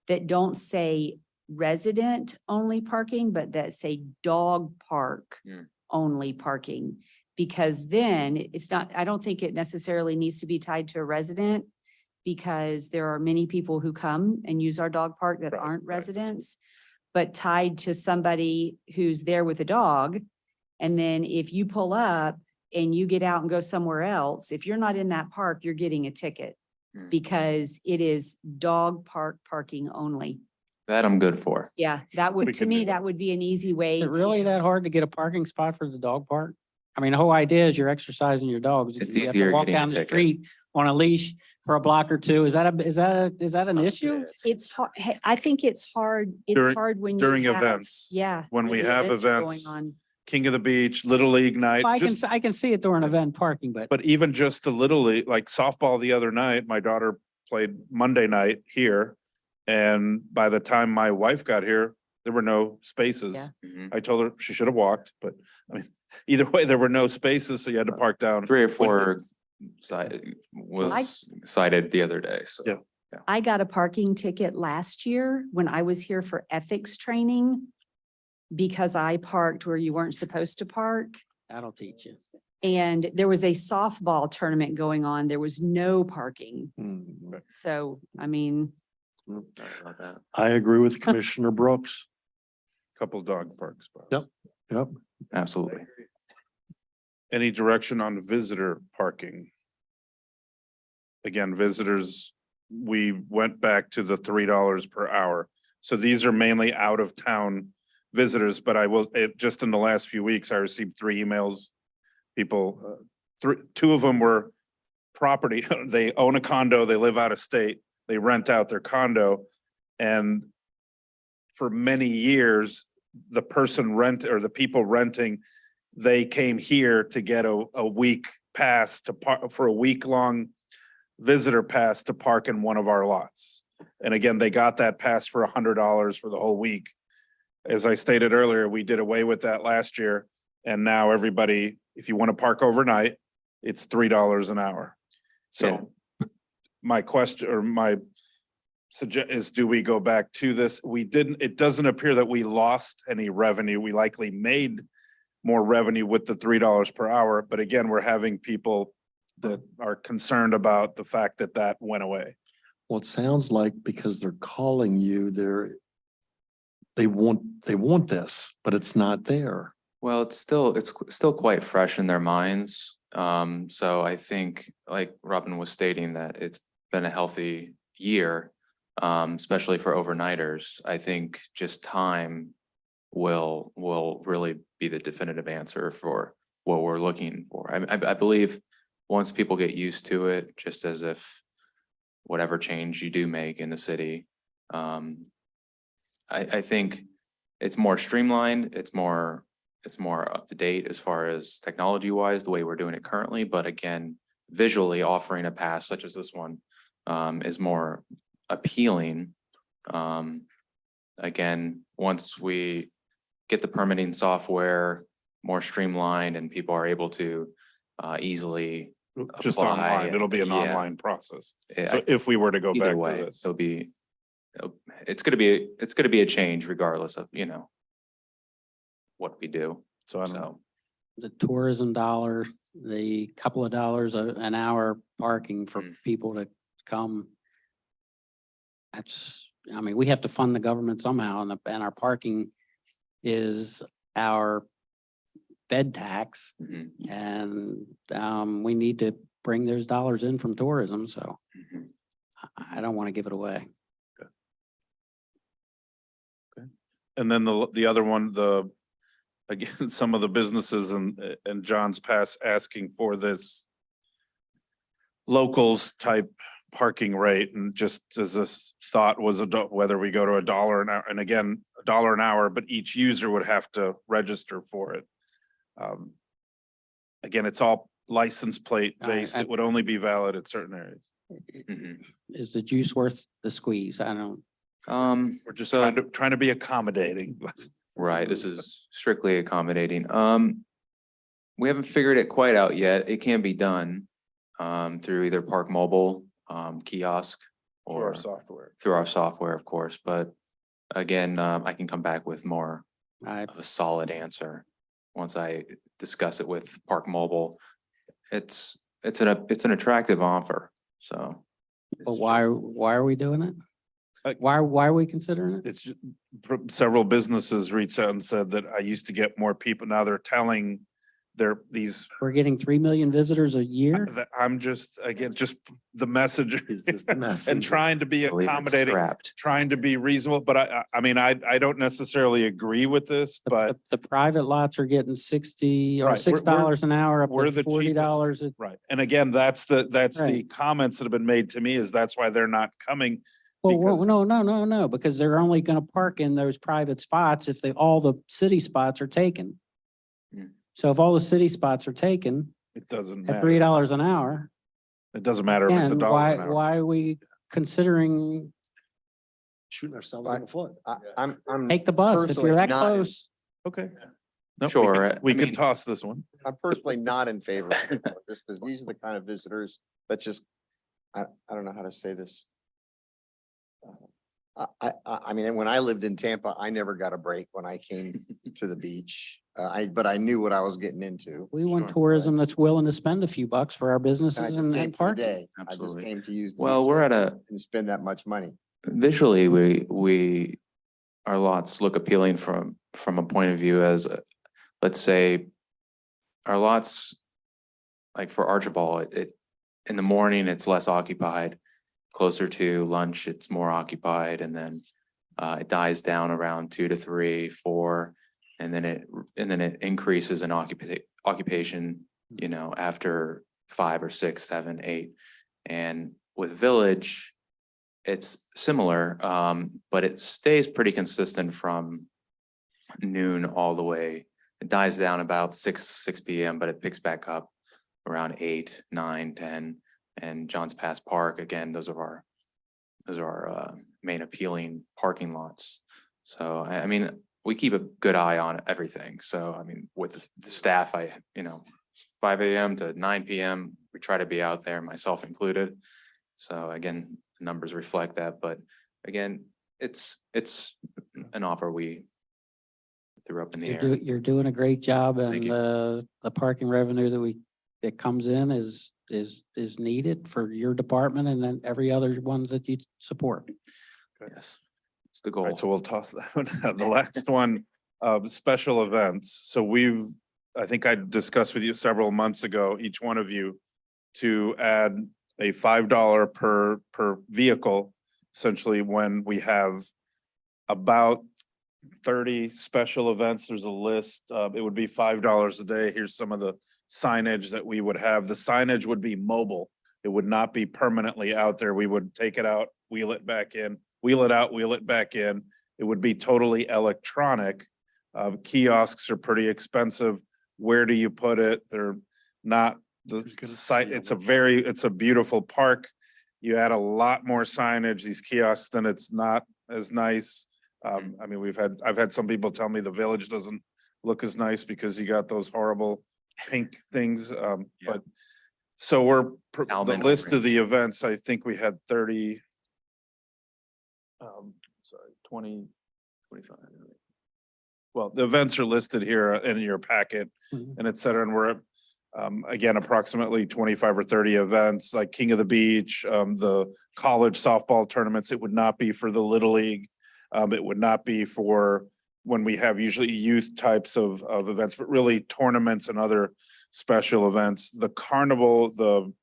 Speaker 9: that don't say resident only parking, but that say dog park
Speaker 14: Hmm.
Speaker 9: only parking. Because then it's not, I don't think it necessarily needs to be tied to a resident because there are many people who come and use our dog park that
Speaker 5: Right,
Speaker 9: aren't
Speaker 5: right.
Speaker 9: residents, but tied to somebody who's there with a dog. And then if you pull up and you get out and go somewhere else, if you're not in that park, you're getting a ticket
Speaker 14: Hmm.
Speaker 9: because it is dog park parking only.
Speaker 14: That I'm good for.
Speaker 9: Yeah, that
Speaker 5: We
Speaker 9: would, to
Speaker 5: can
Speaker 9: me,
Speaker 5: do that.
Speaker 9: that would be an easy way.
Speaker 3: Is it really
Speaker 9: to-
Speaker 3: that hard to get a parking spot for the dog park? I mean, the whole idea is you're exercising your dogs.
Speaker 14: It's
Speaker 3: You have to
Speaker 14: easier
Speaker 3: walk
Speaker 14: getting a
Speaker 3: down the
Speaker 14: ticket.
Speaker 3: street on a leash for a block or two. Is that an issue?
Speaker 9: It's hard, I think it's hard, it's
Speaker 5: During-
Speaker 9: hard when you
Speaker 5: during
Speaker 9: have-
Speaker 5: events.
Speaker 9: Yeah.
Speaker 5: When we
Speaker 9: the
Speaker 5: have
Speaker 9: are going
Speaker 5: events,
Speaker 9: on.
Speaker 5: King of the Beach, Little League night,
Speaker 3: I
Speaker 5: just,
Speaker 3: can see it during event parking, but
Speaker 5: even just the Little League, like softball the other night, my daughter played Monday night here. And by the time my wife got here, there were no spaces.
Speaker 9: Yeah.
Speaker 14: Mhm.
Speaker 5: I told her she should have walked, but I mean, either way, there were no spaces, so you had to park down.
Speaker 14: 3 or 4 was cited the other day, so.
Speaker 5: Yeah.
Speaker 9: I got a parking ticket last year when I was here for ethics training because I parked where you weren't supposed to park.
Speaker 3: that'll teach you.
Speaker 9: And there was a softball tournament going on. There was no parking.
Speaker 1: Hmm.
Speaker 9: So, I mean,
Speaker 14: Sorry about that.
Speaker 1: I agree with Commissioner Brooks.
Speaker 5: Couple dog park spots.
Speaker 1: Yep. Yep.
Speaker 14: Absolutely.
Speaker 5: Any direction on visitor parking? Again, visitors, we went back to the $3 per hour. So these are mainly out of town visitors, but just in the last few weeks, I received 3 emails. People, 2 of them were property, they own a condo, they live out of state, they rent out their condo. And for many years, the people renting, they came here to get a week pass to park for a week-long visitor pass to park in one of our lots. And again, they got that pass for $100 for the whole week. As I stated earlier, we did away with that last year. And now everybody, if you want to park overnight, it's $3 an hour. So my question or my suggest is, do we go back to this? It doesn't appear that we lost any revenue. We likely made more revenue with the $3 per hour. But again, we're having people that are concerned about the fact that that went away.
Speaker 1: Well, it sounds like because they're calling you, they want this, but it's not there.
Speaker 14: Well, it's still quite fresh in their minds. So I think, like Robin was stating, that it's been a healthy year, especially for overnighters. I think just time will really be the definitive answer for what we're looking for. I believe once people get used to it, just as if whatever change you do make in the city, I think it's more streamlined, it's more up to date as far as technology wise, the way we're doing it currently. But again, visually offering a pass such as this one is more appealing. Again, once we get the permitting software more streamlined and people are able to easily
Speaker 5: Just
Speaker 14: apply,
Speaker 5: online, it'll be an
Speaker 14: yeah.
Speaker 5: online process.
Speaker 14: Yeah,
Speaker 5: So if we were to go
Speaker 14: either
Speaker 5: back
Speaker 14: way,
Speaker 5: to this.
Speaker 14: it'll be, it's gonna be a change regardless of, what we do.
Speaker 5: So I don't,
Speaker 14: So,
Speaker 3: The tourism dollar, the couple of dollars an hour parking for
Speaker 14: Mm.
Speaker 3: people to come. I mean, we have to fund the government somehow and our parking is our bed tax.
Speaker 14: mhm,
Speaker 3: And we need to bring those dollars in from tourism, so
Speaker 14: mhm.
Speaker 3: I don't want to give it away.
Speaker 5: and then the other one, again, some of the businesses and John's Pass asking for this locals type parking rate, and just as this thought was whether we go to $1 an hour, and again, $1 an hour, but each user would have to register for it. Again, it's all license plate based. It would only be valid at certain areas.
Speaker 14: Mhm.
Speaker 3: Is the juice worth the squeeze? I don't.
Speaker 5: We're just
Speaker 14: So-
Speaker 5: trying to be accommodating.
Speaker 14: Right, this is strictly accommodating. We haven't figured it quite out yet. It can be done through either Park Mobile, kiosk,
Speaker 5: Or our
Speaker 14: or
Speaker 5: software.
Speaker 14: through our software, of course, but again, I can come back with more of a solid answer once I discuss it with Park Mobile. It's an attractive offer, so.
Speaker 3: But why are we doing it?
Speaker 5: Like-
Speaker 3: Why are we considering it?
Speaker 5: It's several businesses reached out and said that I used to get more people. Now they're telling these,
Speaker 3: We're getting 3 million visitors a year?
Speaker 5: that I'm just, again, just the message
Speaker 8: It's just the
Speaker 5: and
Speaker 8: message.
Speaker 5: trying to be
Speaker 14: Believe it's
Speaker 5: accommodating,
Speaker 14: trapped.
Speaker 5: trying to be reasonable, but I mean, I don't necessarily agree with this, but
Speaker 3: The private lots are getting 60 or
Speaker 5: Right, we're-
Speaker 3: $6 an hour up
Speaker 5: we're
Speaker 3: to
Speaker 5: the
Speaker 3: $40.
Speaker 5: right. And again, that's the
Speaker 3: Right.
Speaker 5: comments that have been made to me, is that's why they're not coming.
Speaker 3: Well,
Speaker 5: because-
Speaker 3: no, because they're only gonna park in those private spots if all the city spots are taken.
Speaker 14: Mm.
Speaker 3: So if all the city spots are taken
Speaker 5: It doesn't
Speaker 3: at
Speaker 5: matter.
Speaker 3: $3 an hour,
Speaker 5: It doesn't matter if it's
Speaker 3: again,
Speaker 5: $1 an hour.
Speaker 3: why are we considering
Speaker 1: Shooting ourselves
Speaker 8: in
Speaker 1: in the foot.
Speaker 8: I'm
Speaker 3: take the bus if
Speaker 8: personally
Speaker 3: you're that
Speaker 8: not-
Speaker 3: close?
Speaker 5: Okay. No,
Speaker 14: Sure,
Speaker 5: We
Speaker 14: I
Speaker 5: can
Speaker 14: mean-
Speaker 5: toss this one.
Speaker 8: I'm personally not in favor of it, just because these are the kind of visitors that just, I don't know how to say this. I mean, when I lived in Tampa, I never got a break when I came to the beach. But I knew what I was getting into.
Speaker 3: We want
Speaker 14: Sure.
Speaker 3: tourism that's willing to spend a few bucks for our
Speaker 8: And I
Speaker 3: businesses
Speaker 8: just
Speaker 3: and
Speaker 8: came for the
Speaker 3: parking.
Speaker 8: day. I just
Speaker 14: Absolutely.
Speaker 8: came to use. the
Speaker 14: Well, we're
Speaker 8: weekend
Speaker 14: at a,
Speaker 8: And spend that much money.
Speaker 14: visually, our lots look appealing from a point of view as, let's say, our lots, like for Archibald, in the morning, it's less occupied. Closer to lunch, it's more occupied, and then it dies down around 2 to 3, 4, and then it increases in occupation, after 5 or 6, 7, 8. And with Village, it's similar, but it stays pretty consistent from noon all the way. It dies down about 6 p.m., but it picks back up around 8, 9, 10. And John's Pass Park, again, those are our main appealing parking lots. So, I mean, we keep a good eye on everything. So, I mean, with the staff, 5 a.m. to 9 p.m., we try to be out there, myself included. So again, the numbers reflect that, but again, it's an offer we threw up in the air.
Speaker 3: You're doing a great job,
Speaker 14: Thank
Speaker 3: and
Speaker 14: you.
Speaker 3: the parking revenue that comes in is needed for your department and then every other ones that you support.
Speaker 14: Yes, it's the
Speaker 5: All
Speaker 14: goal.
Speaker 5: right, so we'll toss that one. The last one, special events. So I think I discussed with you several months ago, each one of you, to add a $5 per vehicle, essentially when we have about 30 special events. There's a list. It would be $5 a day. Here's some of the signage that we would have. The signage would be mobile. It would not be permanently out there. We would take it out, wheel it back in, wheel it out, wheel it back in. It would be totally electronic. Kiosks are pretty expensive. Where do you put it? They're not the
Speaker 1: Who's gonna
Speaker 5: site,
Speaker 1: steal
Speaker 5: it's a beautiful park. You add a lot more signage, these kiosks, then it's not as nice. I mean, I've had some people tell me the village doesn't look as nice because you got those horrible pink things, but. So the
Speaker 14: Salmon
Speaker 5: list of
Speaker 14: orange.
Speaker 5: the events, I think we had 30. Sorry, 25. Well, the events are listed here in your packet
Speaker 3: Mhm.
Speaker 5: and et cetera, and we're again, approximately 25 or 30 events, like King of the Beach, the college softball tournaments. It would not be for the Little League. It would not be for when we have usually youth types of events, but really tournaments and other special events. The carnival, the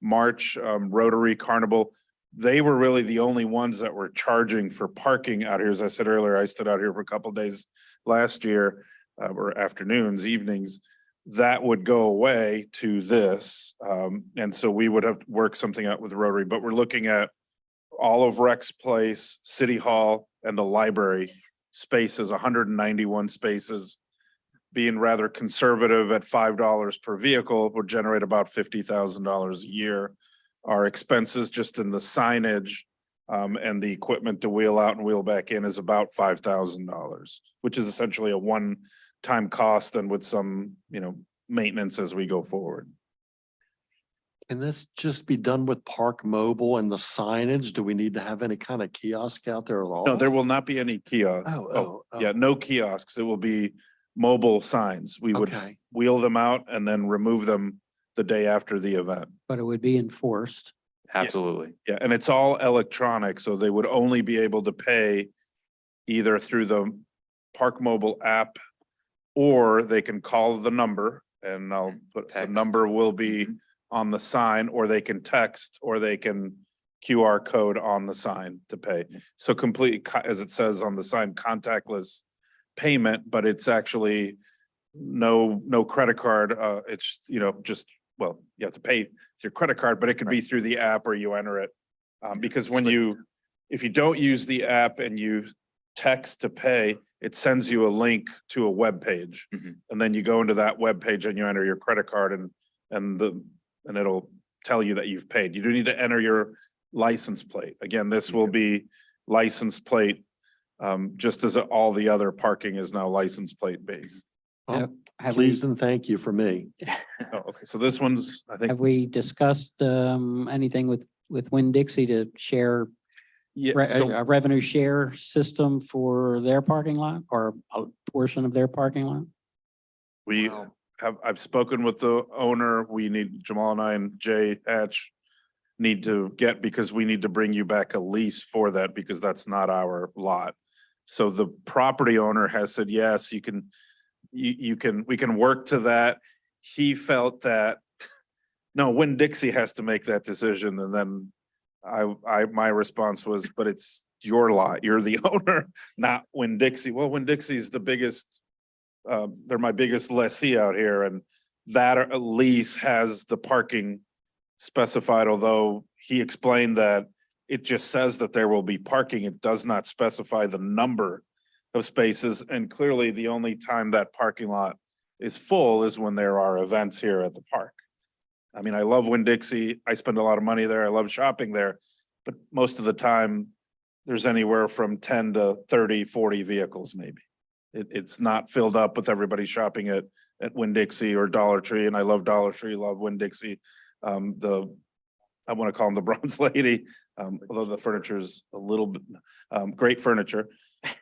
Speaker 5: March Rotary Carnival, they were really the only ones that were charging for parking out here. As I said earlier, I stood out here for a couple of days last year, or afternoons, evenings. That would go away to this. And so we would have to work something out with Rotary, but we're looking at all of Rex Place, City Hall, and the library spaces, 191 spaces. Being rather conservative at $5 per vehicle would generate about $50,000 a year. Our expenses just in the signage and the equipment to wheel out and wheel back in is about $5,000, which is essentially a one-time cost and with some, maintenance as we go forward.
Speaker 1: Can this just be done with Park Mobile and the signage? Do we need to have any kind of kiosk out there at all?
Speaker 5: No, there will not be any kiosks.
Speaker 1: Oh.
Speaker 5: Yeah, no kiosks. It will be mobile signs. We would
Speaker 1: Okay,
Speaker 5: wheel them out and then remove them the day after the event.
Speaker 3: But it would be enforced.
Speaker 14: Absolutely.
Speaker 5: Yeah, and it's all electronic, so they would only be able to pay either through the Park Mobile app or they can call the number and I'll put, the
Speaker 14: Text.
Speaker 5: number will be on the sign, or they can text, or they can QR code on the sign to pay. So complete, as it says on the sign, contactless payment, but it's actually no credit card. It's, just, well, you have to pay with your credit card, but it could be through the app or you enter it. Because if you don't use the app and you text to pay, it sends you a link to a web page.
Speaker 14: Mhm.
Speaker 5: And then you go into that web page and you enter your credit card and it'll tell you that you've paid. You do need to enter your license plate. Again, this will be license plate, just as all the other parking is now license plate based.
Speaker 1: well,
Speaker 3: Have we,
Speaker 1: please and thank you for me.
Speaker 5: Oh, okay, so this one's, I think,
Speaker 3: have we discussed anything with Winn-Dixie to share
Speaker 5: yeah, so
Speaker 3: a revenue share system for their parking lot or a portion of their parking lot?
Speaker 5: we I've spoken with the owner. We need, Jamal and I and Jay Hatch need to get, because we need to bring you back a lease for that because that's not our lot. So the property owner has said, yes, we can work to that. He felt that, no, Winn-Dixie has to make that decision. And then my response was, but it's your lot. You're the owner, not Winn-Dixie. Well, Winn-Dixie is the biggest, they're my biggest lessee out here, and that lease has the parking specified, although he explained that it just says that there will be parking. It does not specify the number of spaces, and clearly the only time that parking lot is full is when there are events here at the park. I mean, I love Winn-Dixie. I spend a lot of money there. I love shopping there, but most of the time there's anywhere from 10 to 30, 40 vehicles maybe. It's not filled up with everybody shopping at Winn-Dixie or Dollar Tree, and I love Dollar Tree, love Winn-Dixie. I want to call them the Bronze Lady, although the furniture is a little bit, great furniture.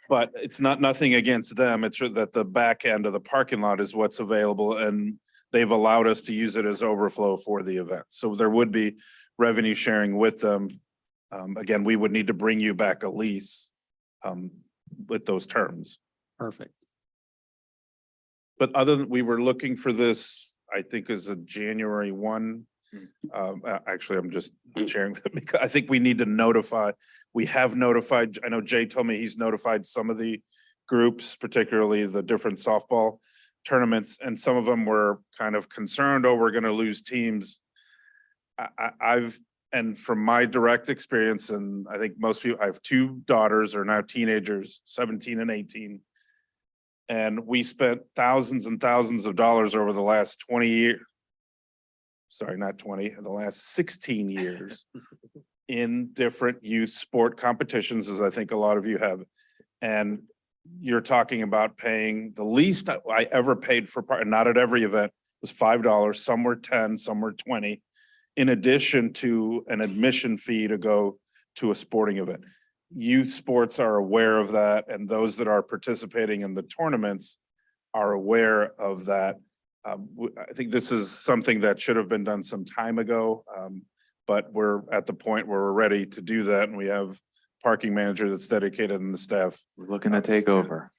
Speaker 5: But it's nothing against them. It's that the back end of the parking lot is what's available, and they've allowed us to use it as overflow for the event. So there would be revenue sharing with them. Again, we would need to bring you back a lease with those terms.
Speaker 3: Perfect.
Speaker 5: But other than, we were looking for this, I think is a January 1. Actually, I'm just sharing because I think we need to notify. We have notified, I know Jay told me he's notified some of the groups, particularly the different softball tournaments, and some of them were kind of concerned, oh, we're going to lose teams. And from my direct experience, and I think most people, I have 2 daughters are now teenagers, 17 and 18. And we spent thousands and thousands of dollars over the last 20 years sorry, not 20, in the last 16 years in different youth sport competitions, as I think a lot of you have. And you're talking about paying the least I ever paid for part, not at every event, was $5. Some were 10, some were 20, in addition to an admission fee to go to a sporting event. Youth sports are aware of that, and those that are participating in the tournaments are aware of that. I think this is something that should have been done some time ago, but we're at the point where we're ready to do that, and we have parking manager that's dedicated and the staff.
Speaker 14: We're looking to take over.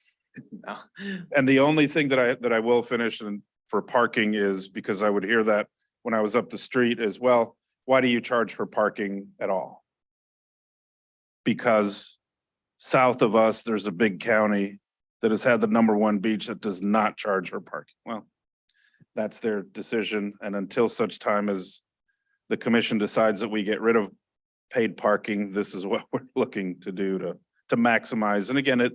Speaker 5: And the only thing that I will finish and for parking is, because I would hear that when I was up the street as well, why do you charge for parking at all? Because south of us, there's a big county that has had the #1 beach that does not charge for parking. Well, that's their decision. And until such time as the commission decides that we get rid of paid parking, this is what we're looking to do to maximize. And again, it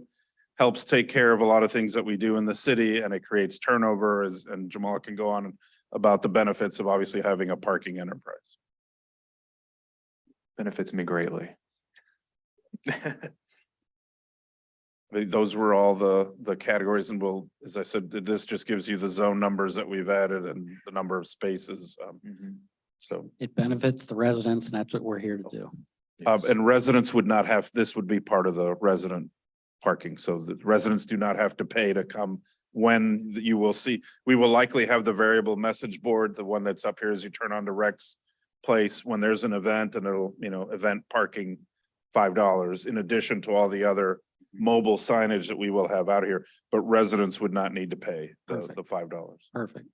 Speaker 5: helps take care of a lot of things that we do in the city, and it creates turnover, and Jamal can go on about the benefits of obviously having a parking enterprise.
Speaker 14: Benefits me greatly.
Speaker 5: Those were all the categories, and we'll, as I said, this just gives you the zone numbers that we've added and the number of spaces. So,
Speaker 3: It benefits the residents, and that's what we're here to do.
Speaker 5: and residents would not have, this would be part of the resident parking. So the residents do not have to pay to come. When you will see, we will likely have the variable message board, the one that's up here as you turn on to Rex Place when there's an event, and it'll, event parking $5 in addition to all the other mobile signage that we will have out here, but residents would not need to pay the
Speaker 3: Perfect.
Speaker 5: $5.
Speaker 3: Perfect.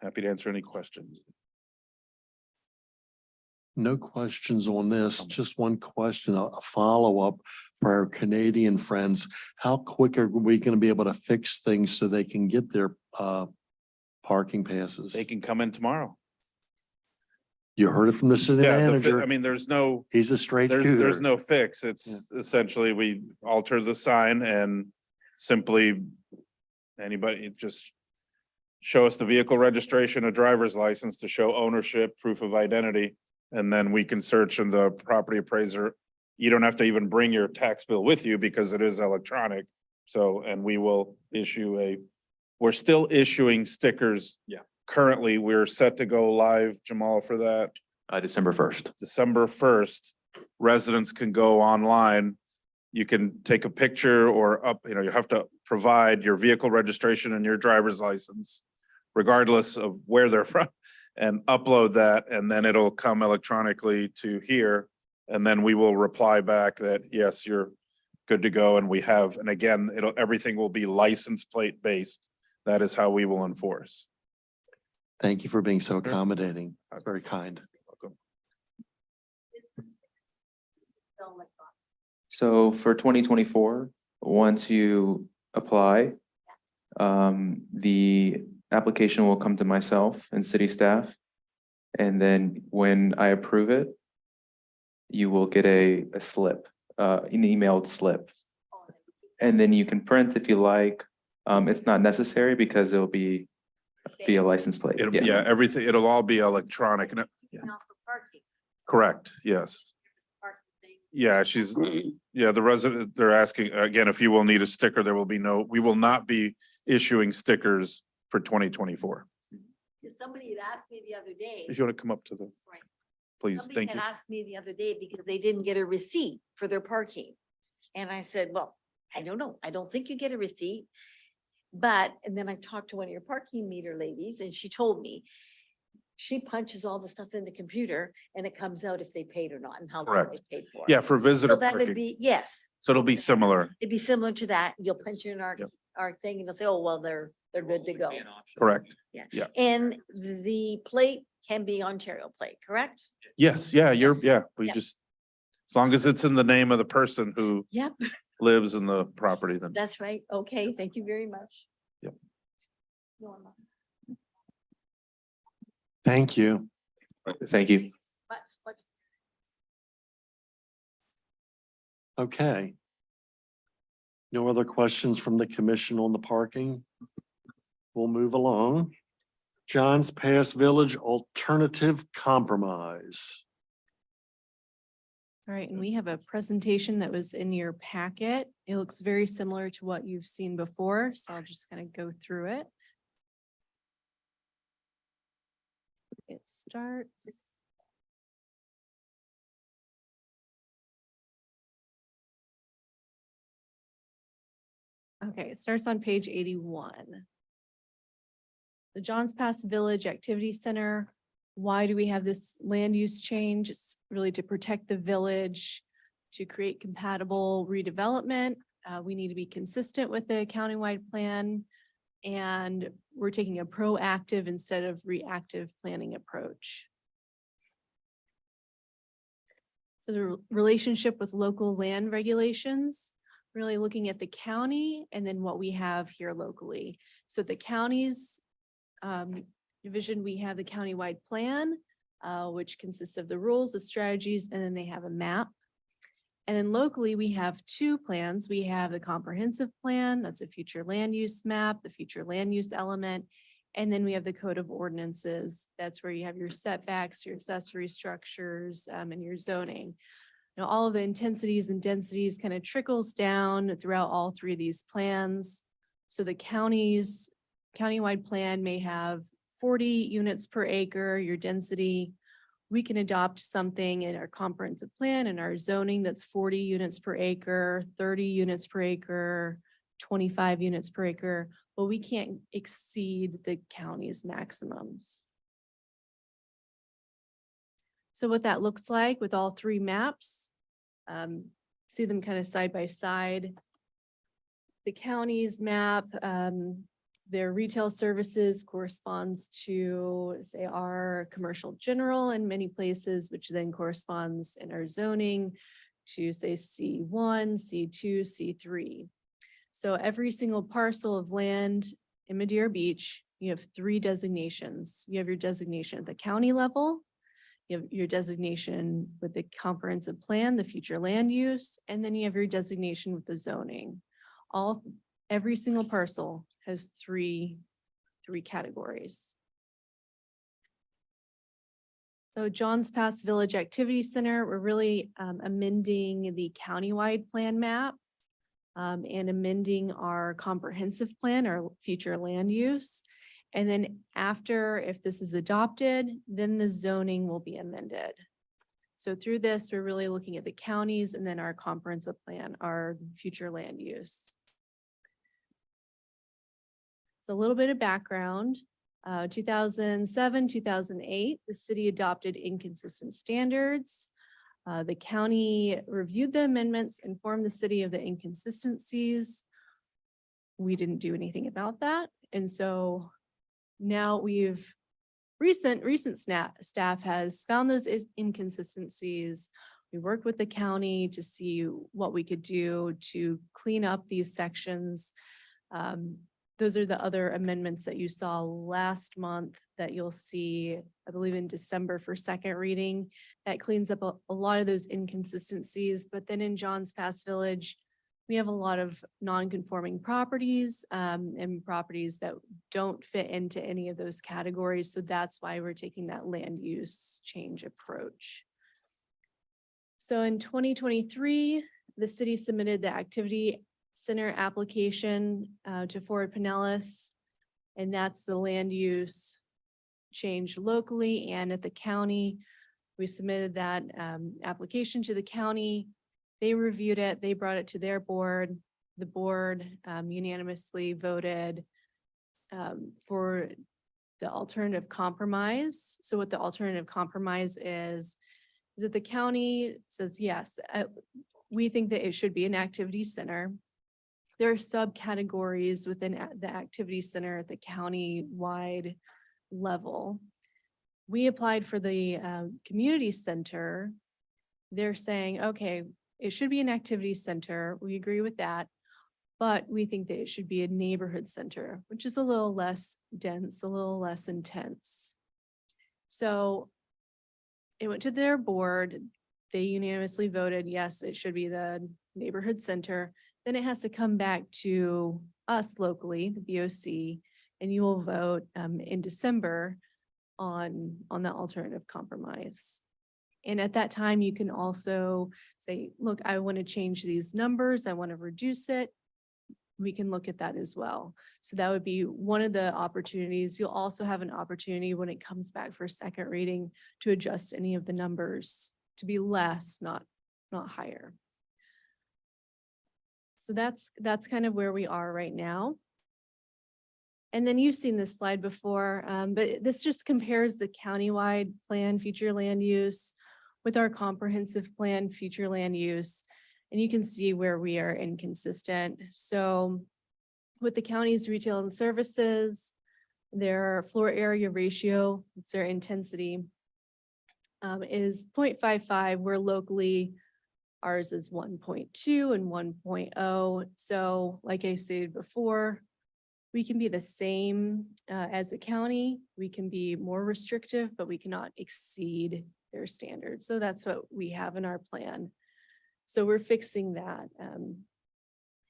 Speaker 5: Happy to answer any questions.
Speaker 1: No questions on this, just one question, a follow-up for our Canadian friends. How quick are we going to be able to fix things so they can get their parking passes?
Speaker 5: They can come in tomorrow.
Speaker 1: You heard it from the city
Speaker 5: Yeah,
Speaker 1: manager.
Speaker 5: there's no,
Speaker 1: He's a straight
Speaker 5: there's
Speaker 1: shooter.
Speaker 5: no fix. It's essentially we alter the sign and simply anybody just show us the vehicle registration, a driver's license to show ownership, proof of identity, and then we can search in the property appraiser. You don't have to even bring your tax bill with you because it is electronic. So, and we will issue we're still issuing stickers.
Speaker 14: Yeah.
Speaker 5: Currently, we're set to go live, Jamal, for that.
Speaker 14: December 1st.
Speaker 5: December 1st, residents can go online. You can take a picture or you have to provide your vehicle registration and your driver's license, regardless of where they're from, and upload that, and then it'll come electronically to here. And then we will reply back that, yes, you're good to go. And we have, and again, everything will be license plate based. That is how we will enforce.
Speaker 1: Thank you for being so accommodating. Very kind.
Speaker 14: So for 2024, once you apply, the application will come to myself and city staff. And then when I approve it, you will get a slip, an emailed slip. And then you can print if you like. It's not necessary because it'll be via license plate.
Speaker 5: Yeah, everything, it'll all be electronic. And correct, yes. Yeah, the resident, they're asking, again, if you will need a sticker, we will not be issuing stickers for 2024.
Speaker 11: Somebody had asked me the other day.
Speaker 5: If you want to come up to the, please,
Speaker 11: Somebody
Speaker 5: thank
Speaker 11: had
Speaker 5: you.
Speaker 11: asked me the other day because they didn't get a receipt for their parking. And I said, well, I don't know. I don't think you get a receipt. But, and then I talked to one of your parking meter ladies and she told me she punches all the stuff in the computer and it comes out if they paid or not and how much
Speaker 5: Correct.
Speaker 11: they paid for.
Speaker 5: Yeah, for visitor
Speaker 11: So that would
Speaker 5: parking.
Speaker 11: be, yes,
Speaker 5: So it'll be similar,
Speaker 11: it'd be similar to that. You'll punch in
Speaker 5: Yep.
Speaker 11: our thing and they'll say, oh, well, they're good to go.
Speaker 5: correct?
Speaker 11: Yeah.
Speaker 5: Yeah.
Speaker 11: And the plate can be Ontario plate, correct?
Speaker 5: Yes, yeah, we
Speaker 11: Yeah.
Speaker 5: just, as long as it's in the name of the person who
Speaker 11: Yep,
Speaker 5: lives in the property, then.
Speaker 11: that's right. Okay, thank you very much.
Speaker 5: Yep.
Speaker 11: Norma.
Speaker 1: Thank you.
Speaker 14: Thank you.
Speaker 11: Much.
Speaker 1: Okay. No other questions from the commission on the parking? We'll move along. Johns Pass Village Alternative Compromise.
Speaker 15: All right, and we have a presentation that was in your packet. It looks very similar to what you've seen before, so I'll just kind of go through it. It starts. Okay, it starts on page 81. The Johns Pass Village Activity Center. Why do we have this land use change? It's really to protect the village, to create compatible redevelopment. We need to be consistent with the countywide plan. And we're taking a proactive instead of reactive planning approach. So the relationship with local land regulations, really looking at the county and then what we have here locally. So the county's division, we have the countywide plan, which consists of the rules, the strategies, and then they have a map. And then locally, we have two plans. We have the comprehensive plan, that's a future land use map, the future land use element. And then we have the code of ordinances. That's where you have your setbacks, your accessory structures, and your zoning. Now, all of the intensities and densities kind of trickles down throughout all three of these plans. So the countywide plan may have 40 units per acre, your density. We can adopt something in our comprehensive plan and our zoning that's 40 units per acre, 30 units per acre, 25 units per acre, but we can't exceed the county's maximums. So what that looks like with all three maps, see them kind of side by side. The county's map, their retail services corresponds to, say, our commercial general in many places, which then corresponds in our zoning to, say, C1, C2, C3. So every single parcel of land in Madeira Beach, you have three designations. You have your designation at the county level, you have your designation with the comprehensive plan, the future land use, and then you have your designation with the zoning. Every single parcel has three categories. So Johns Pass Village Activity Center, we're really amending the countywide plan map and amending our comprehensive plan, our future land use. And then after, if this is adopted, then the zoning will be amended. So through this, we're really looking at the counties and then our comprehensive plan, our future land use. So a little bit of background, 2007, 2008, the city adopted inconsistent standards. The county reviewed the amendments, informed the city of the inconsistencies. We didn't do anything about that. And so now recent staff has found those inconsistencies. We worked with the county to see what we could do to clean up these sections. Those are the other amendments that you saw last month that you'll see, I believe in December for second reading. That cleans up a lot of those inconsistencies. But then in Johns Pass Village, we have a lot of non-conforming properties and properties that don't fit into any of those categories. So that's why we're taking that land use change approach. So in 2023, the city submitted the activity center application to Fort Pinellas, and that's the land use change locally and at the county. We submitted that application to the county. They reviewed it, they brought it to their board. The board unanimously voted for the alternative compromise. So what the alternative compromise is that the county says, yes, we think that it should be an activity center. There are subcategories within the activity center at the county-wide level. We applied for the community center. They're saying, okay, it should be an activity center. We agree with that, but we think that it should be a neighborhood center, which is a little less dense, a little less intense. So it went to their board. They unanimously voted, yes, it should be the neighborhood center. Then it has to come back to us locally, the BOC, and you will vote in December on the alternative compromise. And at that time, you can also say, look, I want to change these numbers. I want to reduce it. We can look at that as well. So that would be one of the opportunities. You'll also have an opportunity when it comes back for second reading to adjust any of the numbers to be less, not higher. So that's kind of where we are right now. And then you've seen this slide before, but this just compares the countywide plan future land use with our comprehensive plan future land use. And you can see where we are inconsistent. So with the county's retail and services, their floor area ratio, it's their intensity, is 0.55, where locally ours is 1.2 and 1.0. So like I stated before, we can be the same as a county. We can be more restrictive, but we cannot exceed their standards. So that's what we have in our plan. So we're fixing that.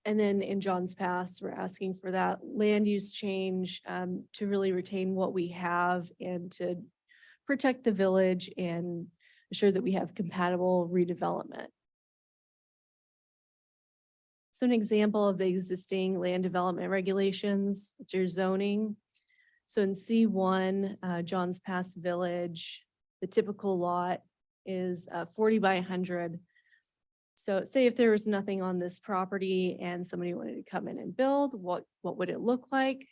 Speaker 15: And then in John's Pass, we're asking for that land use change to really retain what we have and to protect the village and ensure that we have compatible redevelopment. So an example of the existing land development regulations, it's your zoning. So in C1, John's Pass Village, the typical lot is 40 by 100. So say if there was nothing on this property and somebody wanted to come in and build, what would it look like?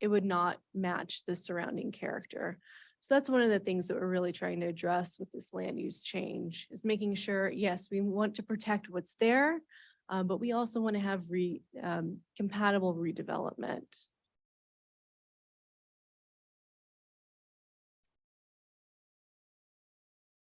Speaker 15: It would not match the surrounding character. So that's one of the things that we're really trying to address with this land use change, is making sure, yes, we want to protect what's there, but we also want to have compatible redevelopment.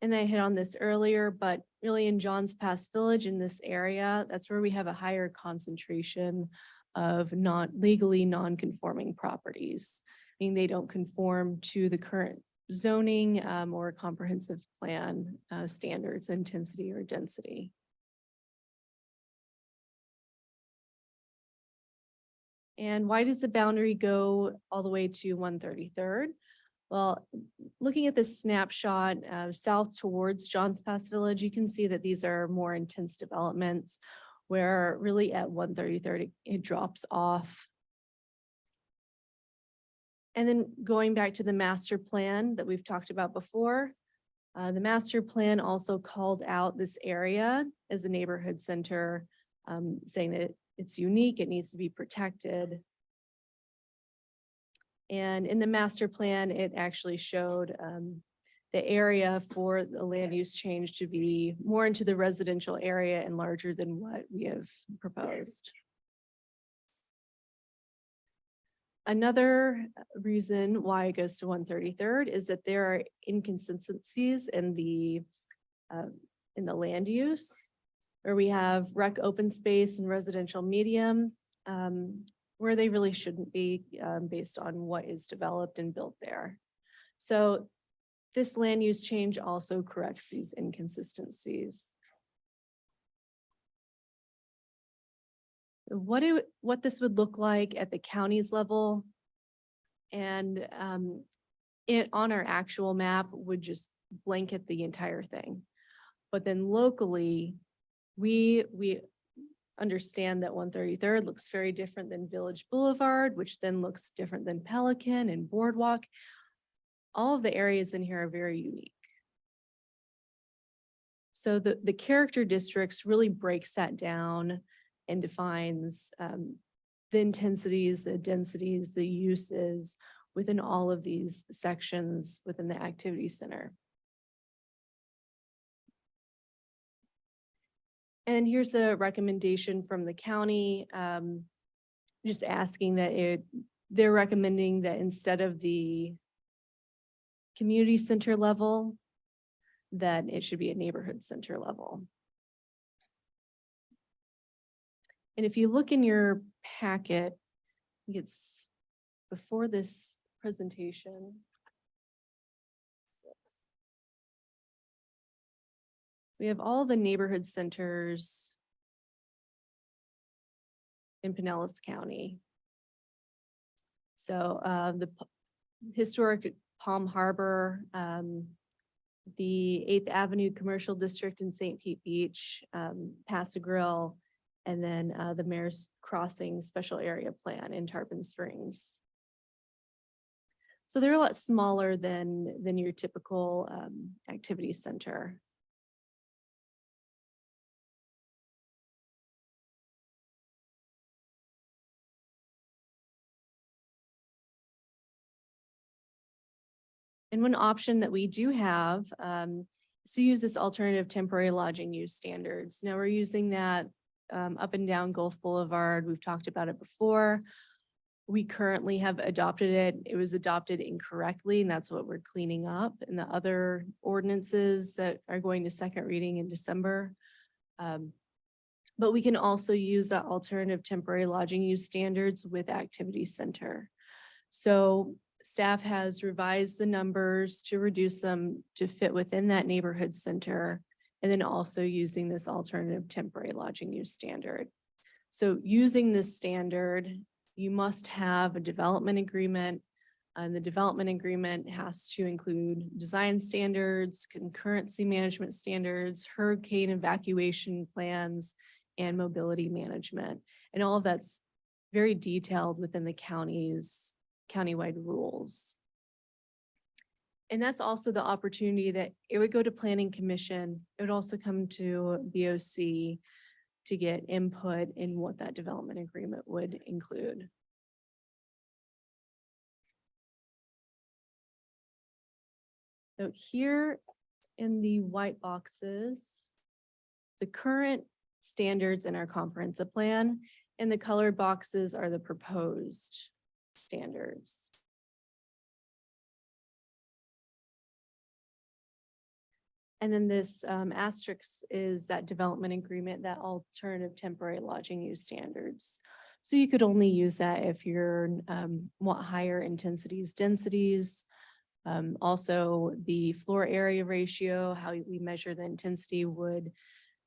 Speaker 15: And I hit on this earlier, but really in John's Pass Village in this area, that's where we have a higher concentration of legally non-conforming properties. I mean, they don't conform to the current zoning or comprehensive plan standards, intensity or density. And why does the boundary go all the way to 133rd? Well, looking at this snapshot south towards John's Pass Village, you can see that these are more intense developments where really at 133rd, it drops off. And then going back to the master plan that we've talked about before, the master plan also called out this area as a neighborhood center, saying that it's unique, it needs to be protected. And in the master plan, it actually showed the area for the land use change to be more into the residential area and larger than what we have proposed. Another reason why it goes to 133rd is that there are inconsistencies in the land use, where we have rec open space and residential medium, where they really shouldn't be based on what is developed and built there. So this land use change also corrects these inconsistencies. What this would look like at the county's level and it on our actual map would just blanket the entire thing. But then locally, we understand that 133rd looks very different than Village Boulevard, which then looks different than Pelican and Boardwalk. All of the areas in here are very unique. So the character districts really breaks that down and defines the intensities, the densities, the uses within all of these sections within the activity center. And here's the recommendation from the county, just asking that they're recommending that instead of the community center level, that it should be a neighborhood center level. And if you look in your packet, I think it's before this presentation. We have all the neighborhood centers in Pinellas County. So historic Palm Harbor, the 8th Avenue Commercial District in St. Pete Beach, Paso Grill, and then the Mayor's Crossing Special Area Plan in Tarpon Springs. So they're a lot smaller than your typical activity center. And one option that we do have is to use this alternative temporary lodging use standards. Now we're using that up and down Gulf Boulevard. We've talked about it before. We currently have adopted it. It was adopted incorrectly, and that's what we're cleaning up in the other ordinances that are going to second reading in December. But we can also use that alternative temporary lodging use standards with activity center. So staff has revised the numbers to reduce them to fit within that neighborhood center, and then also using this alternative temporary lodging use standard. So using this standard, you must have a development agreement, and the development agreement has to include design standards, concurrency management standards, hurricane evacuation plans, and mobility management. And all of that's very detailed within the county's countywide rules. And that's also the opportunity that it would go to Planning Commission. It would also come to BOC to get input in what that development agreement would include. So here in the white boxes, the current standards in our comprehensive plan, and the colored boxes are the proposed standards. And then this asterisk is that development agreement, that alternative temporary lodging use standards. So you could only use that if you're want higher densities. Also the floor area ratio, how we measure the intensity would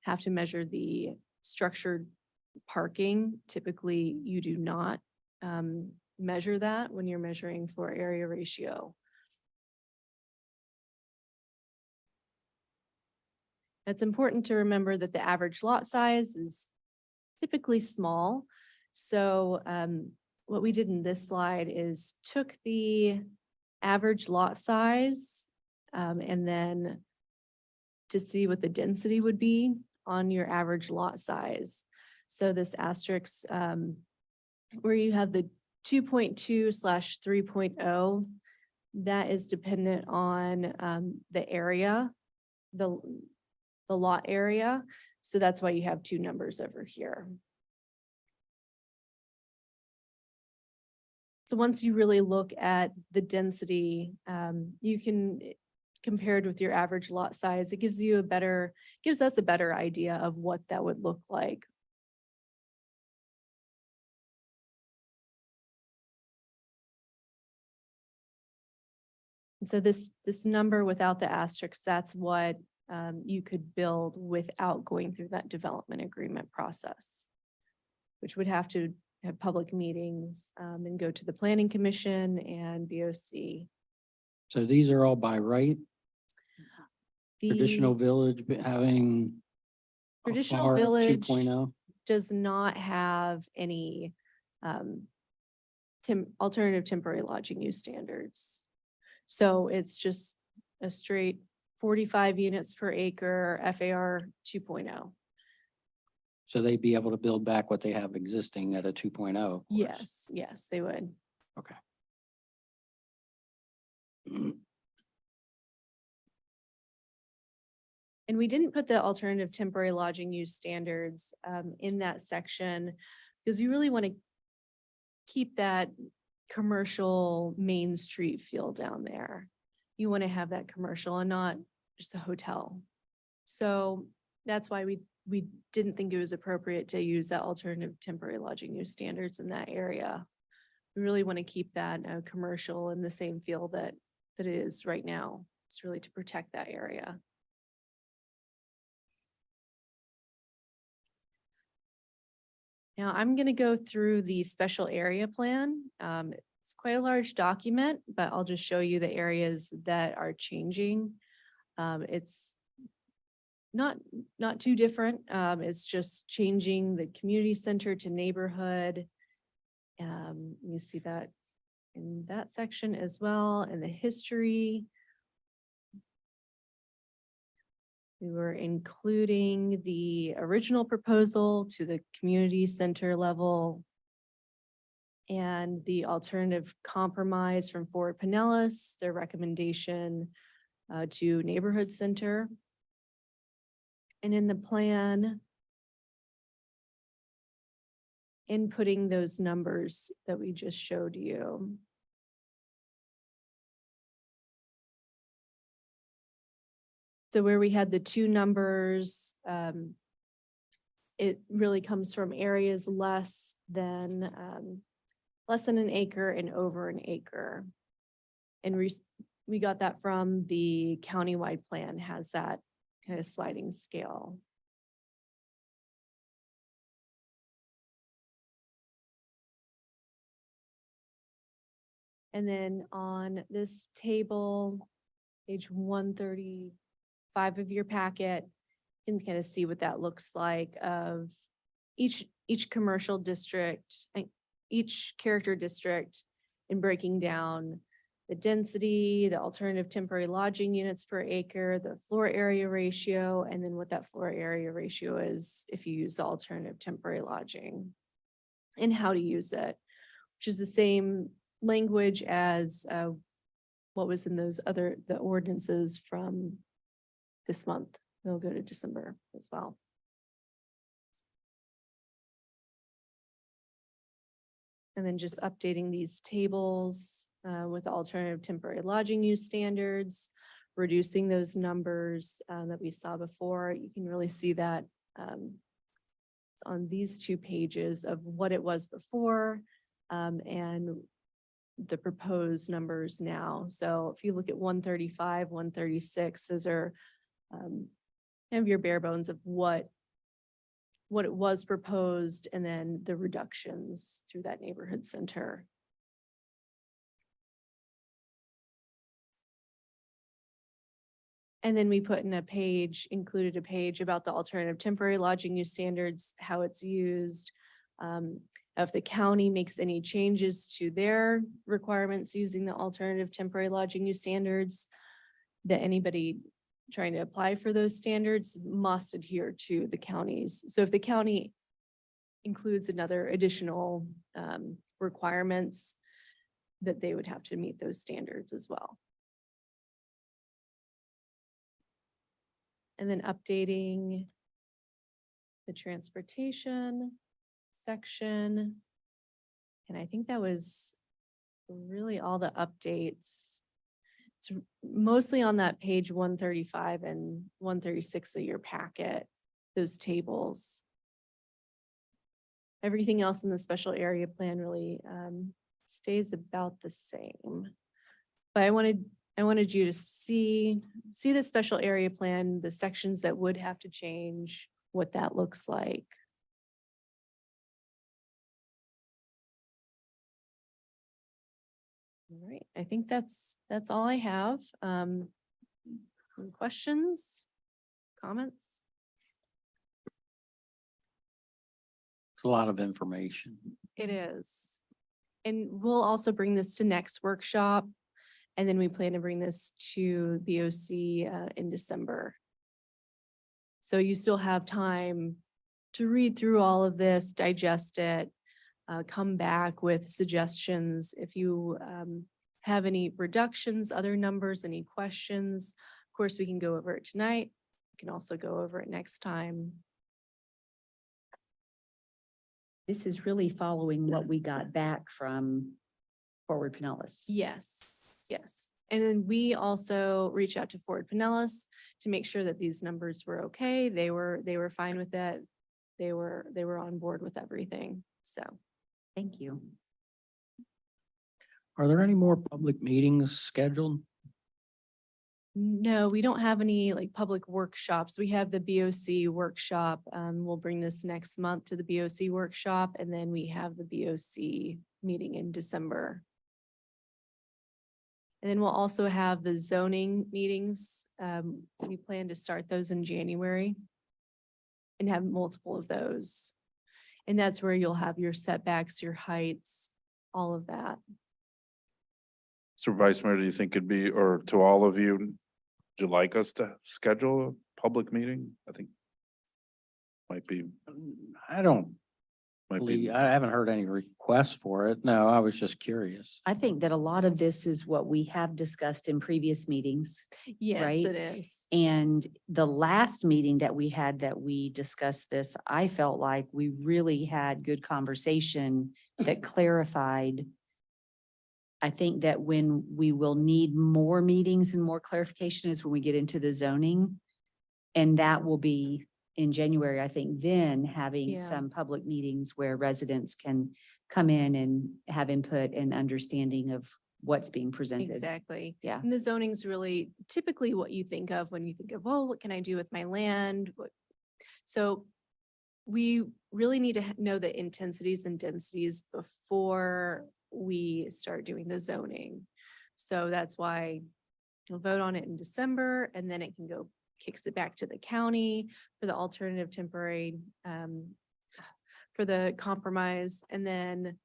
Speaker 15: have to measure the structured parking. Typically, you do not measure that when you're measuring floor area ratio. It's important to remember that the average lot size is typically small. So what we did in this slide is took the average lot size and then to see what the density would be on your average lot size. So this asterisk where you have the 2.2/3.0, that is dependent on the area, the lot area. So that's why you have two numbers over here. So once you really look at the density, you can compare it with your average lot size. It gives us a better idea of what that would look like. And so this number without the asterisk, that's what you could build without going through that development agreement process, which would have to have public meetings and go to the Planning Commission and BOC.
Speaker 3: So these are all by right? Traditional
Speaker 15: The
Speaker 3: village having a
Speaker 15: traditional
Speaker 3: FAR of
Speaker 15: village
Speaker 3: 2.0?
Speaker 15: does not have any alternative temporary lodging use standards. So it's just a straight 45 units per acre FAR 2.0.
Speaker 3: So they'd be able to build back what they have existing at a 2.0. of course.
Speaker 15: Yes, they would.
Speaker 3: Okay.
Speaker 15: And we didn't put the alternative temporary lodging use standards in that section because you really want to keep that commercial Main Street feel down there. You want to have that commercial and not just a hotel. So that's why we didn't think it was appropriate to use that alternative temporary lodging use standards in that area. We really want to keep that commercial in the same feel that it is right now. It's really to protect that area. Now I'm going to go through the special area plan. It's It's quite a large document, but I'll just show you the areas that are changing. It's not too different. It's just changing the community center to neighborhood. You see that in that section as well, and the history. We were including the original proposal to the community center level and the alternative compromise from Fort Pinellas, their recommendation to neighborhood center. And in the plan, inputting those numbers that we just showed you. So where we had the two numbers, it really comes from areas less than an acre and over an acre. And we got that from the countywide plan, has that kind of sliding scale. And then on this table, page 135 of your packet, you can kind of see what that looks like of each commercial district, each character district, and breaking down the density, the alternative temporary lodging units per acre, the floor area ratio, and then what that floor area ratio is if you use the alternative temporary lodging, and how to use it, which is the same language as what was in the ordinances from this month. They'll go to December as well. And then just updating these tables with alternative temporary lodging use standards, reducing those numbers that we saw before. You can really see that on these two pages of what it was before and the proposed numbers now. So if you look at 135, 136, those are kind of your bare bones of what it was proposed, and then the reductions through that neighborhood center. And then we put in included a page about the alternative temporary lodging use standards, how it's used. If the county makes any changes to their requirements using the alternative temporary lodging use standards, that anybody trying to apply for those standards must adhere to the counties. So if the county includes another additional requirements, that they would have to meet those standards as well. And then updating the transportation section. And I think that was really all the updates. It's mostly on that page 135 and 136 of your packet, those tables. Everything else in the special area plan really stays about the same. But I wanted you to see the special area plan, the sections that would have to change, what that looks like. All right, I think that's all I have. Any questions, comments?
Speaker 3: It's a lot of information.
Speaker 15: It is. And we'll also bring this to next workshop. And then we plan to bring this to BOC in December. So you still have time to read through all of this, digest it, come back with suggestions. If you have any reductions, other numbers, any questions, of course, we can go over it tonight. We can also go over it next time.
Speaker 9: This is really following what we got back from Forward Pinellas.
Speaker 15: Yes, yes. And then we also reached out to Fort Pinellas to make sure that these numbers were okay. They were fine with that. They were on board with everything. So
Speaker 9: Thank you.
Speaker 3: Are there any more public meetings scheduled?
Speaker 15: no, we don't have any like public workshops. We have the BOC workshop. We'll bring this next month to the BOC workshop, and then we have the BOC meeting in December. And then we'll also have the zoning meetings. We plan to start those in January and have multiple of those. And that's where you'll have your setbacks, your heights, all of that.
Speaker 5: So Vice Mayor, do you think it'd be, or to all of you, would you like us to schedule a public meeting? I think might be,
Speaker 3: I don't
Speaker 5: might
Speaker 3: believe,
Speaker 5: be,
Speaker 3: I haven't heard any requests for it. No, I was just curious.
Speaker 9: I think that a lot of this is what we have discussed in previous meetings.
Speaker 15: Yes,
Speaker 9: Right.
Speaker 15: it is.
Speaker 9: And the last meeting that we had that we discussed this, I felt like we really had good conversation that clarified. I think that when we will need more meetings and more clarification is when we get into the zoning. And that will be in January, I think, then having
Speaker 15: Yeah.
Speaker 9: some public meetings where residents can come in and have input and understanding of what's being presented.
Speaker 15: Exactly.
Speaker 9: Yeah.
Speaker 15: And the zoning's really typically what you think of when you think of, oh, what can I do with my land? So we really need to know the intensities and densities before we start doing the zoning. So that's why you'll vote on it in December and then it can go, kicks it back to the county for the alternative temporary, for the compromise. And then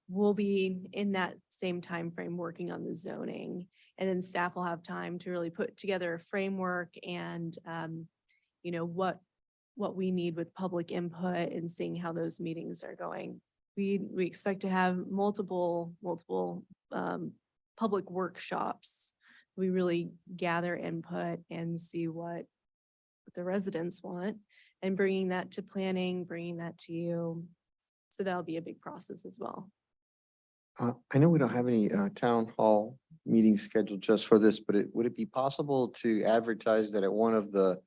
Speaker 15: we'll be in that same time frame working on the zoning. And then staff will have time to really put together a framework and, you know, what we need with public input and seeing how those meetings are going. We expect to have multiple public workshops. We really gather input and see what the residents want and bringing that to planning, bringing that to you. So that'll be a big process as well.
Speaker 8: I know we don't have any town hall meetings scheduled just for this, but would it be possible to advertise that at one of the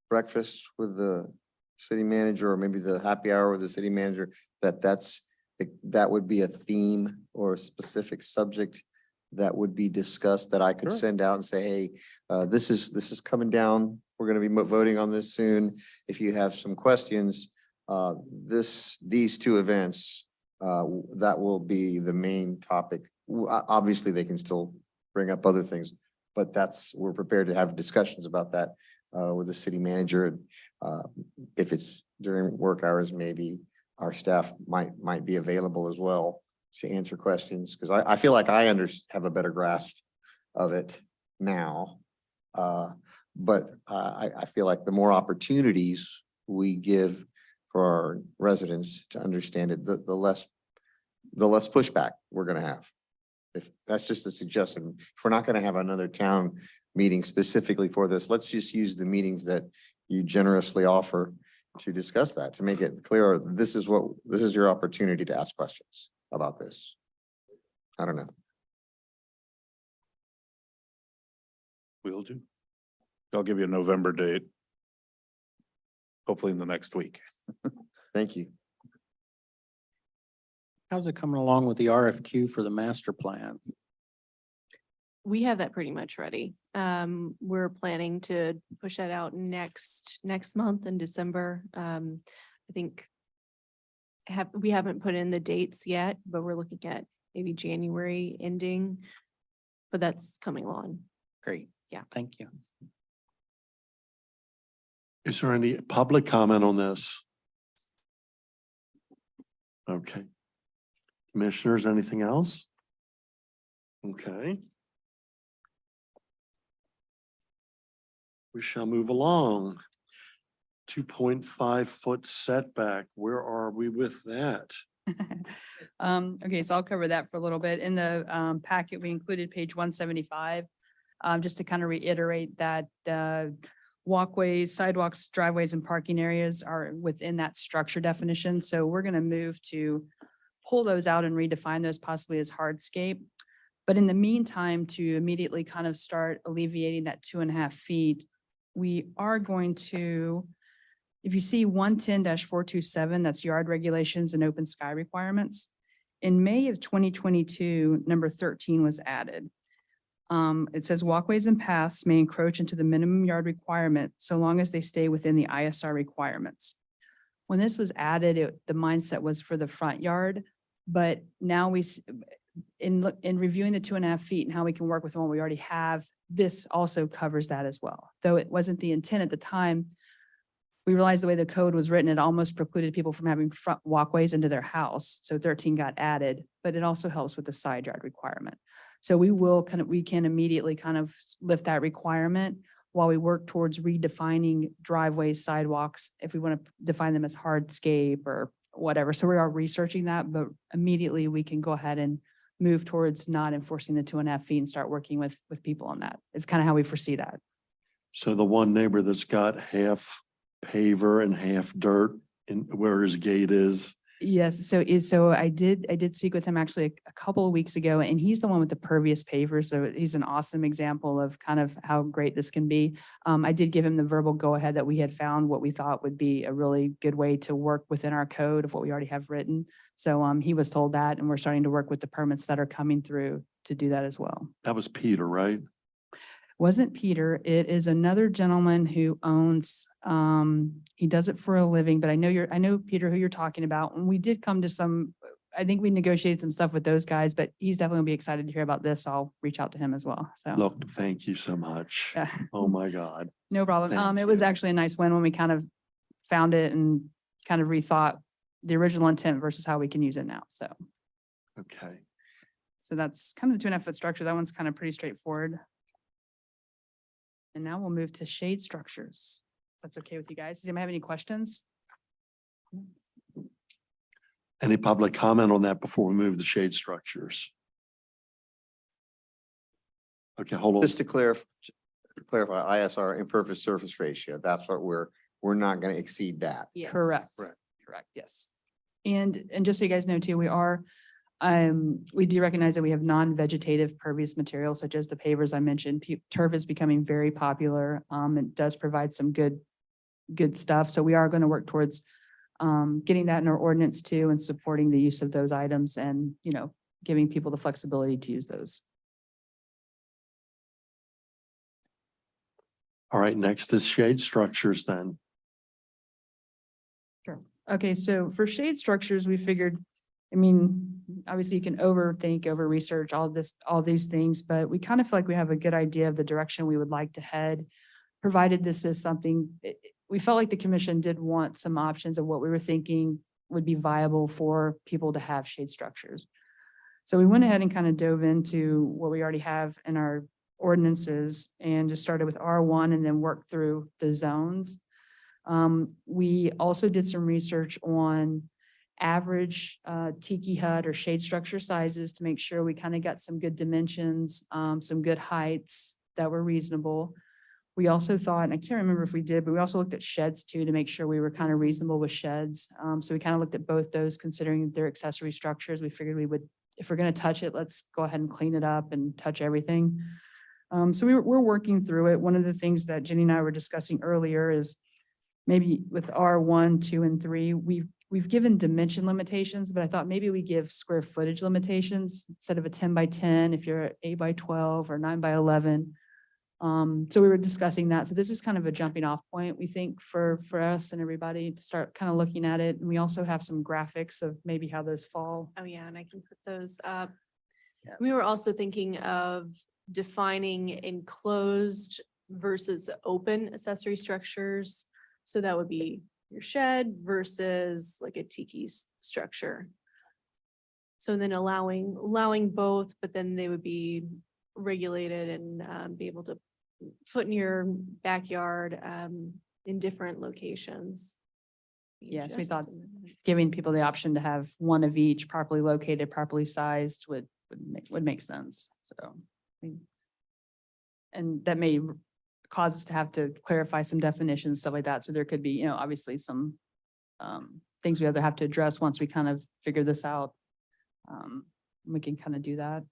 Speaker 8: breakfasts with the city manager or maybe the happy hour with the city manager, that would be a theme or a specific subject that would be discussed that I could
Speaker 1: Sure.
Speaker 8: send out and say, hey, this is coming down. We're going to be voting on this soon. If you have some questions, these two events, that will be the main topic. Obviously, they can still bring up other things, but we're prepared to have discussions about that with the city manager. If it's during work hours, maybe our staff might be available as well to answer questions, because I feel like I have a better grasp of it now. But I feel like the more opportunities we give for our residents to understand it, the less pushback we're gonna have. If that's just a suggestion, if we're not gonna have another town meeting specifically for this, let's just use the meetings that you generously offer to discuss that, to make it clear, this is your opportunity to ask questions about this. I don't know.
Speaker 5: we'll do. I'll give you a November date. Hopefully in the next week.
Speaker 8: Thank you.
Speaker 3: How's it coming along with the RFQ for the master plan?
Speaker 15: We have that pretty much ready. We're planning to push that out next month in December. I think we haven't put in the dates yet, but we're looking at maybe January ending, but that's coming along.
Speaker 3: Great.
Speaker 15: Yeah.
Speaker 3: Thank you.
Speaker 1: Is there any public comment on this? Okay. Commissioners, anything else? Okay. We shall move along. 2.5 foot setback. Where are we with that?
Speaker 16: Okay, so I'll cover that for a little bit. In the packet, we included page 175. Just to kind of reiterate that walkways, sidewalks, driveways, and parking areas are within that structure definition. So we're going to move to pull those out and redefine those possibly as hardscape. But in the meantime, to immediately kind of start alleviating that 2.5 feet, we are going to, if you see 110-427, that's yard regulations and open sky requirements. In May of 2022, number 13 was added. It says walkways and paths may encroach into the minimum yard requirement so long as they stay within the ISR requirements. When this was added, the mindset was for the front yard, but now in reviewing the 2.5 feet and how we can work with the one we already have, this also covers that as well. Though it wasn't the intent at the time, we realized the way the code was written, it almost precluded people from having front walkways into their house. So 13 got added, but it also helps with the side yard requirement. So we can immediately kind of lift that requirement while we work towards redefining driveways, sidewalks, if we want to define them as hardscape or whatever. So we are researching that, but immediately we can go ahead and move towards not enforcing the 2.5 feet and start working with people on that. It's kind of how we foresee that.
Speaker 1: So the one neighbor that's got half paver and half dirt in where his gate is.
Speaker 16: Yes, so I did speak with him actually a couple of weeks ago, and he's the one with the pervious paver. So he's an awesome example of kind of how great this can be. I did give him the verbal go-ahead that we had found what we thought would be a really good way to work within our code of what we already have written. So he was told that, and we're starting to work with the permits that are coming through to do that as well.
Speaker 1: That was Peter, right?
Speaker 16: Wasn't Peter. It is another gentleman who owns, he does it for a living, but I know Peter, who you're talking about. And we did come to I think we negotiated some stuff with those guys, but he's definitely gonna be excited to hear about this. I'll reach out to him as well. So.
Speaker 1: Look, thank you so much.
Speaker 16: Yeah.
Speaker 1: Oh, my God.
Speaker 16: No problem.
Speaker 1: Thank
Speaker 16: It was
Speaker 1: you.
Speaker 16: actually a nice win when we kind of found it and kind of rethought the original intent versus how we can use it now. So,
Speaker 1: Okay.
Speaker 16: so that's kind of the 2.5 foot structure. That one's kind of pretty straightforward. And now we'll move to shade structures. If that's okay with you guys. Does anybody have any questions?
Speaker 1: Any public comment on that before we move to shade structures? Okay, hold on.
Speaker 8: Just to clarify ISR impervious surface ratio, that's what we're not going to exceed that.
Speaker 9: Yes.
Speaker 16: Correct. Correct, yes. And just so you guys know too, we do recognize that we have non-vegetative pervious materials such as the pavers I mentioned. Turf is becoming very popular. It does provide some good stuff. So we are going to work towards getting that in our ordinance too and supporting the use of those items and, giving people the flexibility to use those.
Speaker 1: All right, next is shade structures then.
Speaker 16: Sure. Okay, so for shade structures, we figured, obviously you can overthink, over research, all these things, but we kind of feel like we have a good idea of the direction we would like to head. Provided this is something, we felt like the commission did want some options of what we were thinking would be viable for people to have shade structures. So we went ahead and kind of dove into what we already have in our ordinances and just started with R1 and then worked through the zones. We also did some research on average tiki hut or shade structure sizes to make sure we kind of got some good dimensions, some good heights that were reasonable. We also thought, and I can't remember if we did, but we also looked at sheds too to make sure we were kind of reasonable with sheds. So we kind of looked at both those considering their accessory structures. We figured we would, if we're going to touch it, let's go ahead and clean it up and touch everything. So we're working through it. One of the things that Jenny and I were discussing earlier is maybe with R1, 2, and 3, we've given dimension limitations, but I thought maybe we give square footage limitations instead of a 10 by 10, if you're 8 by 12 or 9 by 11. So we were discussing that. So this is kind of a jumping off point, we think, for us and everybody to start kind of looking at it. And we also have some graphics of maybe how those fall.
Speaker 15: Oh, yeah, and I can put those up.
Speaker 16: Yeah.
Speaker 15: We were also thinking of defining enclosed versus open accessory structures. So that would be your shed versus like a tiki structure. So then allowing both, but then they would be regulated and be able to put in your backyard in different locations.
Speaker 16: Yes, we
Speaker 15: Just
Speaker 16: thought
Speaker 15: a minute.
Speaker 16: giving people the option to have one of each properly located, properly sized would make sense. So, and that may cause us to have to clarify some definitions, stuff like that. So there could be, obviously some things we either have to address once we kind of figure this out. We can kind of do that.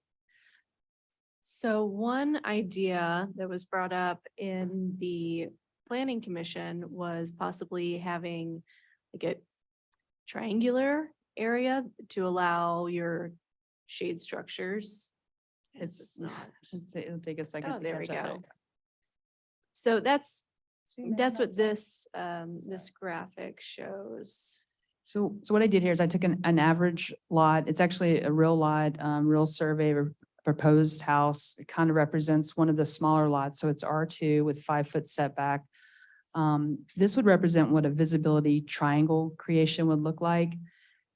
Speaker 15: So one idea that was brought up in the planning commission was possibly having like a triangular area to allow your shade structures.
Speaker 16: It's
Speaker 15: not.
Speaker 16: It'll take a second.
Speaker 15: Oh,
Speaker 16: to
Speaker 15: there we
Speaker 16: catch up.
Speaker 15: go. So that's
Speaker 16: See,
Speaker 15: what this graphic shows.
Speaker 16: So what I did here is I took an average lot. It's actually a real lot, real survey, proposed house. It kind of represents one of the smaller lots. So it's R2 with 5-foot setback. This would represent what a visibility triangle creation would look like.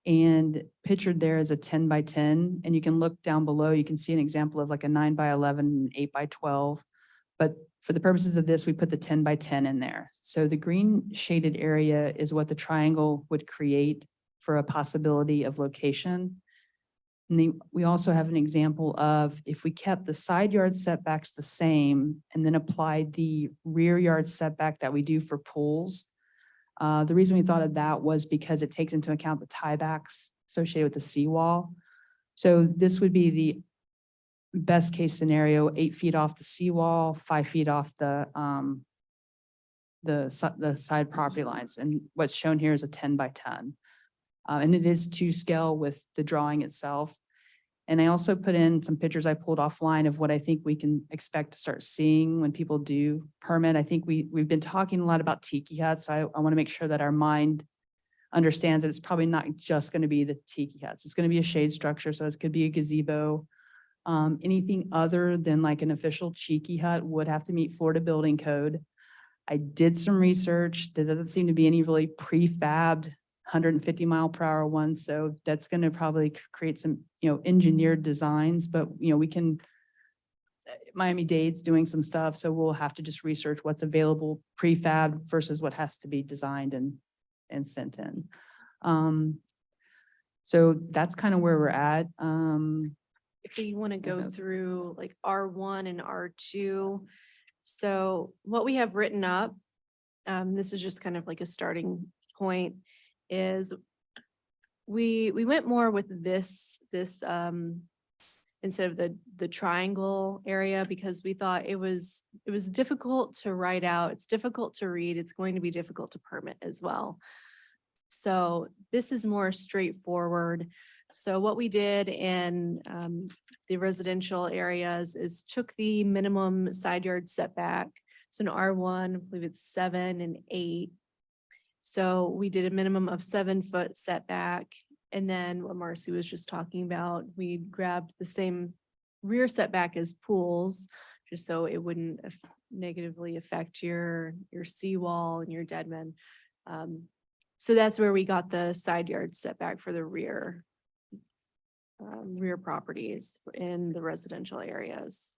Speaker 16: And pictured there is a 10 by 10. And you can look down below, you can see an example of like a 9 by 11, and 8 by 12. But for the purposes of this, we put the 10 by 10 in there. So the green shaded area is what the triangle would create for a possibility of location. And we also have an example of if we kept the side yard setbacks the same and then applied the rear yard setback that we do for pools. The reason we thought of that was because it takes into account the tiebacks associated with the seawall. So this would be the best case scenario, 8 feet off the seawall, 5 feet off the side property lines. And what's shown here is a 10 by 10. And it is to scale with the drawing itself. And I also put in some pictures I pulled offline of what I think we can expect to start seeing when people do permit. I think we've been talking a lot about tiki huts. So I want to make sure that our mind understands that it's probably not just going to be the tiki huts. It's going to be a shade structure. So it could be a gazebo. Anything other than like an official cheeky hut would have to meet Florida building code. I did some research. There doesn't seem to be any really prefabbed 150-mile-per-hour one. So that's going to probably create some, engineered designs, but, we can, Miami-Dade's doing some stuff. So we'll have to just research what's available prefab versus what has to be designed and sent in. So that's kind of where we're at.
Speaker 15: If we want to go
Speaker 16: Okay.
Speaker 15: through like R1 and R2. So what we have written up, this is just kind of like a starting point, is we went more with this instead of the triangle area because we thought it was difficult to write out. It's difficult to read. It's going to be difficult to permit as well. So this is more straightforward. So what we did in the residential areas is took the minimum side yard setback. So in R1, I believe it's 7 and 8. So we did a minimum of 7-foot setback. And then what Marcy was just talking about, we grabbed the same rear setback as pools, just so it wouldn't negatively affect your seawall and your deadman. So that's where we got the side yard setback for the rear properties in the residential areas.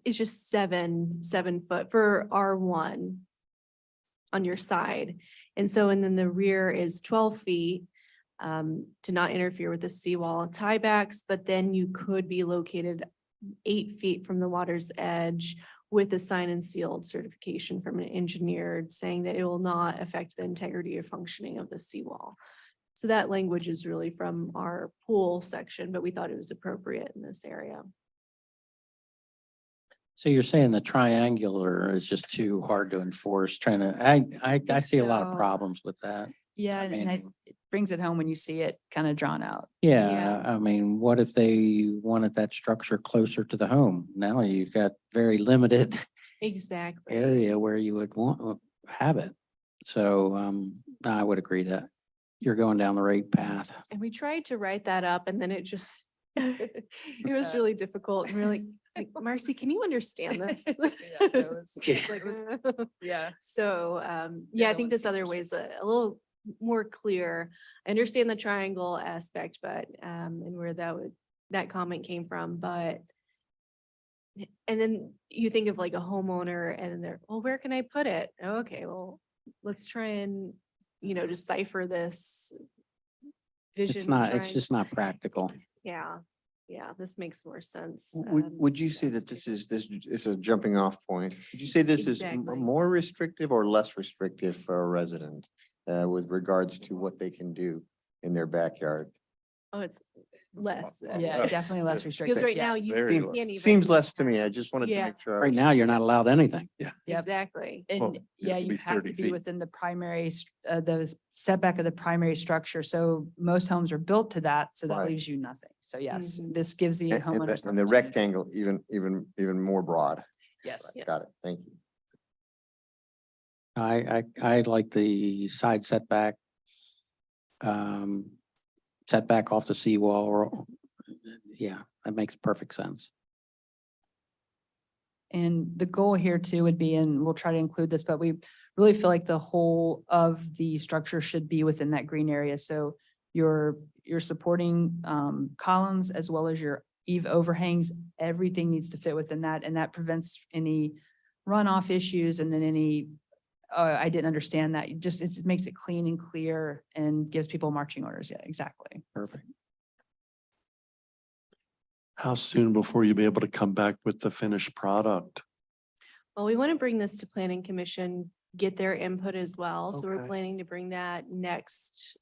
Speaker 15: It's just 7 foot for R1 on your side. And then the rear is 12 feet to not interfere with the seawall tiebacks, but then you could be located 8 feet from the water's edge with a sign and sealed certification from an engineer saying that it will not affect the integrity or functioning of the seawall. So that language is really from our pool section, but we thought it was appropriate in this area.
Speaker 3: So you're saying the triangular is just too hard to enforce, I see a lot of
Speaker 16: so.
Speaker 3: problems with that.
Speaker 16: Yeah,
Speaker 3: I
Speaker 16: and
Speaker 3: mean-
Speaker 16: it brings it home when you see it kind of drawn out.
Speaker 3: Yeah, I mean, what if they wanted that structure closer to the home? Now you've got very limited
Speaker 15: Exactly.
Speaker 3: area where you would want to have it. So, I would agree that you're going down the right path.
Speaker 15: And we tried to write that up and then it just, it was really difficult. And we're like, Marcy, can you understand this?
Speaker 16: Yeah, so it's-
Speaker 15: It's like,
Speaker 16: it was- Yeah.
Speaker 15: So,
Speaker 16: The
Speaker 15: I
Speaker 16: other
Speaker 15: think
Speaker 16: one
Speaker 15: this
Speaker 16: seemed
Speaker 15: other way is a little more clear. I understand the triangle aspect, but, and where that comment came from, but and then you think of like a homeowner and they're, well, where can I put it? Okay, well, let's try and, decipher this vision.
Speaker 3: It's just not practical.
Speaker 15: Yeah, this makes more sense.
Speaker 8: Would you say that this is a jumping off point? Would you say this is
Speaker 15: Exactly.
Speaker 8: more restrictive or less restrictive for a resident with regards to what they can do in their backyard?
Speaker 15: Oh, it's less.
Speaker 16: Yeah, definitely less restrictive.
Speaker 15: Because right
Speaker 16: yeah.
Speaker 15: now you
Speaker 5: Very
Speaker 15: can't
Speaker 5: less.
Speaker 15: even.
Speaker 8: Seems less to me. I just wanted to
Speaker 15: Yeah.
Speaker 8: make sure. I
Speaker 3: Right
Speaker 8: was-
Speaker 3: now, you're not allowed anything.
Speaker 16: Yep.
Speaker 15: Exactly.
Speaker 5: Well,
Speaker 16: And
Speaker 5: you have to
Speaker 16: you
Speaker 5: be
Speaker 16: have
Speaker 5: 30
Speaker 16: to be
Speaker 5: feet.
Speaker 16: within the primary, the setback of the primary structure. So most homes are built to that, so that
Speaker 8: Right.
Speaker 16: leaves you nothing. So yes,
Speaker 15: Mhm.
Speaker 16: this gives the
Speaker 8: And
Speaker 16: homeowners.
Speaker 8: the rectangle even more broad.
Speaker 16: Yes.
Speaker 8: Got it. Thank you.
Speaker 3: I like the side setback. Setback off the seawall or, yeah, that makes perfect sense.
Speaker 16: And the goal here too would be, and we'll try to include this, but we really feel like the whole of the structure should be within that green area. So your supporting columns as well as your eave overhangs, everything needs to fit within that, and that prevents any runoff issues and then any, I didn't understand that. It makes it clean and clear and gives people marching orders. Yeah, exactly.
Speaker 3: Perfect.
Speaker 1: How soon before you'll be able to come back with the finished product?
Speaker 15: Well, we want to bring this to planning commission, get their input as well. So we're
Speaker 1: Okay.
Speaker 15: planning to bring that next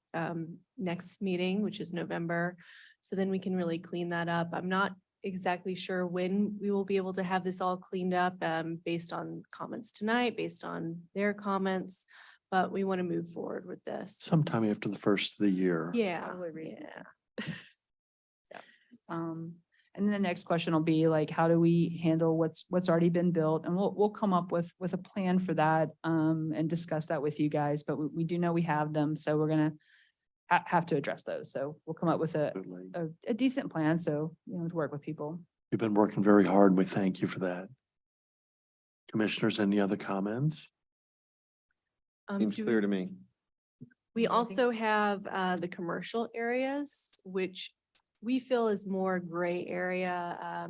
Speaker 15: meeting, which is November. So then we can really clean that up. I'm not exactly sure when we will be able to have this all cleaned up, based on comments tonight, based on their comments, but we want to move forward with this.
Speaker 1: Sometime after the first of the year.
Speaker 15: Yeah, yeah.
Speaker 16: And then the next question will be like, how do we handle what's already been built? And we'll come up with a plan for that and discuss that with you guys, but we do know we have them, so we're gonna have to address those. So we'll come up with
Speaker 1: Absolutely.
Speaker 16: a decent plan, so, to work with people.
Speaker 1: You've been working very hard. We thank you for that. Commissioners, any other comments?
Speaker 8: Seems
Speaker 15: Do
Speaker 8: clear to me.
Speaker 15: we also have the commercial areas, which we feel is more gray area.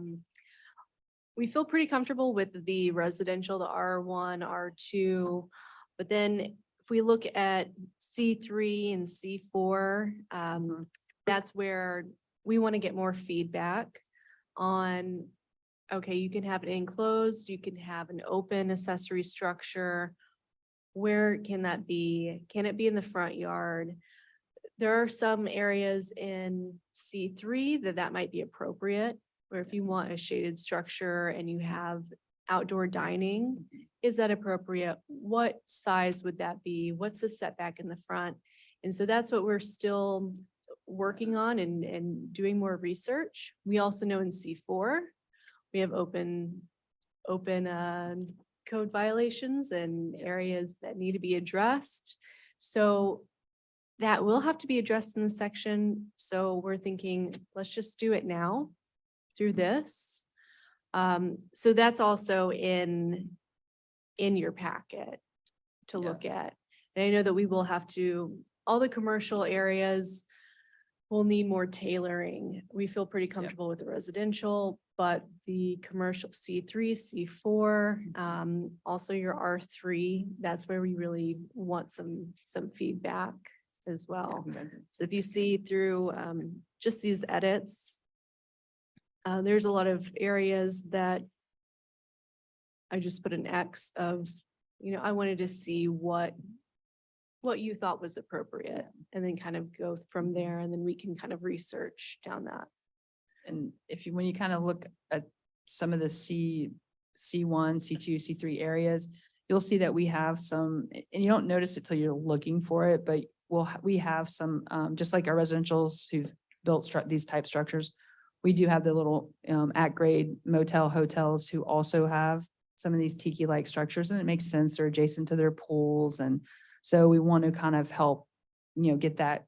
Speaker 15: We feel pretty comfortable with the residential, the R1, R2. But then if we look at C3 and C4, that's where we want to get more feedback on, okay, you can have it enclosed, you can have an open accessory structure. Where can that be? Can it be in the front yard? There are some areas in C3 that might be appropriate, where if you want a shaded structure and you have outdoor dining, is that appropriate? What size would that be? What's the setback in the front? And so that's what we're still working on and doing more research. We also know in C4, we have open code violations and areas that need to be addressed. So that will have to be addressed in the section. So we're thinking, let's just do it now through this. So that's also in your packet to look at. And I know that we will have to, all the commercial areas will need more tailoring. We feel pretty comfortable with the residential, but the commercial C3, C4, also your R3, that's where we really want some feedback as well. So if you see through just these edits, there's a lot of areas that I just put an X of, I wanted to see what you thought was appropriate and then kind of go from there, and then we can kind of research down that.
Speaker 16: And when you kind of look at some of the C1, C2, C3 areas, you'll see that we have some, and you don't notice it till you're looking for it, but we have some, just like our residentials who've built these type structures, we do have the little at grade motel hotels who also have some of these tiki-like structures, and it makes sense. They're adjacent to their pools. And so we want to kind of help, get that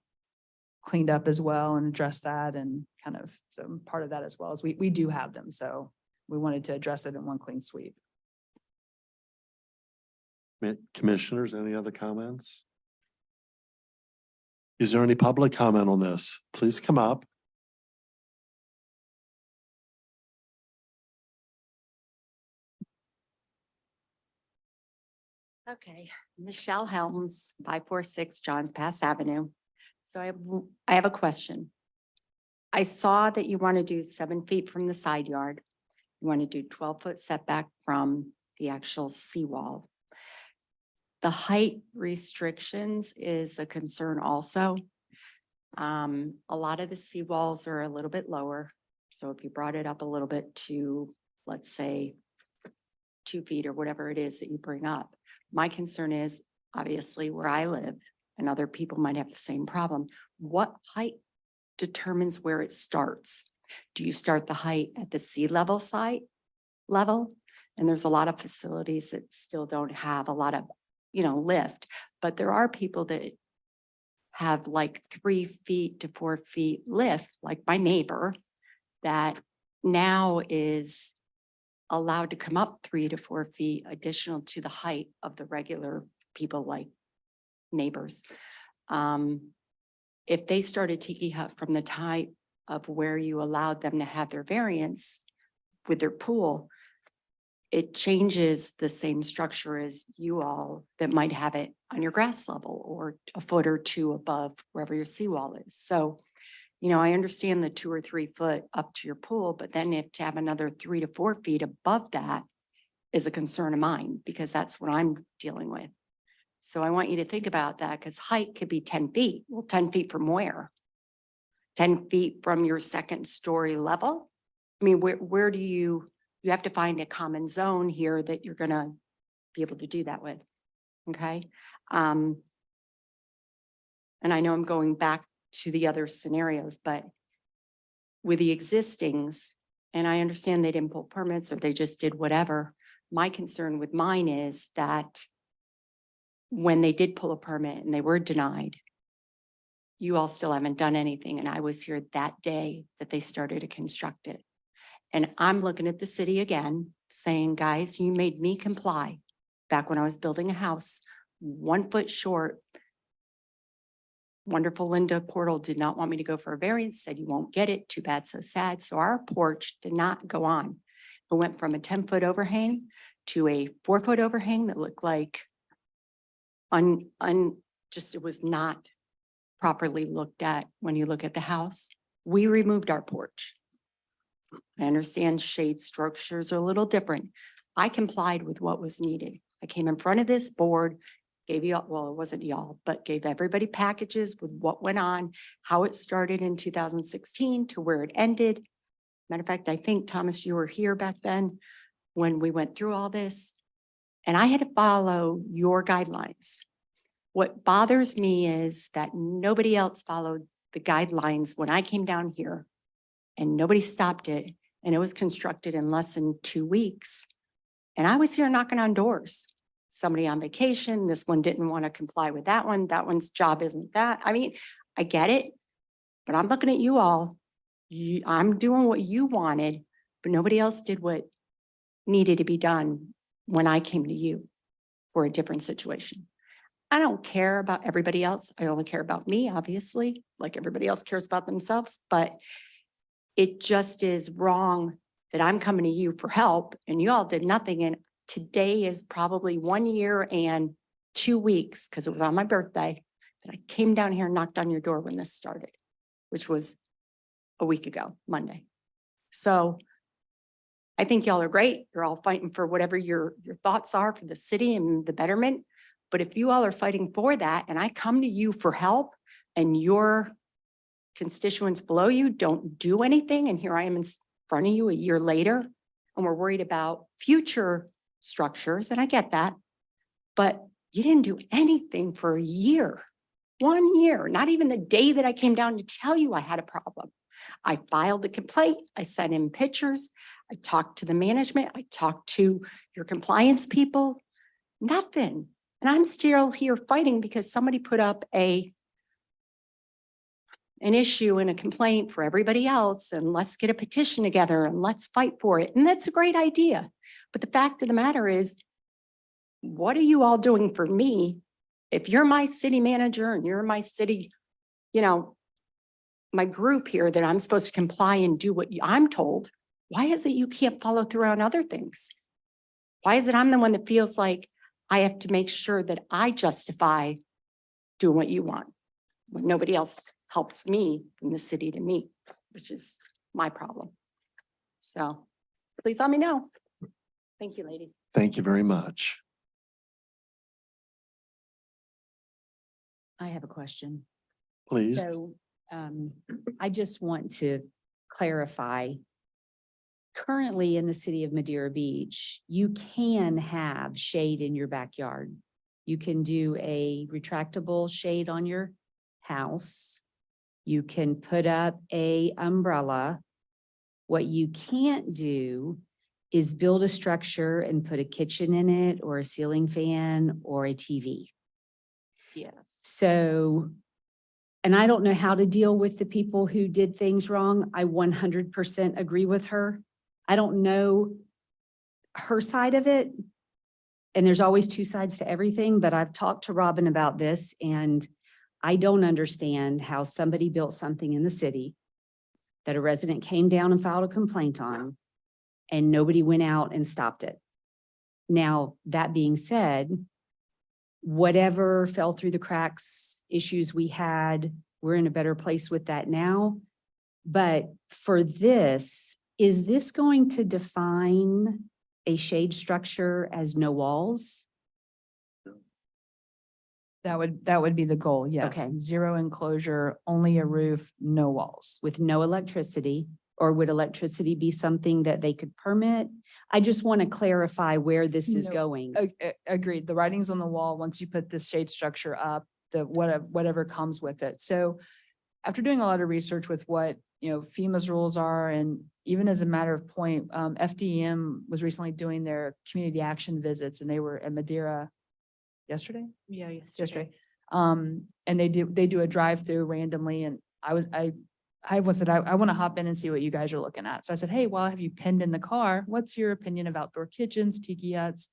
Speaker 16: cleaned up as well and address that, and kind of some part of that as well as we do have them. So we wanted to address it in one clean sweep.
Speaker 1: Commissioners, any other comments? Is there any public comment on this? Please come up.
Speaker 17: Okay, Michelle Helms, 546 Johns Pass Avenue. So I have a question. I saw that you want to do 7 feet from the side yard. You want to do 12-foot setback from the actual seawall. The height restrictions is a concern also. A lot of the seawalls are a little bit lower. So if you brought it up a little bit to, let's say, 2 feet or whatever it is that you bring up. My concern is obviously where I live, and other people might have the same problem. What height determines where it starts? Do you start the height at the sea level site level? And there's a lot of facilities that still don't have a lot of lift, but there are people that have like 3 feet to 4 feet lift, like my neighbor, that now is allowed to come up 3 to 4 feet additional to the height of the regular people like neighbors. If they started tiki hut from the type of where you allowed them to have their variance with their pool, it changes the same structure as you all that might have it on your grass level or a foot or two above wherever your seawall is. So, I understand the 2 or 3 foot up to your pool, but then if to have another 3 to 4 feet above that is a concern of mine because that's what I'm dealing with. So I want you to think about that because height could be 10 feet. Well, 10 feet from where? 10 feet from your second story level? I mean, where do you have to find a common zone here that you're gonna be able to do that with, okay? And I know I'm going back to the other scenarios, but with the existings, and I understand they didn't pull permits or they just did whatever. My concern with mine is that when they did pull a permit and they were denied, you all still haven't done anything. And I was here that day that they started to construct it. And I'm looking at the city again, saying, guys, you made me comply back when I was building a house, 1 foot short. Wonderful Linda Portal did not want me to go for a variance, said you won't get it, too bad, so sad. So our porch did not go on. It went from a 10-foot overhang to a 4-foot overhang that looked like it was not properly looked at when you look at the house. We removed our porch. I understand shade structures are a little different. I complied with what was needed. I came in front of this board, gave you, well, it wasn't y'all, but gave everybody packages with what went on, how it started in 2016 to where it ended. Matter of fact, I think, Thomas, you were here back then when we went through all this. And I had to follow your guidelines. What bothers me is that nobody else followed the guidelines when I came down here and nobody stopped it. And it was constructed in less than 2 weeks. And I was here knocking on doors. Somebody on vacation, this one didn't want to comply with that one. That one's job isn't that. I mean, I get it, but I'm looking at you all. I'm doing what you wanted, but nobody else did what needed to be done when I came to you for a different situation. I don't care about everybody else. I only care about me, obviously, like everybody else cares about themselves, but it just is wrong that I'm coming to you for help and you all did nothing. And today is probably 1 year and 2 weeks, because it was on my birthday, that I came down here and knocked on your door when this started, which was a week ago, Monday. So I think y'all are great. You're all fighting for whatever your thoughts are for the city and the betterment. But if you all are fighting for that and I come to you for help and your constituents below you don't do anything, and here I am in front of you a year later, and we're worried about future structures, and I get that, but you didn't do anything for a year, 1 year, not even the day that I came down to tell you I had a problem. I filed the complaint, I sent in pictures, I talked to the management, I talked to your compliance people, nothing. And I'm still here fighting because somebody put up an issue and a complaint for everybody else, and let's get a petition together and let's fight for it. And that's a great idea. But the fact of the matter is, what are you all doing for me? If you're my city manager and you're my city, my group here that I'm supposed to comply and do what I'm told, why is it you can't follow through on other things? Why is it I'm the one that feels like I have to make sure that I justify doing what you want when nobody else helps me in the city to meet, which is my problem. So please let me know. Thank you, ladies.
Speaker 1: Thank you very much.
Speaker 9: I have a question.
Speaker 1: Please.
Speaker 9: So I just want to clarify. Currently in the city of Madeira Beach, you can have shade in your backyard. You can do a retractable shade on your house. You can put up a umbrella. What you can't do is build a structure and put a kitchen in it or a ceiling fan or a TV.
Speaker 17: Yes.
Speaker 9: So, and I don't know how to deal with the people who did things wrong. I 100% agree with her. I don't know her side of it. And there's always two sides to everything, but I've talked to Robin about this and I don't understand how somebody built something in the city that a resident came down and filed a complaint on and nobody went out and stopped it. Now, that being said, whatever fell through the cracks, issues we had, we're in a better place with that now. But for this, is this going to define a shade structure as no walls?
Speaker 16: That would be the goal, yes.
Speaker 9: Okay.
Speaker 16: Zero enclosure, only a roof, no walls.
Speaker 9: With no electricity? Or would electricity be something that they could permit? I just want to clarify where this is
Speaker 16: No,
Speaker 9: going.
Speaker 16: Agreed. The writing's on the wall. Once you put this shade structure up, the whatever comes with it. So after doing a lot of research with what, FEMA's rules are, and even as a matter of point, FDM was recently doing their community action visits and they were at Madeira yesterday.
Speaker 17: Yeah,
Speaker 16: Yesterday. And they do a drive-through randomly and I once said, I want to hop in and see what you guys are looking at. So I said, hey, well, have you pinned in the car? What's your opinion of outdoor kitchens, tiki huts?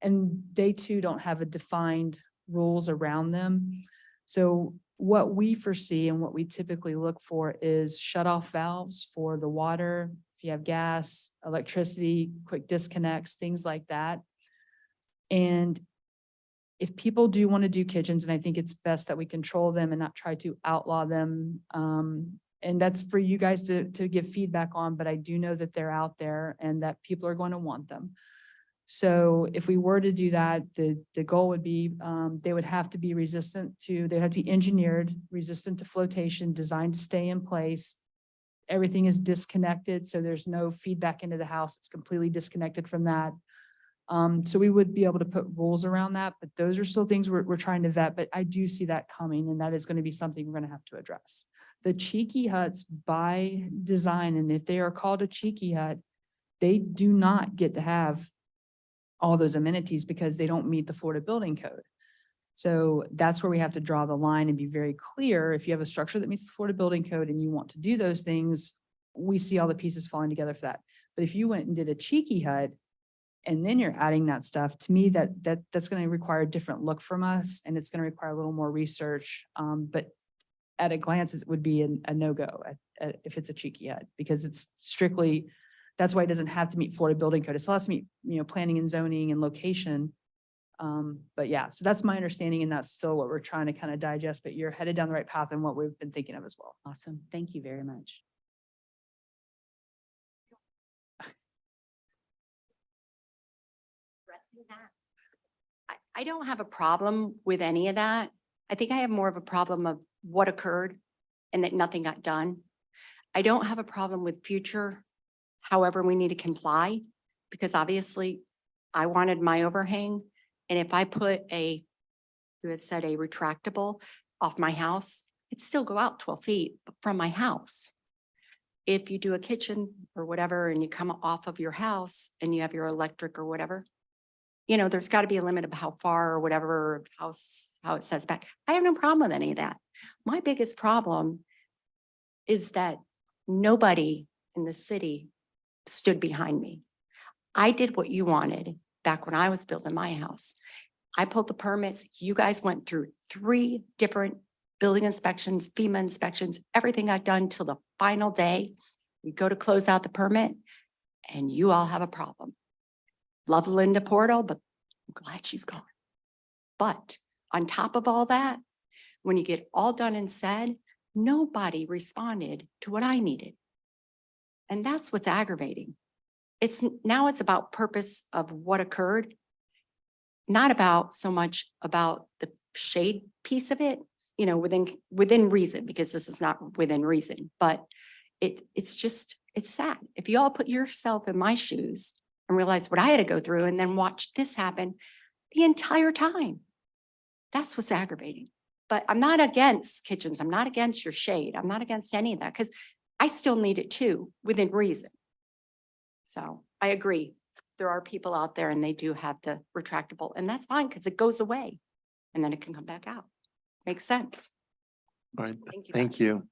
Speaker 16: And they too don't have a defined rules around them. So what we foresee and what we typically look for is shut off valves for the water, if you have gas, electricity, quick disconnects, things like that. And if people do want to do kitchens, and I think it's best that we control them and not try to outlaw them. And that's for you guys to give feedback on, but I do know that they're out there and that people are going to want them. So if we were to do that, the goal would be, they would have to be they have to be engineered, resistant to flotation, designed to stay in place. Everything is disconnected, so there's no feedback into the house. It's completely disconnected from that. So we would be able to put rules around that, but those are still things we're trying to vet, but I do see that coming and that is going to be something we're going to have to address. The cheeky huts by design, and if they are called a cheeky hut, they do not get to have all those amenities because they don't meet the Florida building code. So that's where we have to draw the line and be very clear. If you have a structure that meets the Florida building code and you want to do those things, we see all the pieces falling together for that. But if you went and did a cheeky hut, and then you're adding that stuff, to me, that's going to require a different look from us, and it's going to require a little more research. But at a glance, it would be a no-go if it's a cheeky hut, because it's strictly, that's why it doesn't have to meet Florida building code. It still has to meet, planning and zoning and location. But yeah, so that's my understanding, and that's still what we're trying to kind of digest, but you're headed down the right path and what we've been thinking of as well.
Speaker 9: Awesome. Thank you very much.
Speaker 17: I don't have a problem with any of that. I think I have more of a problem of what occurred and that nothing got done. I don't have a problem with future, however, we need to comply, because obviously I wanted my overhang. And if I put you had said a retractable off my house, it'd still go out 12 feet from my house. If you do a kitchen or whatever, and you come off of your house and you have your electric or whatever, there's got to be a limit of how far or whatever, how it sets back. I have no problem with any of that. My biggest problem is that nobody in the city stood behind me. I did what you wanted back when I was building my house. I pulled the permits. You guys went through 3 different building inspections, FEMA inspections, everything got done till the final day. We go to close out the permit and you all have a problem. Love Linda Portal, but I'm glad she's gone. But on top of all that, when you get all done and said, nobody responded to what I needed. And that's what's aggravating. Now it's about purpose of what occurred, not about so much about the shade piece of it, within reason, because this is not within reason, but it's sad. If you all put yourself in my shoes and realize what I had to go through and then watch this happen the entire time, that's what's aggravating. But I'm not against kitchens. I'm not against your shade. I'm not against any of that, because I still need it too, within reason. So I agree. There are people out there and they do have the retractable, and that's fine because it goes away and then it can come back out. Makes sense.
Speaker 1: Right,
Speaker 17: Thank you.
Speaker 1: thank
Speaker 17: guys.
Speaker 1: you.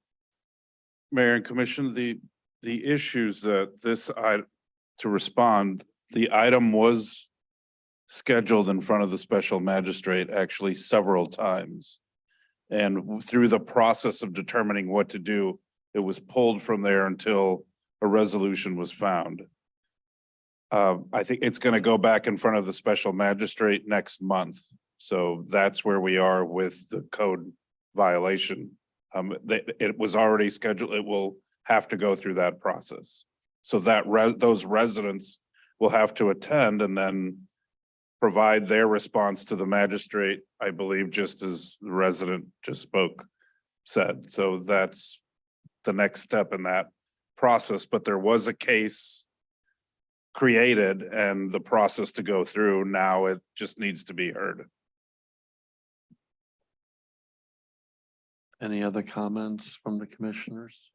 Speaker 5: Mayor and Commission, the issues that to respond, the item was scheduled in front of the special magistrate actually several times. And through the process of determining what to do, it was pulled from there until a resolution was found. I think it's gonna go back in front of the special magistrate next month. So that's where we are with the code violation. It was already scheduled, it will have to go through that process. So that those residents will have to attend and then provide their response to the magistrate, I believe, just as the resident just said. So that's the next step in that process, but there was a case created and the process to go through. Now it just needs to be heard.
Speaker 1: Any other comments from the commissioners?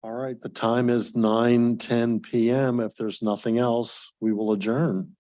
Speaker 1: All right, the time is 9:10 PM. If there's nothing else, we will adjourn.